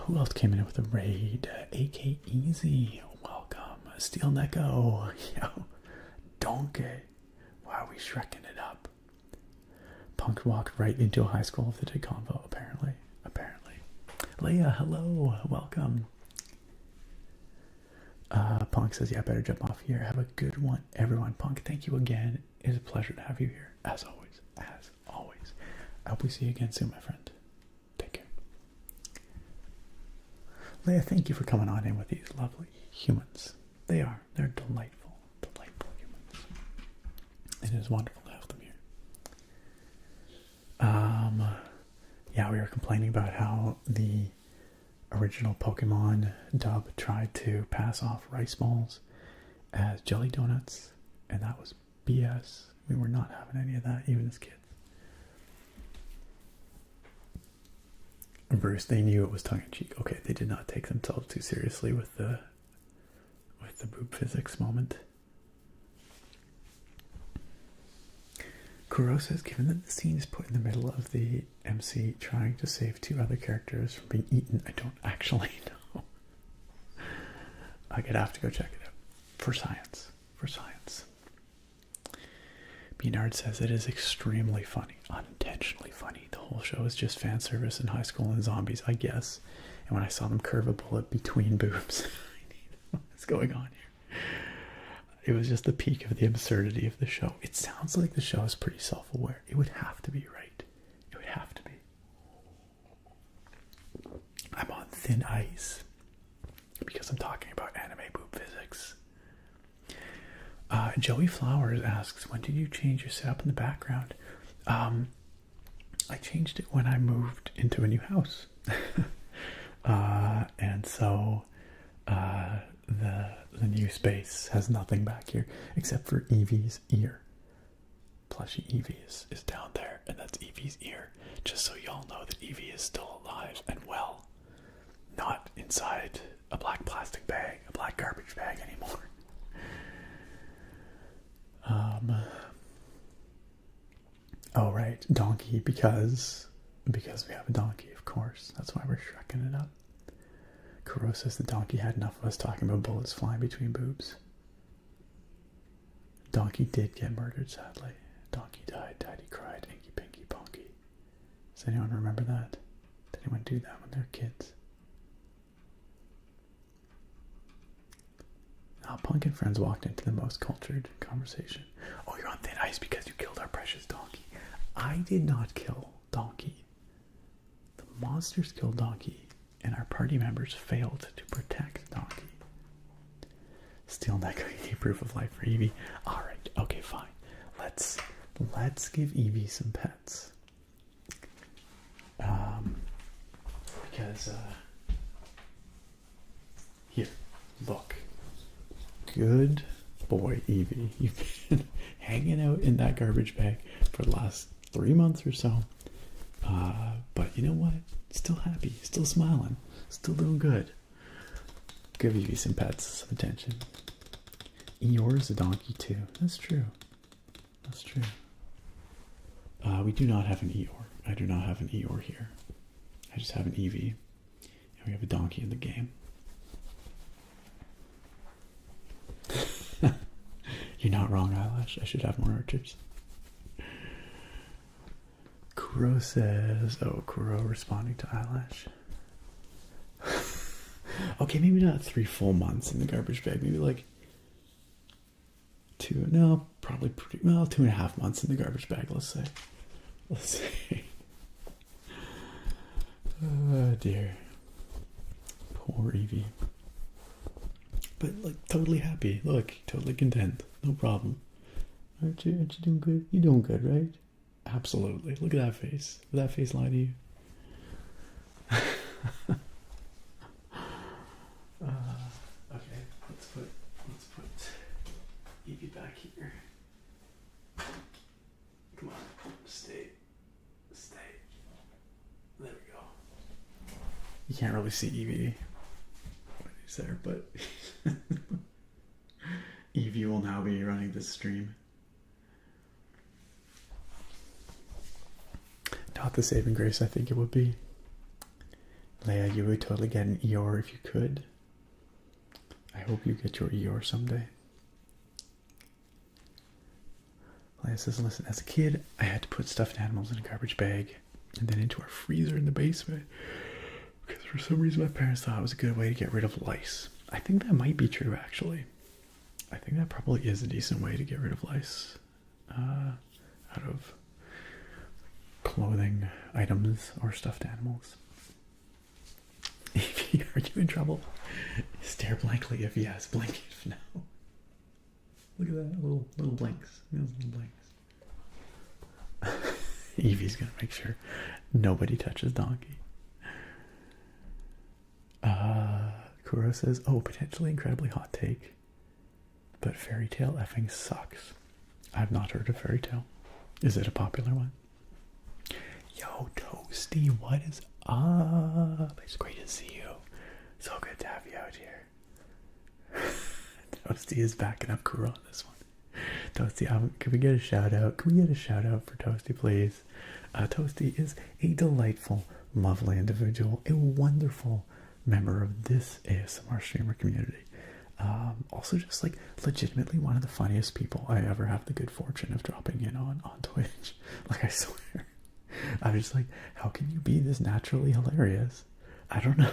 Who else came in with a raid? AK Easy, welcome. Steel Neko, yo, Donkey. Wow, we shrekking it up. Punk walked right into a high school with the convo, apparently. Leia, hello, welcome. Punk says, yeah, better jump off here. Have a good one, everyone. Punk, thank you again. It is a pleasure to have you here, as always. I hope we see you again soon, my friend. Take care. Leia, thank you for coming on in with these lovely humans. They're delightful humans. It is wonderful to have them here. Yeah, we were complaining about how the original Pokemon dub tried to pass off rice balls as jelly donuts, and that was BS. We were not having any of that, even as kids. Bruce, they knew it was tongue-in-cheek. Okay, they did not take themselves too seriously with the boob physics moment. Kuro says, given that the scene is put in the middle of the MC trying to save two other characters from being eaten, I don't actually know. I'm gonna have to go check it out. For science. Beanard says it is extremely funny, unintentionally funny. The whole show is just fan service in high school and zombies, I guess. And when I saw them curve a bullet between boobs, what's going on here? It was just the peak of the absurdity of the show. It sounds like the show is pretty self-aware. It would have to be, right? It would have to be. I'm on thin ice because I'm talking about anime boob physics. Joey Flowers asks, when did you change your setup in the background? I changed it when I moved into a new house. And so the new space has nothing back here except for Evie's ear. Plushy Evie is down there, and that's Evie's ear. Just so y'all know that Evie is still alive and well. Not inside a black plastic bag, a black garbage bag anymore. Oh right, donkey, because we have a donkey, of course. That's why we're shrekking it up. Kuro says the donkey had enough of us talking about bullets flying between boobs. Donkey did get murdered, sadly. Donkey died, Daddy cried, Inky Pinky Ponky. Does anyone remember that? Did anyone do that when they were kids? Punk and friends walked into the most cultured conversation. Oh, you're on thin ice because you killed our precious donkey. I did not kill Donkey. The monsters killed Donkey, and our party members failed to protect Donkey. Steel neck proof of life for Evie. Alright, okay, fine. Let's give Evie some pets. Because here, look. Good boy, Evie. You've been hanging out in that garbage bag for the last 3 months or so. But you know what? Still happy, still smiling, still doing good. Give Evie some pets, some attention. Eeyore's a donkey too. That's true. That's true. We do not have an Eeyore. I do not have an Eeyore here. I just have an Eevee. And we have a donkey in the game. You're not wrong, Eyelash. I should have more archers. Kuro says... Oh, Kuro responding to Eyelash. Okay, maybe not 3 full months in the garbage bag. Maybe like... 2.5 months in the garbage bag, let's say. Let's see. Oh dear. Poor Eevee. But like totally happy. Look, totally content. No problem. Aren't you doing good? You're doing good, right? Absolutely. Look at that face. Did that face lie to you? Okay, let's put Evie back here. Come on, stay. There we go. You can't really see Evie when he's there, but Evie will now be running this stream. Not the saving grace I think it would be. Leia, you would totally get an Eeyore if you could. I hope you get your Eeyore someday. Leia says, listen, as a kid, I had to put stuffed animals in a garbage bag and then into our freezer in the basement because for some reason my parents thought it was a good way to get rid of lice. I think that might be true, actually. I think that probably is a decent way to get rid of lice out of clothing items or stuffed animals. Are you in trouble? Stare blankly if yes, blink if no. Look at that, little blinks. Little blinks. Evie's gonna make sure nobody touches Donkey. Kuro says, oh, potentially incredibly hot take, but Fairy Tail effing sucks. I've not heard of Fairy Tail. Is it a popular one? Yo, Toasty, what is up? It's great to see you. So good to have you out here. Toasty is backing up Kuro on this one. Toasty, can we get a shout out? Can we get a shout out for Toasty, please? Toasty is a delightful, lovely individual, a wonderful member of this ASMR streamer community. Also just like legitimately one of the funniest people I ever have the good fortune of dropping in on Twitch. Like, I swear. I'm just like, how can you be this naturally hilarious? I don't know.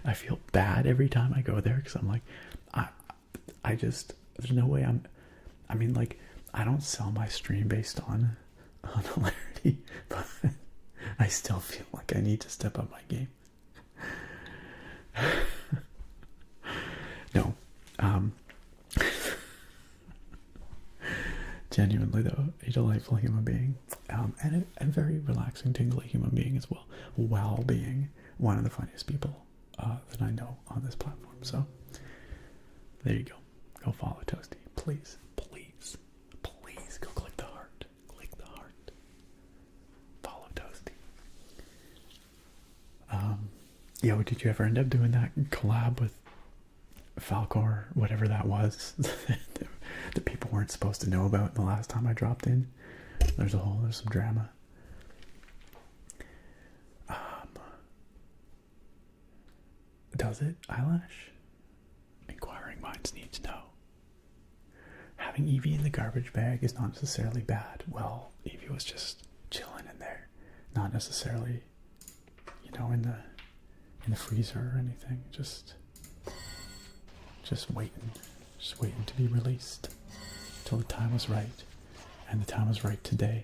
I feel bad every time I go there because I'm like, I just, there's no way I mean, like, I don't sell my stream based on hilarity, but I still feel like I need to step up my game. No. Genuinely though, a delightful human being, and a very relaxing, tingly human being as well, while being one of the funniest people that I know on this platform. So there you go. Go follow Toasty, please, please, please. Go click the heart. Click the heart. Follow Toasty. Yo, did you ever end up doing that collab with Falcor, whatever that was, that people weren't supposed to know about the last time I dropped in? There's some drama. Does it, Eyelash? Inquiring minds need to know. Having Evie in the garbage bag is not necessarily bad. Well, Evie was just chilling in there, not necessarily, in the freezer or anything. Just waiting to be released till the time was right, and the time was right today.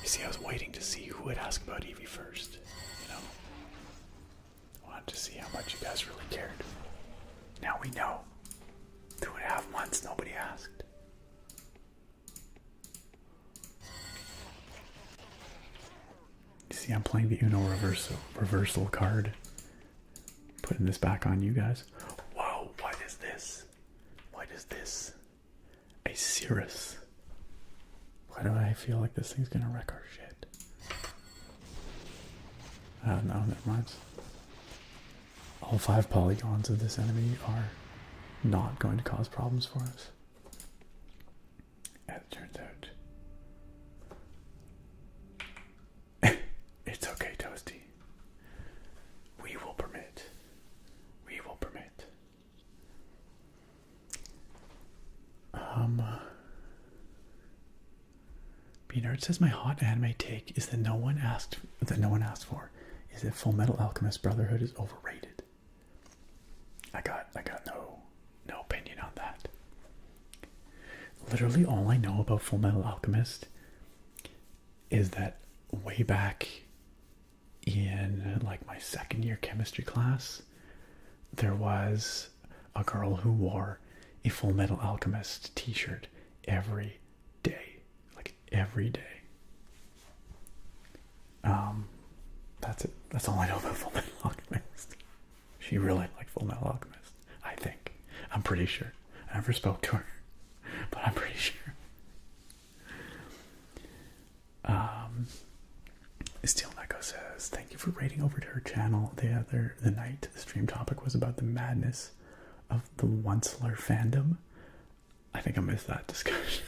You see, I was waiting to see who would ask about Evie first. I wanted to See, I'm playing the Uno reversal card. Putting this back on you guys. Whoa, what is this? What is this? A Cirrus. Why do I feel like this thing's gonna wreck our shit? No, never mind. All 5 polygons of this enemy are not going to cause problems for us. As it turns out. It's okay, Toasty. We will permit. We will permit. B-Nerd says my hot anime take is that no one asked for is that Full Metal Alchemist Brotherhood is overrated. I got no opinion on that. Literally all I know about Full Metal Alchemist is that way back in like my second year chemistry class, there was a girl who wore a Full Metal Alchemist t-shirt every day. Like every day. That's it. That's all I know about Full Metal Alchemist. She really liked Full Metal Alchemist, I think. I'm pretty sure. I never spoke to her, but I'm pretty sure. Steel Neko says, thank you for raiding over to her channel the night. The stream topic was about the madness of the Onceler fandom. I think I missed that discussion.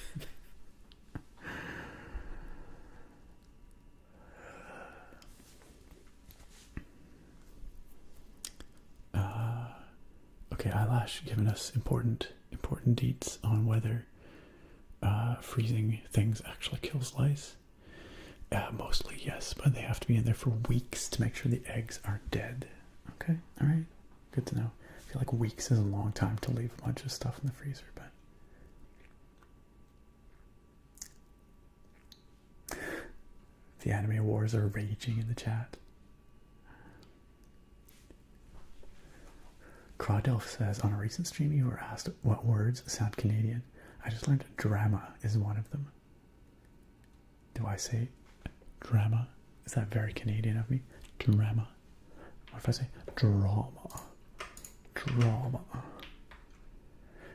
Okay, Eyelash giving us important deets on whether freezing things actually kills lice. Mostly yes, but they have to be in there for weeks to make sure the eggs aren't dead. Okay, alright, good to know. I feel like weeks is a long time to leave a bunch of stuff in the freezer, but the anime wars are raging in the chat. Crawdelf says, on a recent stream you were asked what words sound Canadian. I just learned drama is one of them. Do I say drama? Is that very Canadian of me? Drama. Or if I say drama. Drama.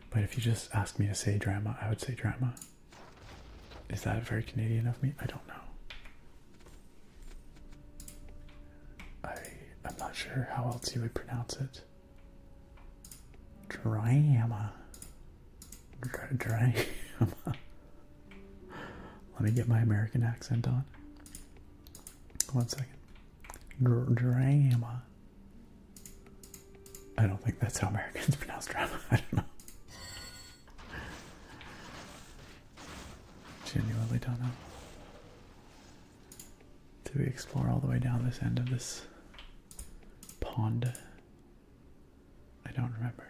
But if you just asked me to say drama, I would say drama. Is that very Canadian of me? I don't know. I'm not sure how else you would pronounce it. Drama. Drama. Let me get my American accent on. 1 second. Drama. I don't think that's how Americans pronounce drama. I don't know. Genuinely don't know. Do we explore all the way down this end of this pond? I don't remember.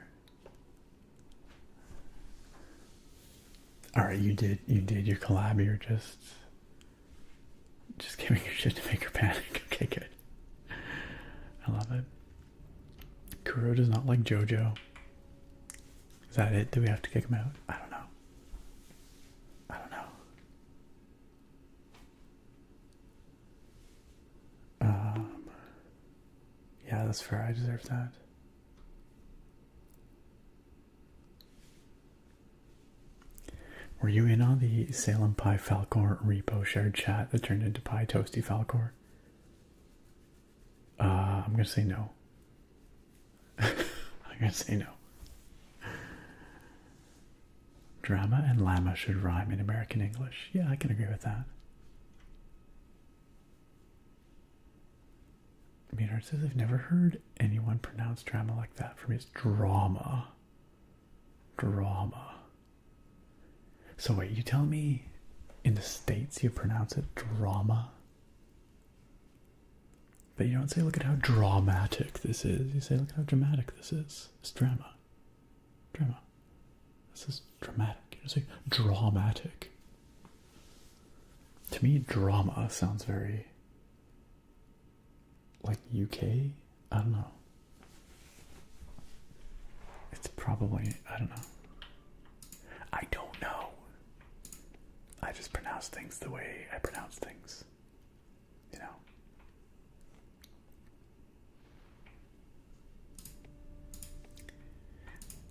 Alright, you did your collab. You're just giving your shit to make her panic. Okay, good. I love it. Kuro does not like JoJo. Is that it? Do we have to kick him out? I don't know. Yeah, that's fair. I deserve that. Were you in on the Salem Pie Falcor repo shared chat that turned into Pie Toasty Falcor? I'm gonna say no. I'm gonna say no. Drama and llama should rhyme in American English. Yeah, I can agree with that. Maynard says, I've never heard anyone pronounce drama like that. For me, it's drama. Drama. So wait, you tell me in the States you pronounce it drama? But you don't say, look at how dramatic this is. You say, look at how dramatic this is. It's drama. Drama. This is dramatic. You don't say dramatic. To me, drama sounds very like UK? I don't know. It's probably, I don't know. I don't know. I just pronounce things the way I pronounce things. You know?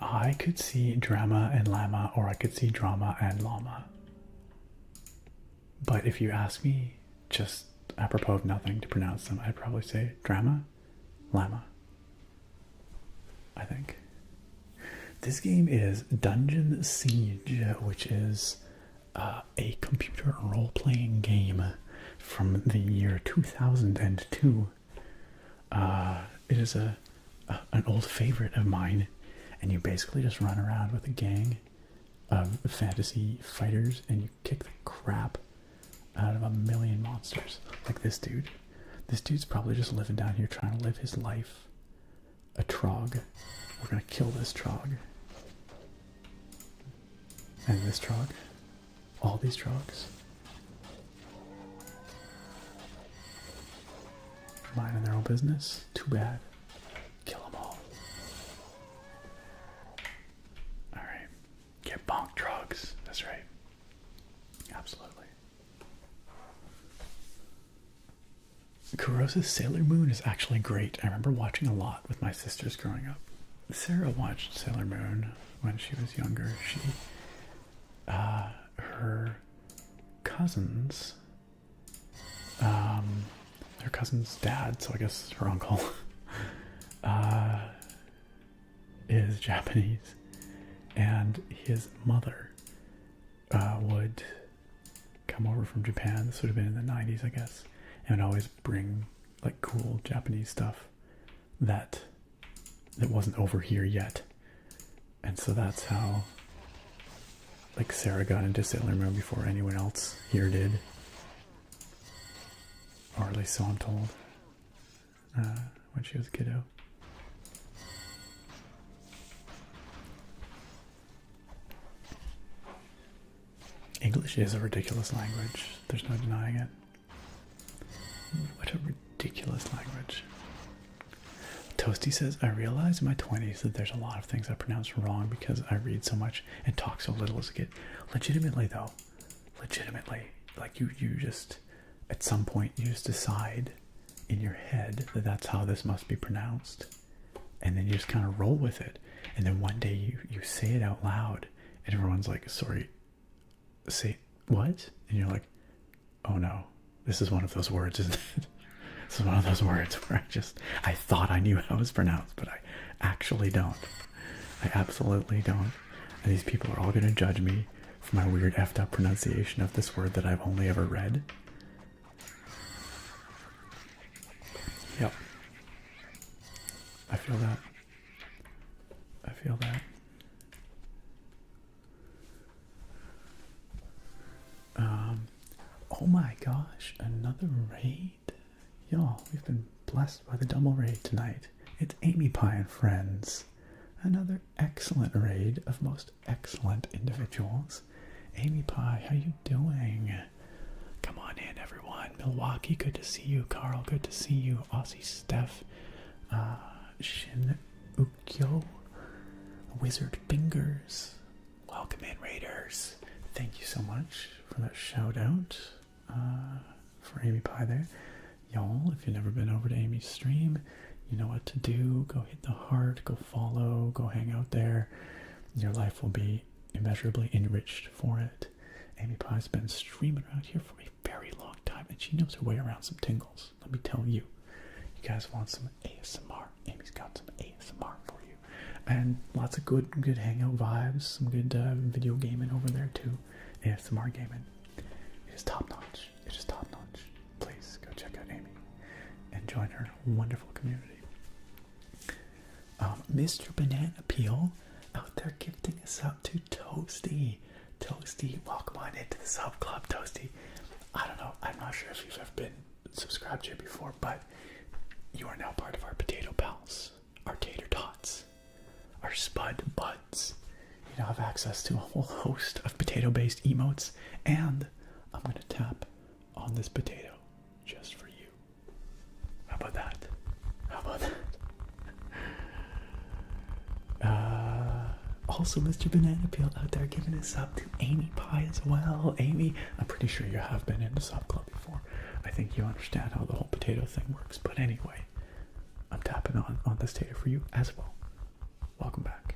I could see drama and llama, or I could see drama and llama. But if you ask me, just apropos of nothing to pronounce them, I'd probably say drama, llama. I think. This game is Dungeon Siege, which is a computer role-playing game from the year 2002. It is an old favorite of mine, and you basically just run around with a gang of fantasy fighters, and you kick the crap out of a million monsters. Like this dude. This dude's probably just living down here trying to live his life. A trog. We're gonna kill this trog. And this trog. All these trogs. Minding their own business. Too bad. Kill them all. Alright. Get bonk trogs. That's right. Absolutely. Kurosa's Sailor Moon is actually great. I remember watching a lot with my sisters growing up. Sarah watched Sailor Moon when she was younger. Her cousins, her cousin's dad, so I guess her uncle, is Japanese, and his mother would come over from Japan. This would have been in the 90s, I guess, and would always bring like cool Japanese stuff that wasn't over here yet. And so that's how like Sarah got into Sailor Moon before anyone else here did. Or at least so I'm told. When she was a kiddo. English is a ridiculous language. There's no denying it. What a ridiculous language. Toasty says, I realize in my 20s that there's a lot of things I pronounce wrong because I read so much and talk so little as a kid. Legitimately though, like you just, at some point you just decide in your head that that's how this must be pronounced. And then you just kind of roll with it. And then one day you say it out loud and everyone's like, sorry, say what? And you're like, oh no, this is one of those words, isn't it? This is one of those words where I thought I knew how it was pronounced, but I actually don't. I absolutely don't. And these people are all going to judge me for my weird effed up pronunciation of this word that I've only ever read. Yep. I feel that. I feel that. Oh my gosh, another raid. Y'all, we've been blessed by the double raid tonight. It's Amy Pie and Friends. Another excellent raid of most excellent individuals. Amy Pie, how you doing? Come on in, everyone. Milwaukee, good to see you. Carl, good to see you. Aussie Steph. Shin Ukyo. Wizard Fingers. Welcome in, Raiders. Thank you so much for that shout out for Amy Pie there. Y'all, if you've never been over to Amy's stream, you know what to do. Go hit the heart, go follow, go hang out there. Your life will be immeasurably enriched for it. Amy Pie's been streaming around here for a very long time, and she knows her way around some tingles. Let me tell you. You guys want some ASMR? Amy's got some ASMR for you. And lots of good hangout vibes, some good video gaming over there too. ASMR gaming. It is top notch. It is top notch. Please go check out Amy and join her wonderful community. Mr. Banana Peel out there gifting us up to Toasty. Toasty, welcome on into the sub club, Toasty. I don't know, I'm not sure if you've ever been subscribed here before, but you are now part of our potato pals, our tater tots, our spud buds. You now have access to a whole host of potato-based emotes, and I'm going to tap on this potato just for you. How about that? How about that? Also, Mr. Banana Peel out there giving us up to Amy Pie as well. Amy, I'm pretty sure you have been in the sub club before. I think you understand how the whole potato thing works. But anyway, I'm tapping on this tater for you as well. Welcome back.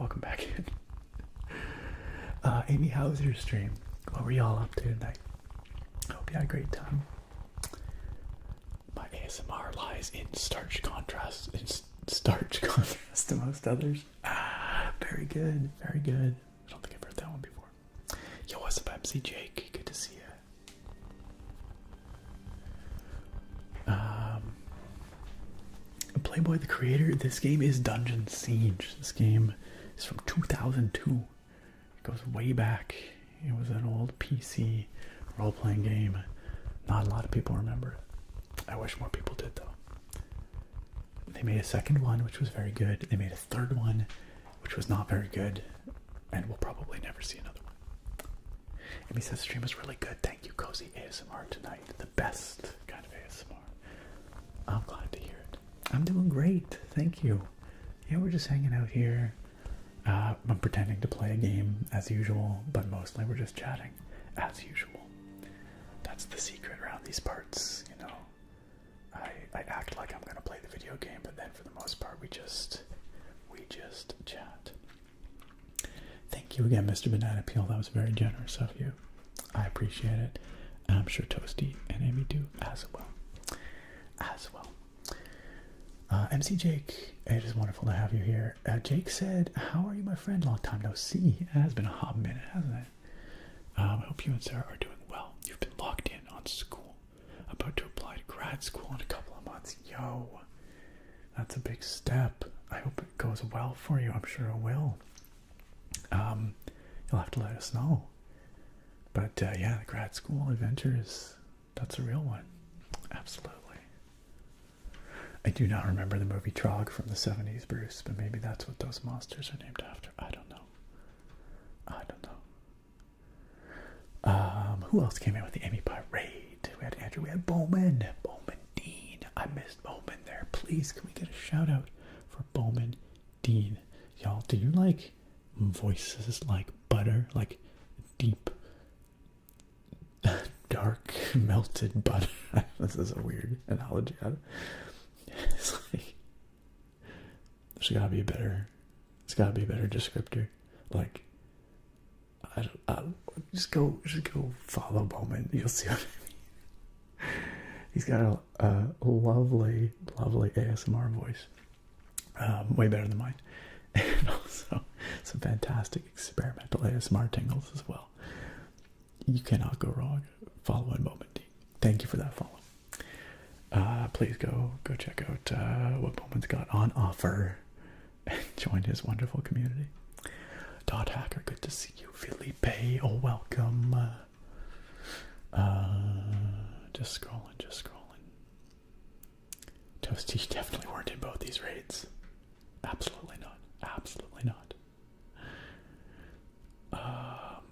welcome back in. Amy, how was your stream? What were y'all up to tonight? I hope you had a great time. My ASMR lies in starch contrast to most others. Very good, very good. I don't think I've heard that one before. Yo, what's up, MC Jake? Good to see you. Playboy the creator, this game is Dungeon Siege. This game is from 2002. It goes way back. It was an old PC role-playing game. Not a lot of people remember it. I wish more people did, though. They made a second one, which was very good. They made a third one, which was not very good. And we'll probably never see another one. Amy says the stream was really good. Thank you, Cozy ASMR tonight. The best kind of ASMR. I'm glad to hear it. I'm doing great. Thank you. Yeah, we're just hanging out here. I'm pretending to play a game as usual, but mostly we're just chatting as usual. That's the secret around these parts, you know. I act like I'm gonna play the video game, but then for the most part we just chat. Thank you again, Mr. Banana Peel. That was very generous of you. I appreciate it. And I'm sure Toasty and Amy do as well. MC Jake, it is wonderful to have you here. Jake said, how are you, my friend? Long time no see. It has been a hot minute, hasn't it? I hope you and Sarah are doing well. You've been locked in on school. About to apply to grad school in a couple of months. Yo, that's a big step. I hope it goes well for you. I'm sure it will. You'll have to let us know. But yeah, the grad school adventures, that's a real one. Absolutely. I do not remember the movie Trog from the 70s, Bruce, but maybe that's what those monsters are named after. I don't know. Who else came in with the Amy Pie raid? We had Andrew, we had Bowman Dean. I missed Bowman there. Please, can we get a shout out for Bowman Dean? Y'all, do you like voices like butter? Like deep, dark, melted butter? This is a weird analogy. It's like, there's gotta be a better descriptor. Like, I don't, just go follow Bowman. You'll see what I mean. He's got a lovely ASMR voice. Way better than mine. And also some fantastic experimental ASMR tingles as well. You cannot go wrong following Bowman D. Thank you for that follow. Please go check out what Bowman's got on offer and join his wonderful community. Dot Hacker, good to see you. Felipe, oh welcome. Just scrolling. Toasty, you definitely weren't in both these raids. Absolutely not.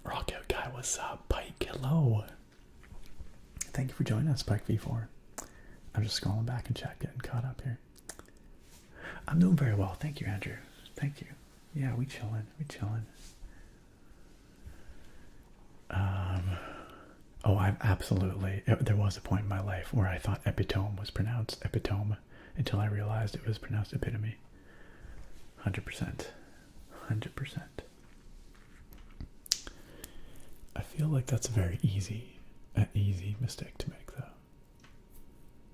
Rockout guy, what's up? Pike, hello. Thank you for joining us, Pike V4. I'm just scrolling back in chat, getting caught up here. I'm doing very well. Thank you, Andrew. Thank you. Yeah, we chilling. Oh, I'm absolutely. There was a point in my life where I thought epitome was pronounced epitome until I realized it was pronounced epitome. 100%. I feel like that's a very easy mistake to make, though.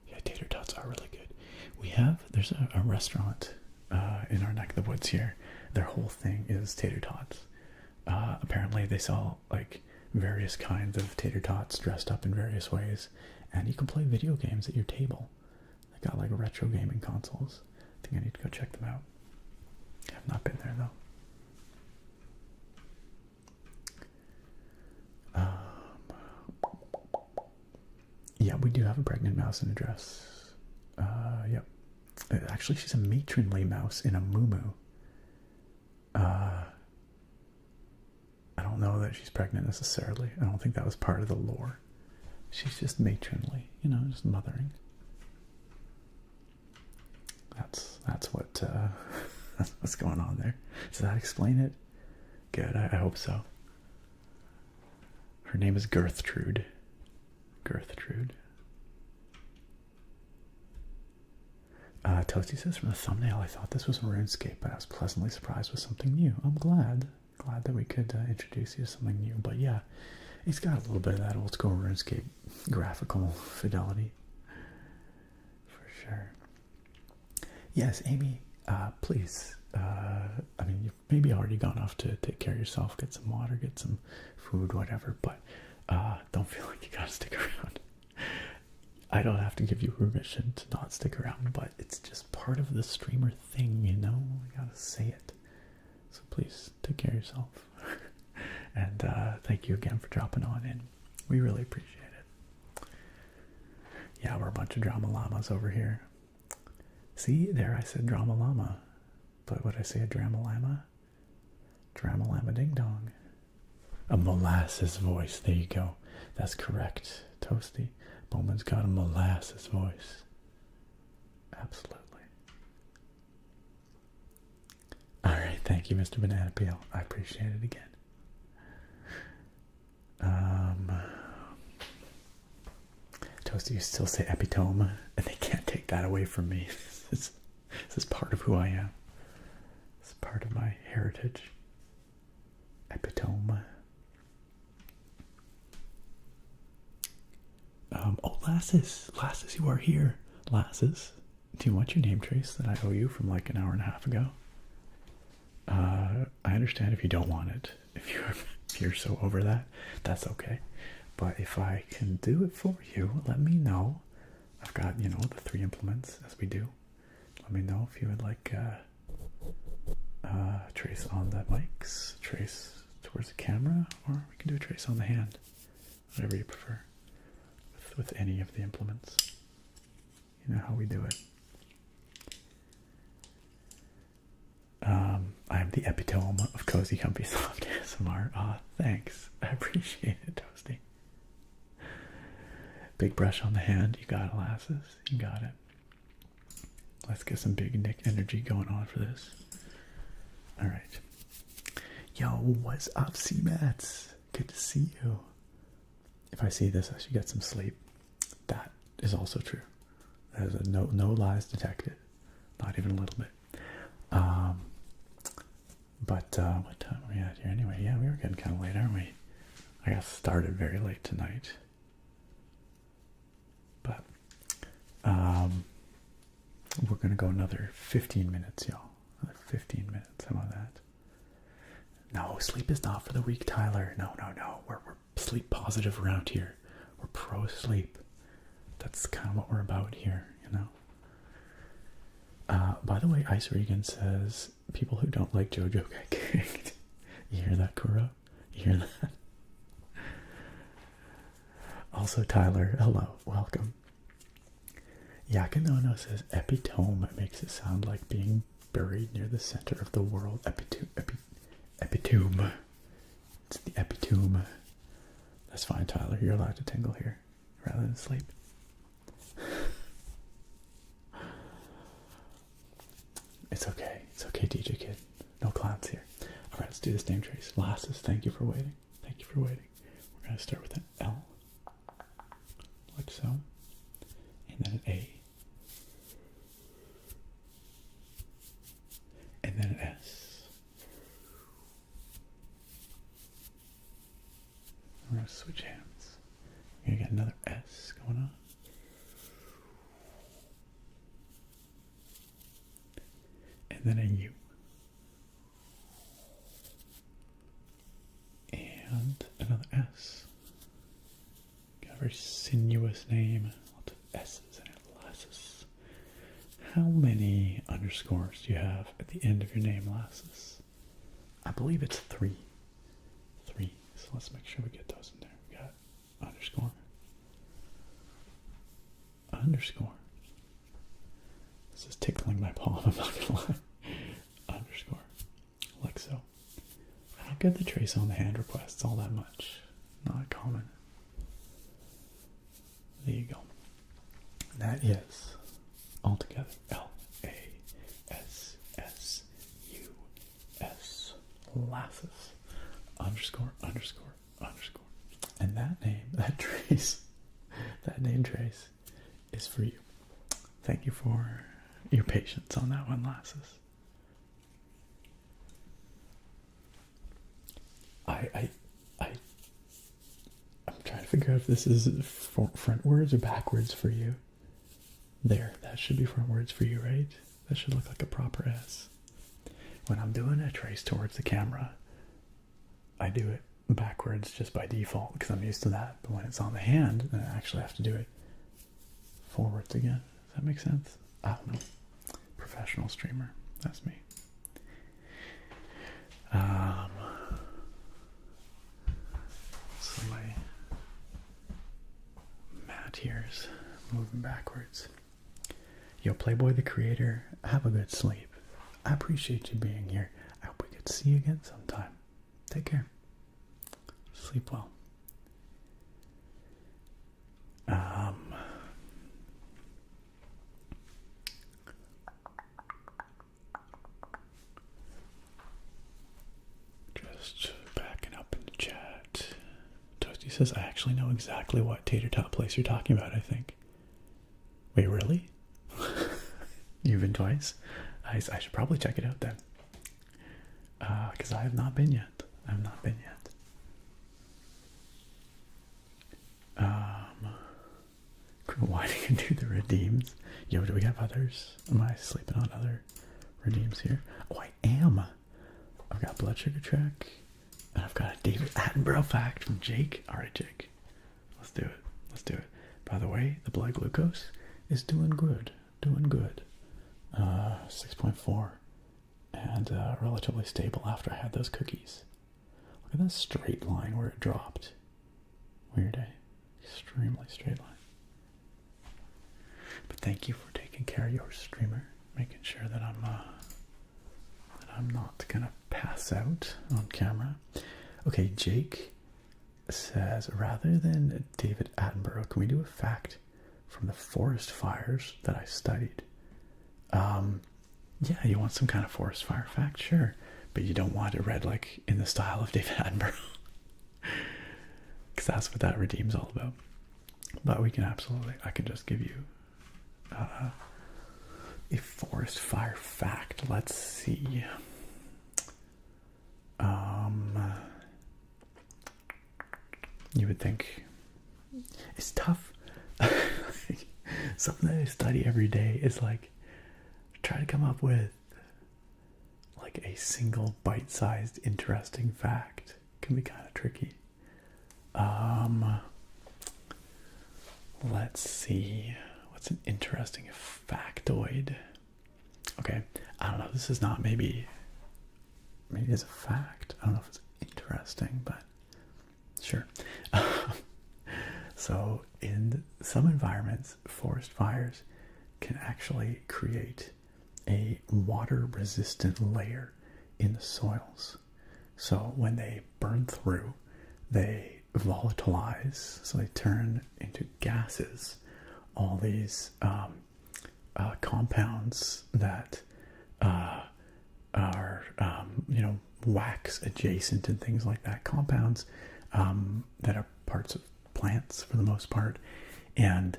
Yeah, tater tots are really good. There's a restaurant in our neck of the woods here. Their whole thing is tater tots. Apparently they sell like various kinds of tater tots dressed up in various ways, and you can play video games at your table. They got like retro gaming consoles. I think I need to go check them out. I've not been there though. Yeah, we do have a pregnant mouse in a dress. Yep. Actually, she's a matronly mouse in a muumuu. I don't know that she's pregnant necessarily. I don't think that was part of the lore. She's just matronly, you know, just mothering. That's what that's what's going on there. Does that explain it? Good, I hope so. Her name is Gertrude. Toasty says, from the thumbnail, I thought this was RuneScape, but I was pleasantly surprised with something new. I'm glad that we could introduce you to something new. But yeah, it's got a little bit of that old school RuneScape graphical fidelity, for sure. Yes, Amy, please. I mean, you've maybe already gone off to take care of yourself, get some water, get some food, whatever, but don't feel like you gotta stick around. I don't have to give you permission to not stick around, but it's just part of the streamer thing, you know? I gotta say it. So please, take care of yourself. And thank you again for dropping on in. We really appreciate it. Yeah, we're a bunch of drama llamas over here. See, there I said drama llama. But would I say a drama llama? Drama llama ding dong. A molasses voice. There you go. That's correct, Toasty. Bowman's got a molasses voice. Absolutely. Alright, thank you, Mr. Banana Peel. I appreciate it again. Toasty, you still say epitome, and they can't take that away from me. This is part of who I am. It's part of my heritage. Epitome. Oh, Lasses, you are here. Lasses, do you want your name trace that I owe you from like an hour and a half ago? I understand if you don't want it. If you're so over that, that's okay. But if I can do it for you, let me know. I've got, you know, the 3 implements as we do. Let me know if you would like trace on the mics, trace towards the camera, or we can do a trace on the hand. Whatever you prefer. With any of the implements. You know how we do it. I am the epitome of cozy, comfy, soft ASMR. Thanks. I appreciate it, Toasty. Big brush on the hand. You got it, Lasses. You got it. Let's get some big Nick energy going on for this. Alright. Yo, what's up, C-Mats? Good to see you. If I see this, I should get some sleep. That is also true. There's a no lies detected. Not even a little bit. But what time are we at here anyway? Yeah, we were getting kind of late, aren't we? I got started very late tonight. But we're gonna go another 15 minutes, y'all. Another 15 minutes. How about that? No, sleep is not for the weak, Tyler. No. We're sleep positive around here. We're pro sleep. That's kind of what we're about here, you know. By the way, Ice Regan says people who don't like JoJo get kicked. You hear that, Kuro? You hear that? Also, Tyler, hello, welcome. Yakinono says epitome makes it sound like being buried near the center of the world. Epitome. It's the epitome. That's fine, Tyler. You're allowed to tingle here rather than sleep. It's okay. It's okay, DJ Kid. No clowns here. Alright, let's do this name trace. Lasses, thank you for waiting. Thank you for waiting. We're going to start with an L. Like so. And then an A. And then an S. We're going to switch hands. We're going to get another S going on. And then a U. And another S. Got a very sinuous name. Lots of S's and Lasses. How many underscores do you have at the end of your name, Lasses? I believe it's 3. 3. So let's make sure we get those in there. We got underscore. Underscore. This is tickling my palm, I'm not gonna lie. Underscore. Like so. I don't get the trace on the hand requests all that much. Not common. There you go. That is altogether L-A-S-S-U-S. Lasses. Underscore. And that name, that trace, that name trace is for you. Thank you for your patience on that one, lasses. I'm trying to figure out if this is frontwards or backwards for you. There, that should be frontwards for you, right? That should look like a proper S. When I'm doing a trace towards the camera, I do it backwards just by default because I'm used to that. But when it's on the hand, then I actually have to do it forwards again. Does that make sense? I don't know. Professional streamer. That's me. So my mat here's moving backwards. Yo, Playboy the Creator, have a good sleep. I appreciate you being here. I hope we could see you again sometime. Take care. Sleep well. Just backing up in the chat. Toasty says, I actually know exactly what tater tot place you're talking about, I think. Wait, really? You've been twice? I should probably check it out then. Because I have not been yet. I have not been yet. Why do you do the redeems? Yo, do we have others? Am I sleeping on other redeems here? Oh, I am. I've got blood sugar track. And I've got a David Attenborough fact from Jake. Alright, Jake. Let's do it. Let's do it. By the way, the blood glucose is doing good. Doing good. 6.4. And relatively stable after I had those cookies. Look at that straight line where it dropped. Weird day. Extremely straight line. But thank you for taking care of your streamer, making sure that I'm not gonna pass out on camera. Okay, Jake says, rather than David Attenborough, can we do a fact from the forest fires that I studied? Yeah, you want some kind of forest fire fact? Sure. But you don't want it read like in the style of David Attenborough. Because that's what that redeem's all about. But we can absolutely, I can just give you a forest fire fact. Let's see. You would think it's tough. Something that I study every day is like try to come up with like a single bite-sized interesting fact. Can be kind of tricky. Let's see. What's an interesting factoid? Okay, I don't know. This is not maybe it's a fact. I don't know if it's interesting, but sure. So in some environments, forest fires can actually create a water-resistant layer in the soils. So when they burn through, they volatilize, so they turn into gases. All these compounds that are, wax adjacent and things like that. Compounds that are parts of plants for the most part. And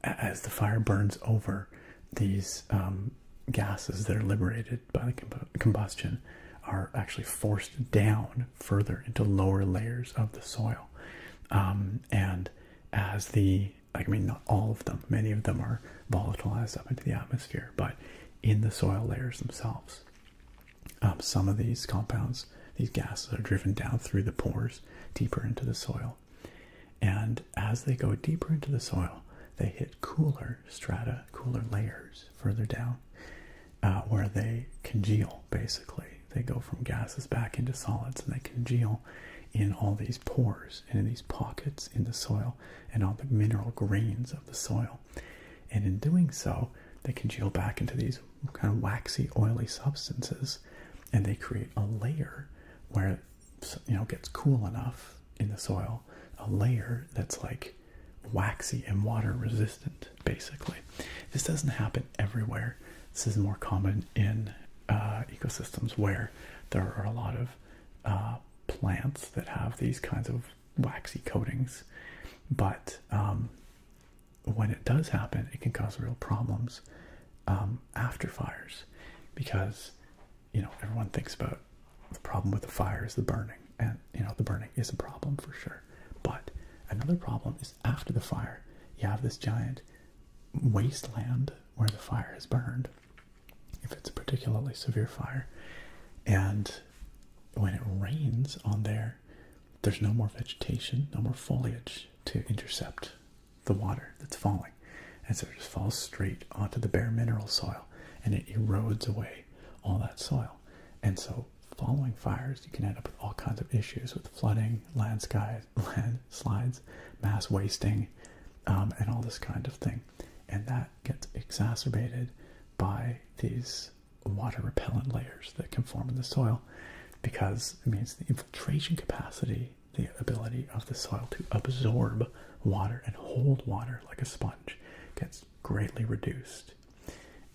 as the fire burns over, these gases that are liberated by the combustion are actually forced down further into lower layers of the soil. And as not all of them, many of them are volatilized up into the atmosphere, but in the soil layers themselves, some of these compounds, these gases are driven down through the pores deeper into the soil. And as they go deeper into the soil, they hit cooler strata, cooler layers further down, where they congeal, basically. They go from gases back into solids, and they congeal in all these pores and in these pockets in the soil and all the mineral grains of the soil. And in doing so, they congeal back into these kind of waxy, oily substances, and they create a layer where it gets cool enough in the soil, a layer that's like waxy and water resistant, basically. This doesn't happen everywhere. This is more common in ecosystems where there are a lot of plants that have these kinds of waxy coatings. But when it does happen, it can cause real problems after fires, because everyone thinks about the problem with the fire is the burning, and the burning is a problem for sure. But another problem is after the fire, you have this giant wasteland where the fire has burned, if it's a particularly severe fire, and when it rains on there, there's no more vegetation, no more foliage to intercept the water that's falling, and so it just falls straight onto the bare mineral soil, and it erodes away all that soil. And so following fires, you can end up with all kinds of issues with flooding, landslides, mass wasting, and all this kind of thing. And that gets exacerbated by these water repellent layers that can form in the soil, because it means the infiltration capacity, the ability of the soil to absorb water and hold water like a sponge, gets greatly reduced.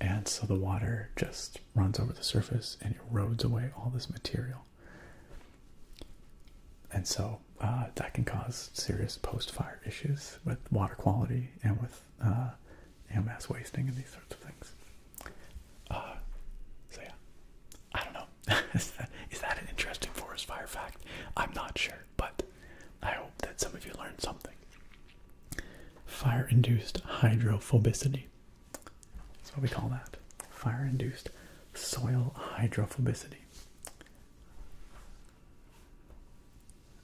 And so the water just runs over the surface and erodes away all this material. And so that can cause serious post-fire issues with water quality and with mass wasting and these sorts of things. So yeah, I don't know. Is that an interesting forest fire fact? I'm not sure, but I hope that some of you learned something. Fire-induced hydrophobicity. That's what we call that. Fire-induced soil hydrophobicity.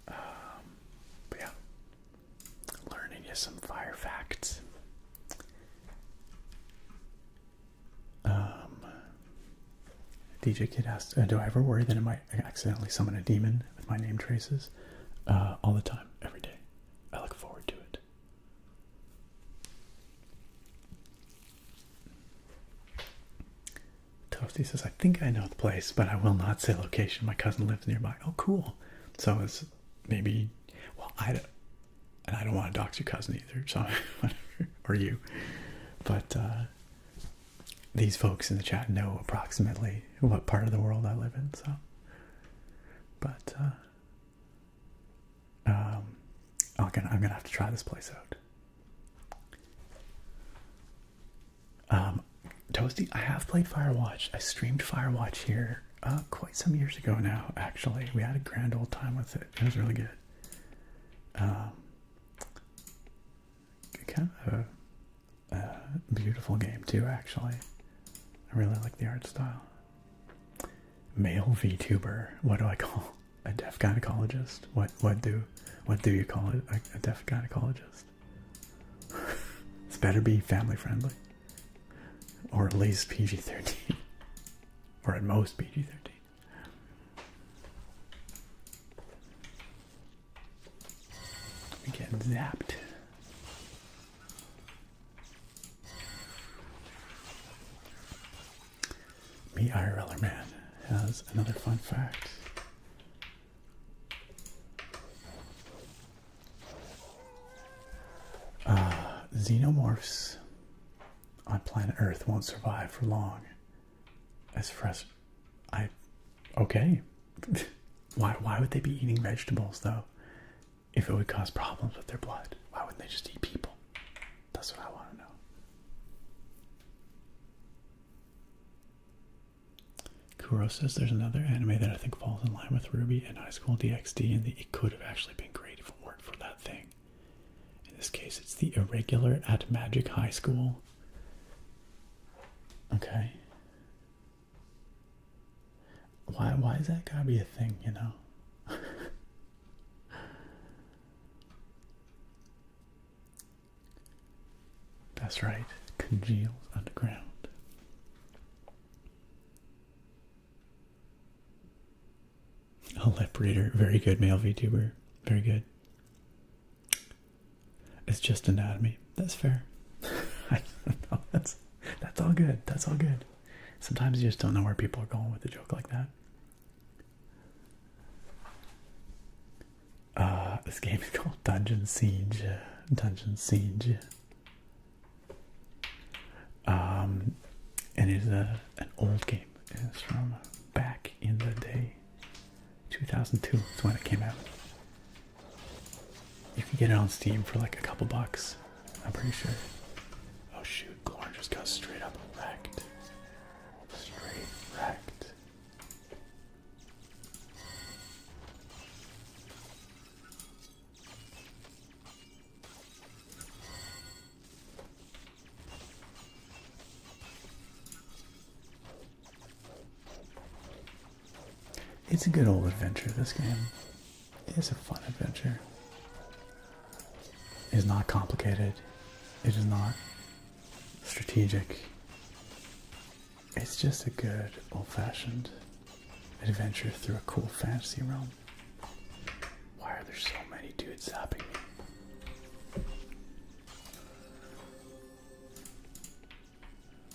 But yeah, learning you some fire facts. DJ Kid asked, do I ever worry that I might accidentally summon a demon with my name traces? All the time, every day. I look forward to it. Toasty says, I think I know the place, but I will not say location. My cousin lives nearby. Oh, cool. So it's maybe, well, I don't want to dox your cousin either, so or you. But these folks in the chat know approximately what part of the world I live in, so. But I'm gonna have to try this place out. Toasty, I have played Firewatch. I streamed Firewatch here quite some years ago now, actually. We had a grand old time with it. It was really good. Kind of a beautiful game too, actually. I really like the art style. Male VTuber. What do I call a deaf gynecologist? What do you call it? A deaf gynecologist? It's better be family friendly. Or at least PG-13. Or at most PG-13. We get zapped. Me IRLer Man has another fun fact. Xenomorphs on planet Earth won't survive for long. As fresh, okay. Why would they be eating vegetables though? If it would cause problems with their blood, why wouldn't they just eat people? That's what I want to know. Kuro says there's another anime that I think falls in line with Ruby and High School DxD, and it could have actually been great if it weren't for that thing. In this case, it's the Irregular at Magic High School. Okay. Why is that gotta be a thing, you know? That's right. Congeals underground. A lip reader. Very good male VTuber. Very good. It's just anatomy. That's fair. That's all good. That's all good. Sometimes you just don't know where people are going with a joke like that. This game is called Dungeon Siege. Dungeon Siege. And it is an old game. It's from back in the day. 2002 is when it came out. You can get it on Steam for like a couple bucks, I'm pretty sure. just got straight up wrecked. Straight wrecked. It's a good old adventure, this game. It is a fun adventure. It is not complicated. It is not strategic. It's just a good old-fashioned adventure through a cool fantasy realm. Why are there so many dudes zapping me?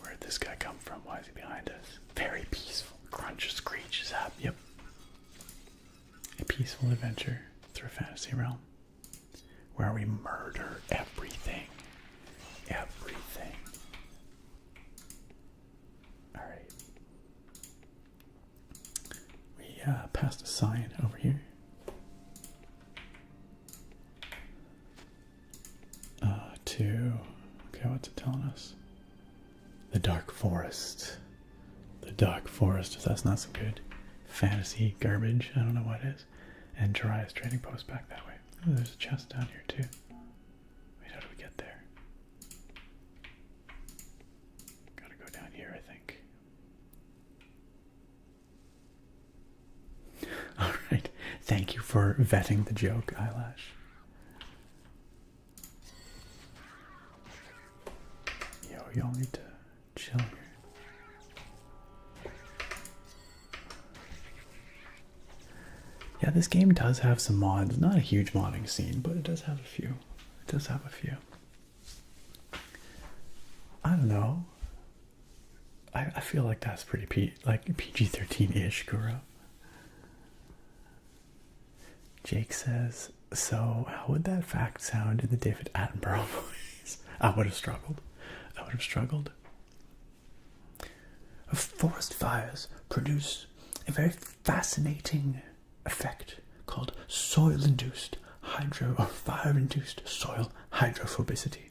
Where'd this guy come from? Why is he behind us? Very peaceful. Crunch, screech, zap. Yep. A peaceful adventure through a fantasy realm where we murder everything. Everything. Alright. We passed a sign over here. Okay, what's it telling us? The Dark Forest. The Dark Forest, if that's not some good fantasy garbage, I don't know what it is. And Jariah's trading post back that way. Oh, there's a chest down here too. Wait, how do we get there? Gotta go down here, I think. Alright, thank you for vetting the joke, Eyelash. Yo, y'all need to chill here. Yeah, this game does have some mods. Not a huge modding scene, but it does have a few. It does have a few. I don't know. I feel like that's pretty PG-13-ish, Guru. Jake says, so how would that fact sound in the David Attenborough voice? I would have struggled. I would have struggled. Forest fires produce a very fascinating effect called soil-induced fire-induced soil hydrophobicity.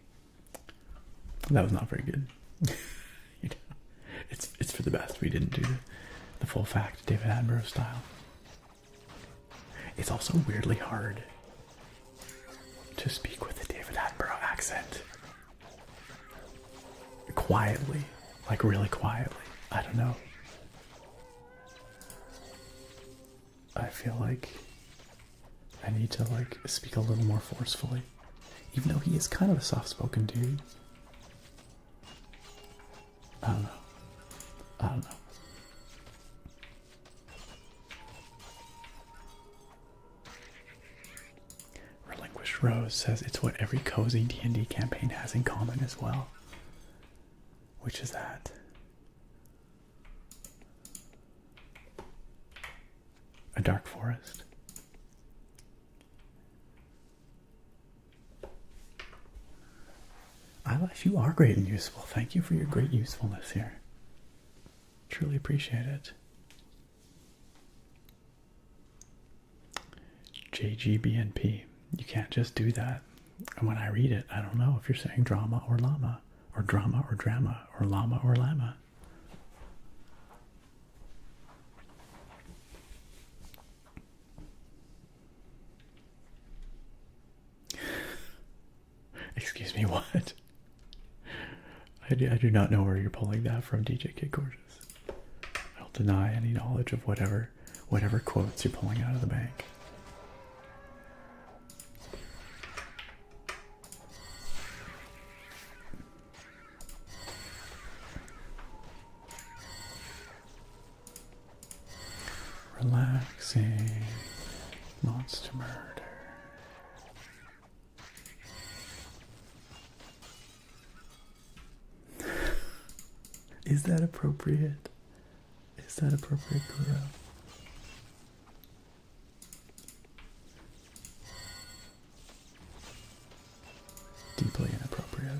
That was not very good. You know, it's for the best we didn't do the full fact David Attenborough style. It's also weirdly hard to speak with a David Attenborough accent quietly, like really quietly. I don't know. I feel like I need to speak a little more forcefully, even though he is kind of a soft-spoken dude. I don't know. I don't know. Relinquished Rose says it's what every cozy D&D campaign has in common as well. Which is that? A dark forest. Eyelash, you are great and useful. Thank you for your great usefulness here. Truly appreciate it. JGBNP. You can't just do that. And when I read it, I don't know if you're saying drama or llama, or drama or drama, or llama or llama. Excuse me, what? I do not know where you're pulling that from, DJ Kid Gorgeous. I'll deny any knowledge of whatever quotes you're pulling out of the bank. Relaxing monster murder. Is that appropriate? Is that appropriate, Guru? Deeply inappropriate.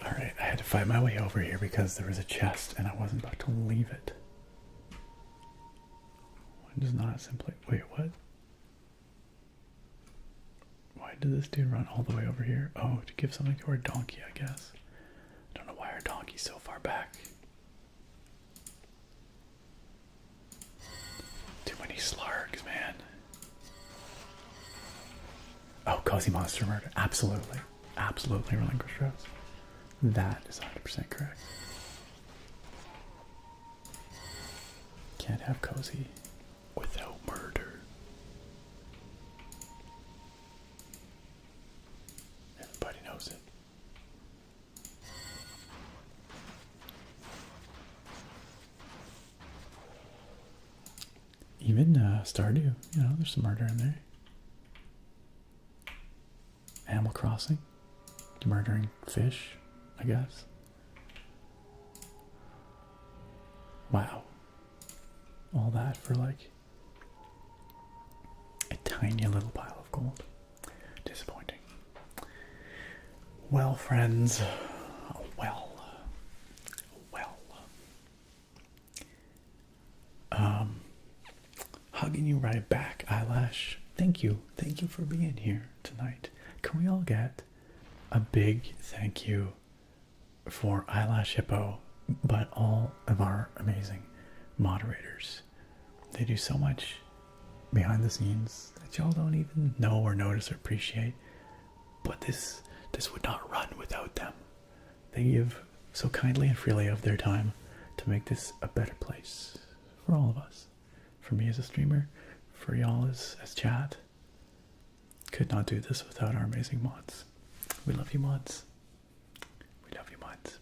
Alright, I had to fight my way over here because there was a chest and I wasn't about to leave it. Does not simply. Wait, what? Why did this dude run all the way over here? Oh, to give something to our donkey, I guess. I don't know why our donkey's so far back. Too many slurgs, man. Oh, cozy monster murder. Absolutely. Absolutely relinquish rows. That is 100% correct. Can't have cozy without murder. Everybody knows it. Even Stardew, you know, there's some murder in there. Animal Crossing, murdering fish, I guess. Wow. All that for like a tiny little pile of gold. Disappointing. Well, friends, well. Hugging you right back, Eyelash. Thank you for being here tonight. Can we all get a big thank you for Eyelash Hippo, but all of our amazing moderators. They do so much behind the scenes that y'all don't even know or notice or appreciate. But this would not run without them. They give so kindly and freely of their time to make this a better place for all of us. For me as a streamer, for y'all as chat. Could not do this without our amazing mods. We love you, mods. We love you, mods.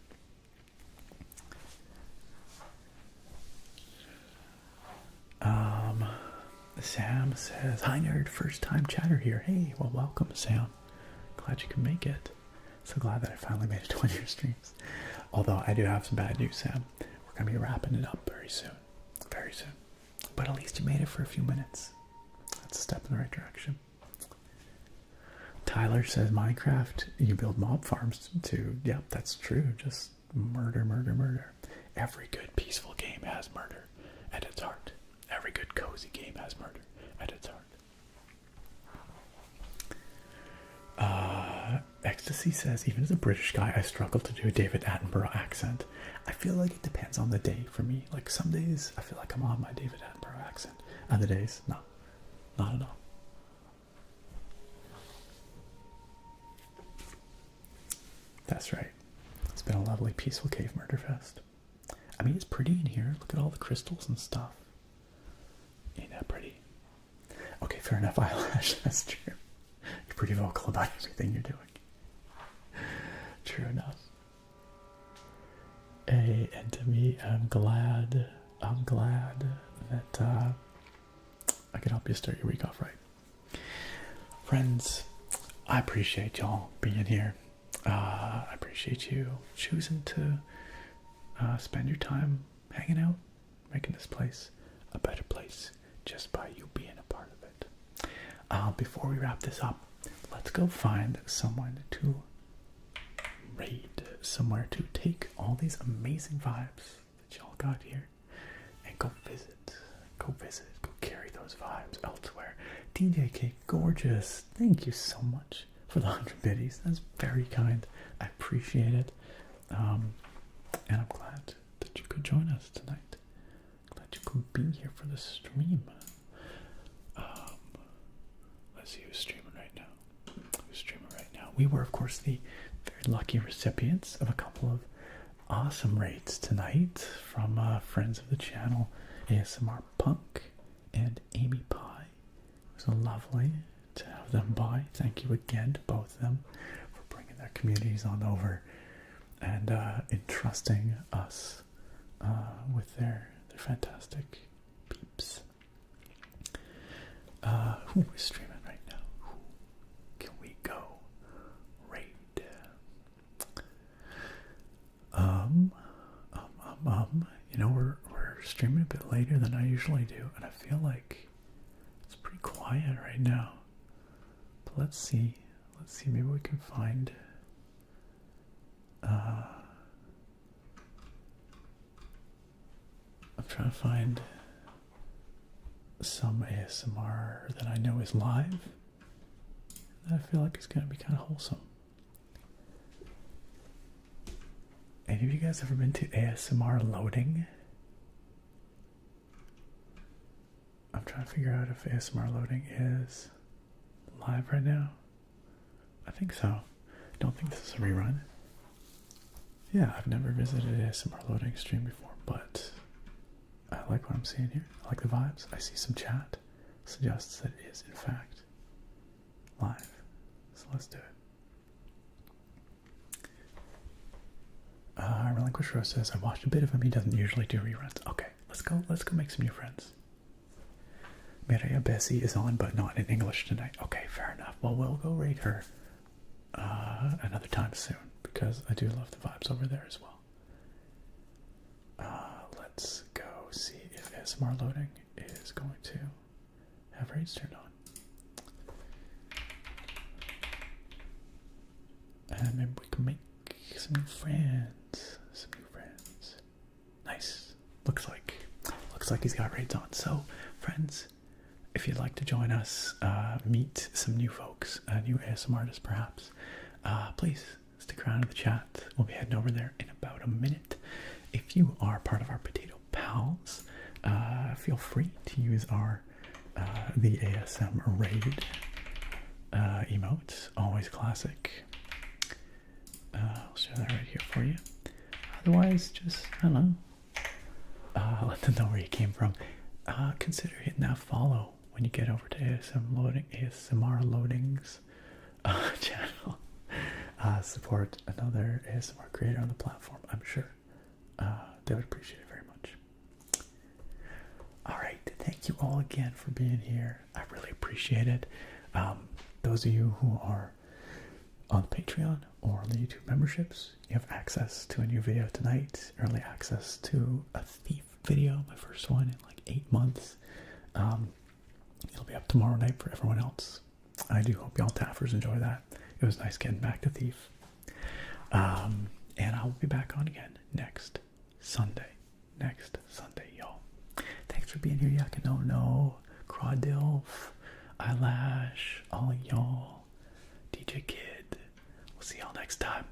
Sam says, hi nerd, first time chatter here. Hey, well welcome, Sam. Glad you could make it. So glad that I finally made it to one of your streams. Although I do have some bad news, Sam. We're going to be wrapping it up very soon. Very soon. But at least you made it for a few minutes. That's a step in the right direction. Tyler says, Minecraft, you build mob farms too. Yep, that's true. Just murder, murder, murder. Every good peaceful game has murder at its heart. Every good cozy game has murder at its heart. Ecstasy says, even as a British guy, I struggle to do a David Attenborough accent. I feel like it depends on the day for me. Like some days, I feel like I'm on my David Attenborough accent. Other days, no. Not at all. That's right. It's been a lovely, peaceful cave murder fest. I mean, it's pretty in here. Look at all the crystals and stuff. Ain't that pretty? Okay, fair enough, Eyelash. That's true. You're pretty vocal about everything you're doing. True enough. Hey, and to me, I'm glad that I can help you start your week off right. Friends, I appreciate y'all being here. I appreciate you choosing to spend your time hanging out, making this place a better place just by you being a part of it. Before we wrap this up, let's go find someone to raid, somewhere to take all these amazing vibes that y'all got here and go visit, go carry those vibes elsewhere. DJ Cake Gorgeous, thank you so much for the 100 biddies. That's very kind. I appreciate it. And I'm glad that you could join us tonight. Glad you could be here for the stream. Let's see who's streaming right now. We were, of course, the very lucky recipients of a couple of awesome raids tonight from friends of the channel, ASMR Punk and Amy Pie. It was lovely to have them by. Thank you again to both of them for bringing their communities on over and entrusting us with their fantastic peeps. Who is streaming right now? Who can we go raid? You know, we're streaming a bit later than I usually do, and I feel like it's pretty quiet right now. But let's see, maybe we can find I'm trying to find some ASMR that I know is live that I feel like it's going to be kind of wholesome. Any of you guys ever been to ASMR loading? I'm trying to figure out if ASMR loading is live right now. I think so. Don't think this is a rerun. Yeah, I've never visited ASMR loading stream before, but I like what I'm seeing here. I like the vibes. I see some chat. Suggests that it is, in fact, live. So let's do it. Relinquish Rose says, I watched a bit of him. He doesn't usually do reruns. Okay, let's go make some new friends. Mireia Bessie is on, but not in English tonight. Okay, fair enough. Well, we'll go rate her another time soon, because I do love the vibes over there as well. Let's go see if ASMR loading is going to have raids turned on. And maybe we can make some new friends. Nice. Looks like he's got raids on. So, friends, if you'd like to join us, meet some new folks, new ASMR artists perhaps, please stick around in the chat. We'll be heading over there in about a minute. If you are part of our Potato Pals, feel free to use our the ASM raid emotes. Always classic. I'll share that right here for you. Otherwise, just, I don't know, let them know where you came from. Consider hitting that follow when you get over to ASMR Loading's channel. Support another ASMR creator on the platform. I'm sure they would appreciate it very much. Alright, thank you all again for being here. I really appreciate it. Those of you who are on Patreon or on the YouTube memberships, you have access to a new video tonight, early access to a Thief video, my first one in like 8 months. It'll be up tomorrow night for everyone else. I do hope y'all taffers enjoy that. It was nice getting back to Thief. And I'll be back on again next Sunday, y'all. Thanks for being here, Yakino, Crawdilf, Eyelash, all y'all, DJ Kid. We'll see y'all next time.